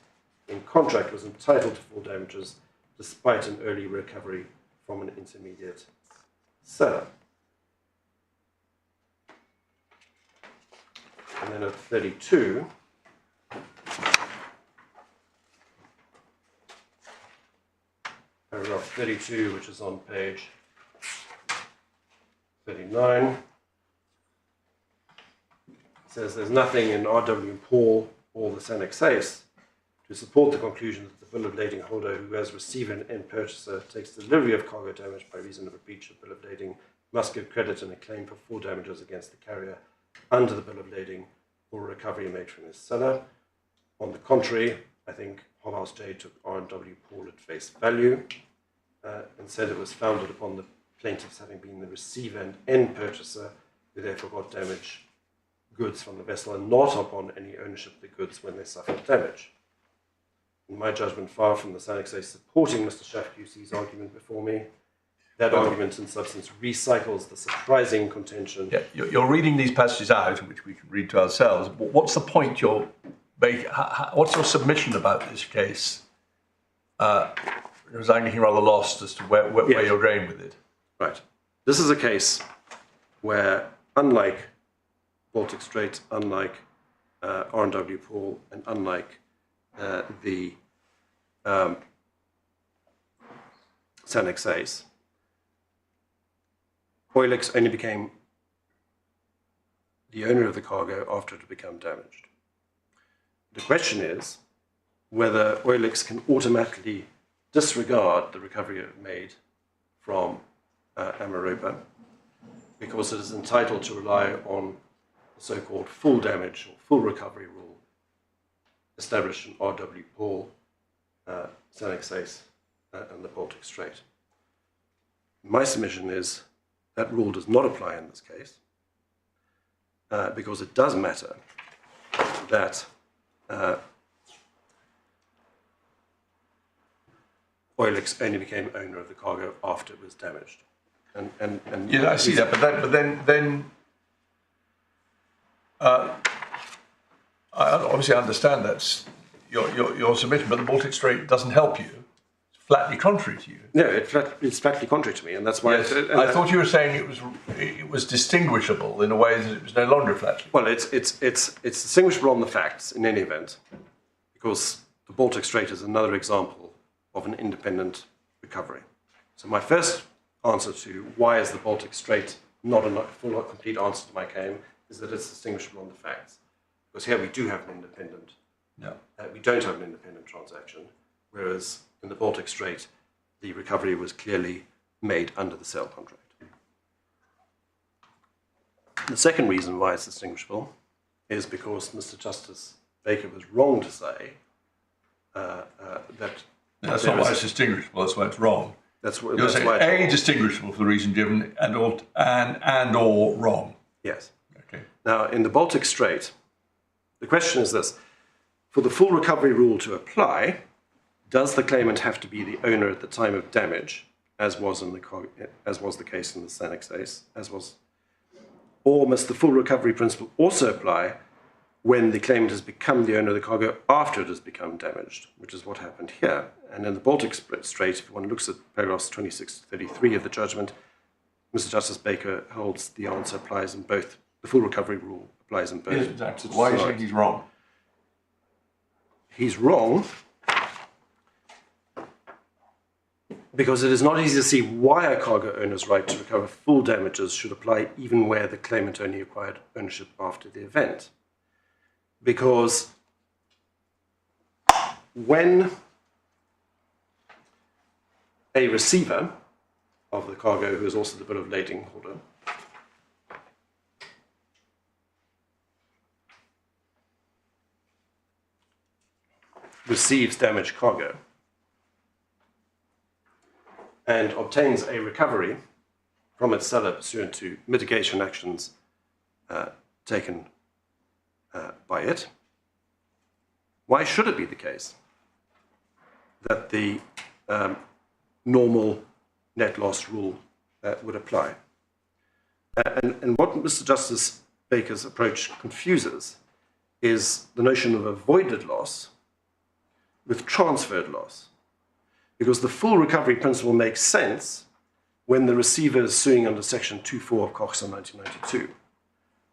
in contract was entitled to full damages despite an early recovery from an intermediate seller. And then at 32, paragraph 32, which is on page 39, says there's nothing in R.W. Paul or the Sanexace to support the conclusion that the bill of lading holder who as receiver and end purchaser takes delivery of cargo damage by reason of a breach of bill of lading must give credit and a claim for full damages against the carrier under the bill of lading or recovery made from his seller. On the contrary, I think Hobhouse J took R.W. Paul at face value and said it was founded upon the plaintiffs having been the receiver and end purchaser who therefore got damage goods from the vessel and not upon any ownership of the goods when they suffered damage. In my judgment, far from the Sanexace supporting Mr. Schaff QC's argument before me, that argument in substance recycles the surprising contention. Yeah, you're reading these passages out, which we can read to ourselves. What's the point you're making? What's your submission about this case? Because I'm getting rather lost as to where you're going with it. Right. This is a case where, unlike Baltic Strait, unlike R.W. Paul, and unlike the Sanexace, Oilex only became the owner of the cargo after it had become damaged. The question is whether Oilex can automatically disregard the recovery it made from Ameropa because it is entitled to rely on the so-called full damage or full recovery rule established in R.W. Paul Senex and the Baltic Strait. My submission is that rule does not apply in this case because it does matter that Oilix only became owner of the cargo after it was damaged. And Yeah, I see that, but then I obviously understand that's your submission, but the Baltic Strait doesn't help you. It's flatly contrary to you. No, it's flatly contrary to me, and that's why. Yes, I thought you were saying it was distinguishable in a way that it was no longer flatly. Well, it's distinguishable on the facts in any event, because the Baltic Strait is another example of an independent recovery. So my first answer to why is the Baltic Strait not a full or complete answer to my claim is that it's distinguishable on the facts. Because here we do have an independent. No. We don't have an independent transaction, whereas in the Baltic Strait, the recovery was clearly made under the sale contract. The second reason why it's distinguishable is because Mr. Justice Baker was wrong to say that. That's not why it's distinguishable. That's why it's wrong. You're saying why A, distinguishable for the reason given, and or wrong. Yes. Okay. Now, in the Baltic Strait, the question is this: for the full recovery rule to apply, does the claimant have to be the owner at the time of damage, as was the case in the Senex case, or must the full recovery principle also apply when the claimant has become the owner of the cargo after it has become damaged, which is what happened here? And in the Baltic Strait, if one looks at paragraphs 26 to 33 of the judgment, Mr. Justice Baker holds the answer applies in both. The full recovery rule applies in both. Yes, exactly. Why are you saying he's wrong? He's wrong because it is not easy to see why a cargo owner's right to recover full damages should apply even where the claimant only acquired ownership after the event. Because when a receiver of the cargo, who is also the bill of lading holder, receives damaged cargo and obtains a recovery from its seller pursuant to mitigation actions taken by it, why should it be the case that the normal net loss rule would apply? And what Mr. Justice Baker's approach confuses is the notion of avoided loss with transferred loss. Because the full recovery principle makes sense when the receiver is suing under Section 2.4 of COXA 1992,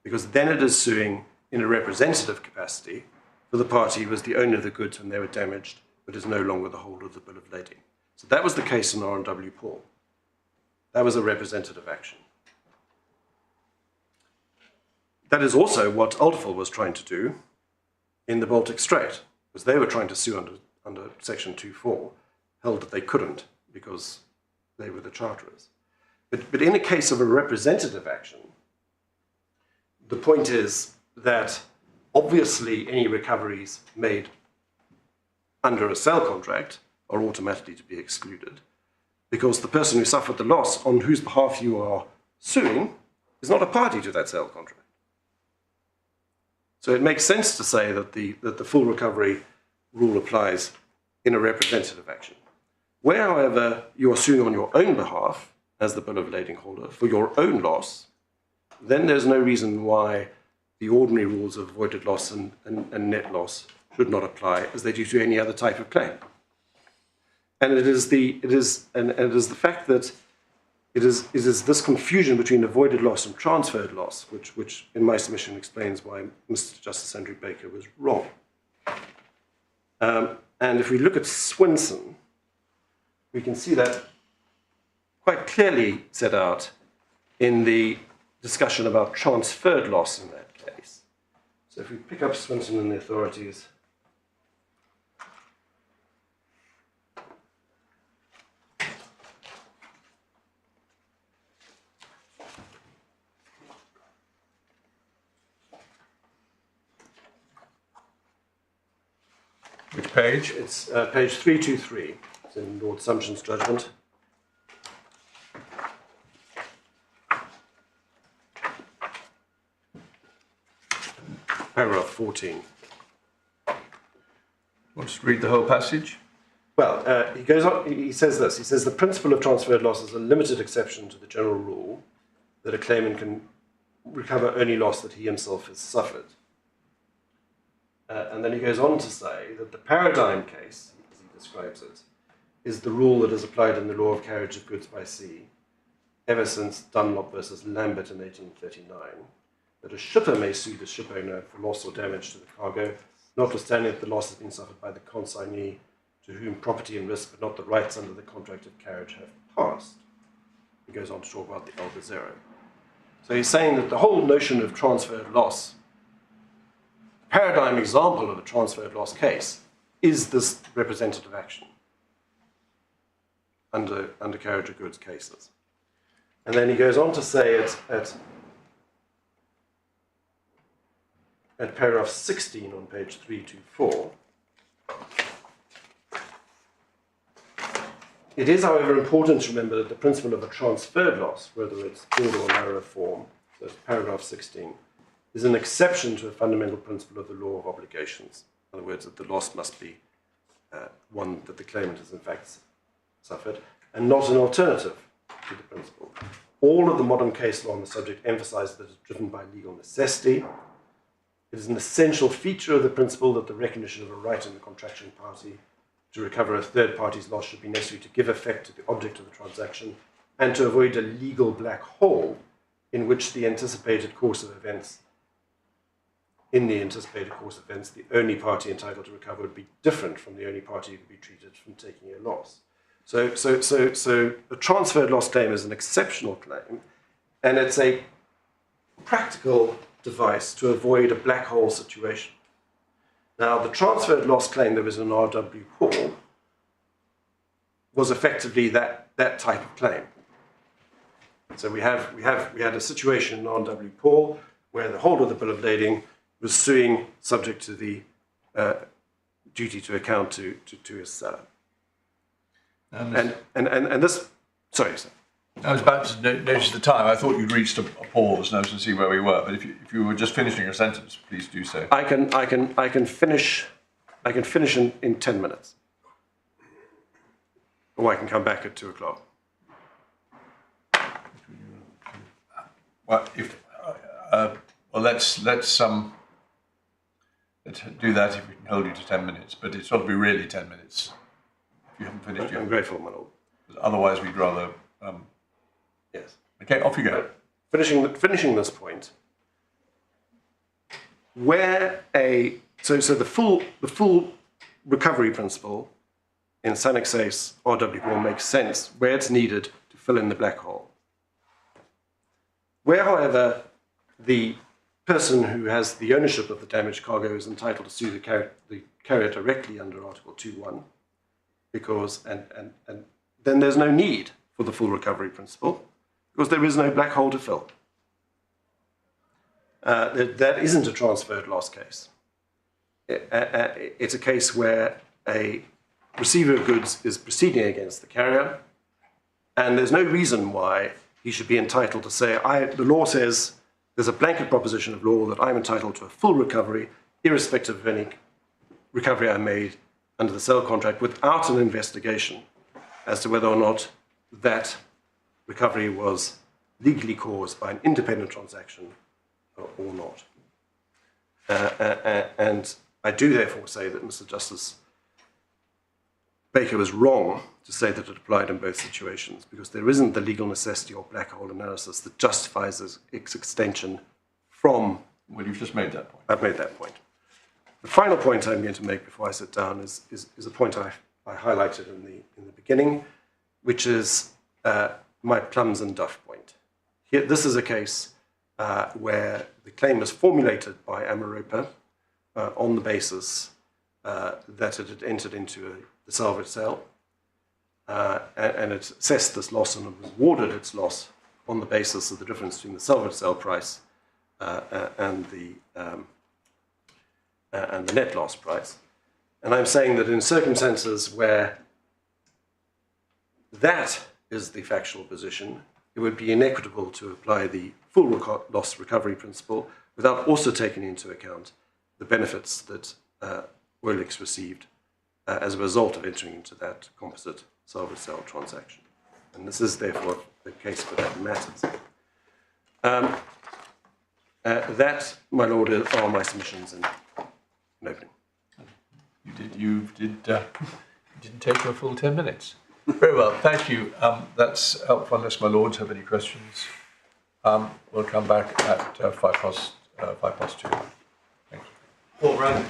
because then it is suing in a representative capacity for the party who was the owner of the goods when they were damaged, but is no longer the holder of the bill of lading. So that was the case in R&W Paul. That was a representative action. That is also what Underhill was trying to do in the Baltic Strait, because they were trying to sue under Section 2.4, held that they couldn't because they were the charterers. But in a case of a representative action, the point is that obviously any recoveries made under a sale contract are automatically to be excluded, because the person who suffered the loss on whose behalf you are suing is not a party to that sale contract. So it makes sense to say that the full recovery rule applies in a representative action. Where, however, you are suing on your own behalf as the bill of lading holder for your own loss, then there's no reason why the ordinary rules of avoided loss and net loss should not apply as they do to any other type of claim. And it is the fact that it is this confusion between avoided loss and transferred loss, which in my submission explains why Mr. Justice Andrew Baker was wrong. And if we look at Swinson, we can see that quite clearly set out in the discussion about transferred loss in that case. So if we pick up Swinson and the authorities, Which page? It's page 323. It's in Lord Sumption's judgment. Paragraph 14. Want us to read the whole passage? Well, he goes on, he says this. He says the principle of transferred loss is a limited exception to the general rule that a claimant can recover only loss that he himself has suffered. And then he goes on to say that the paradigm case, as he describes it, is the rule that is applied in the law of carriage of goods by sea ever since Dunlop versus Lambert in 1839, that a shipper may sue the shipowner for loss or damage to the cargo, notwithstanding that the loss has been suffered by the consignee to whom property and risk, but not the rights under the contract of carriage have passed. He goes on to talk about the Elder Zero. So he's saying that the whole notion of transferred loss, paradigm example of a transferred loss case, is this representative action under carriage of goods cases. And then he goes on to say at paragraph 16 on page 324, it is, however, important to remember that the principle of a transferred loss, whether it's broad or narrow form, so it's paragraph 16, is an exception to a fundamental principle of the law of obligations. In other words, that the loss must be one that the claimant has in fact suffered, and not an alternative to the principle. All of the modern case law on the subject emphasizes that it is driven by legal necessity. It is an essential feature of the principle that the recognition of a right in the contractual party to recover a third party's loss should be necessary to give effect to the object of the transaction and to avoid a legal black hole in which the anticipated course of events, the only party entitled to recover would be different from the only party who would be treated from taking a loss. So a transferred loss claim is an exceptional claim, and it's a practical device to avoid a black hole situation. Now, the transferred loss claim that was in R.W. Paul was effectively that type of claim. So we had a situation in R.W. Paul where the holder of the bill of lading was suing subject to the duty to account to his seller. And this, sorry, sir. I was about to notice the time. I thought you'd reached a pause and I was going to see where we were. But if you were just finishing your sentence, please do so. I can finish in 10 minutes, or I can come back at 2 o'clock. Well, let's do that if we can hold you to 10 minutes. But it's got to be really 10 minutes. If you haven't finished yet. I'm grateful, my lord. Otherwise, we'd rather. Yes. Okay, off you go. Finishing this point, where so the full recovery principle in Sanexa's RW makes sense where it's needed to fill in the black hole. Where, however, the person who has the ownership of the damaged cargo is entitled to sue the carrier directly under Article 2.1, because and then there's no need for the full recovery principle, because there is no black hole to fill. That isn't a transferred loss case. It's a case where a receiver of goods is proceeding against the carrier, and there's no reason why he should be entitled to say, the law says there's a blanket proposition of law that I'm entitled to a full recovery, irrespective of any recovery I made under the sale contract, without an investigation as to whether or not that recovery was legally caused by an independent transaction or not. And I do therefore say that Mr. Justice Baker was wrong to say that it applied in both situations, because there isn't the legal necessity or black hole analysis that justifies its extension from... Well, you've just made that point. I've made that point. The final point I'm going to make before I sit down is a point I highlighted in the beginning, which is my plums and duff point. Here, this is a case where the claim was formulated by Ameropa on the basis that it had entered into the salvage sale, and it assessed this loss and awarded its loss on the basis of the difference between the salvage sale price and the net loss price. And I'm saying that in circumstances where that is the factual position, it would be inequitable to apply the full loss recovery principle without also taking into account the benefits that Orlix received as a result of entering into that composite salvage sale transaction. And this is therefore the case where that matters. That, my Lord, are my submissions in opening. You didn't take your full 10 minutes. Very well, thank you. That's helpful. Unless my lords have any questions, we'll come back at 2:05. Thank you. Paul Rand,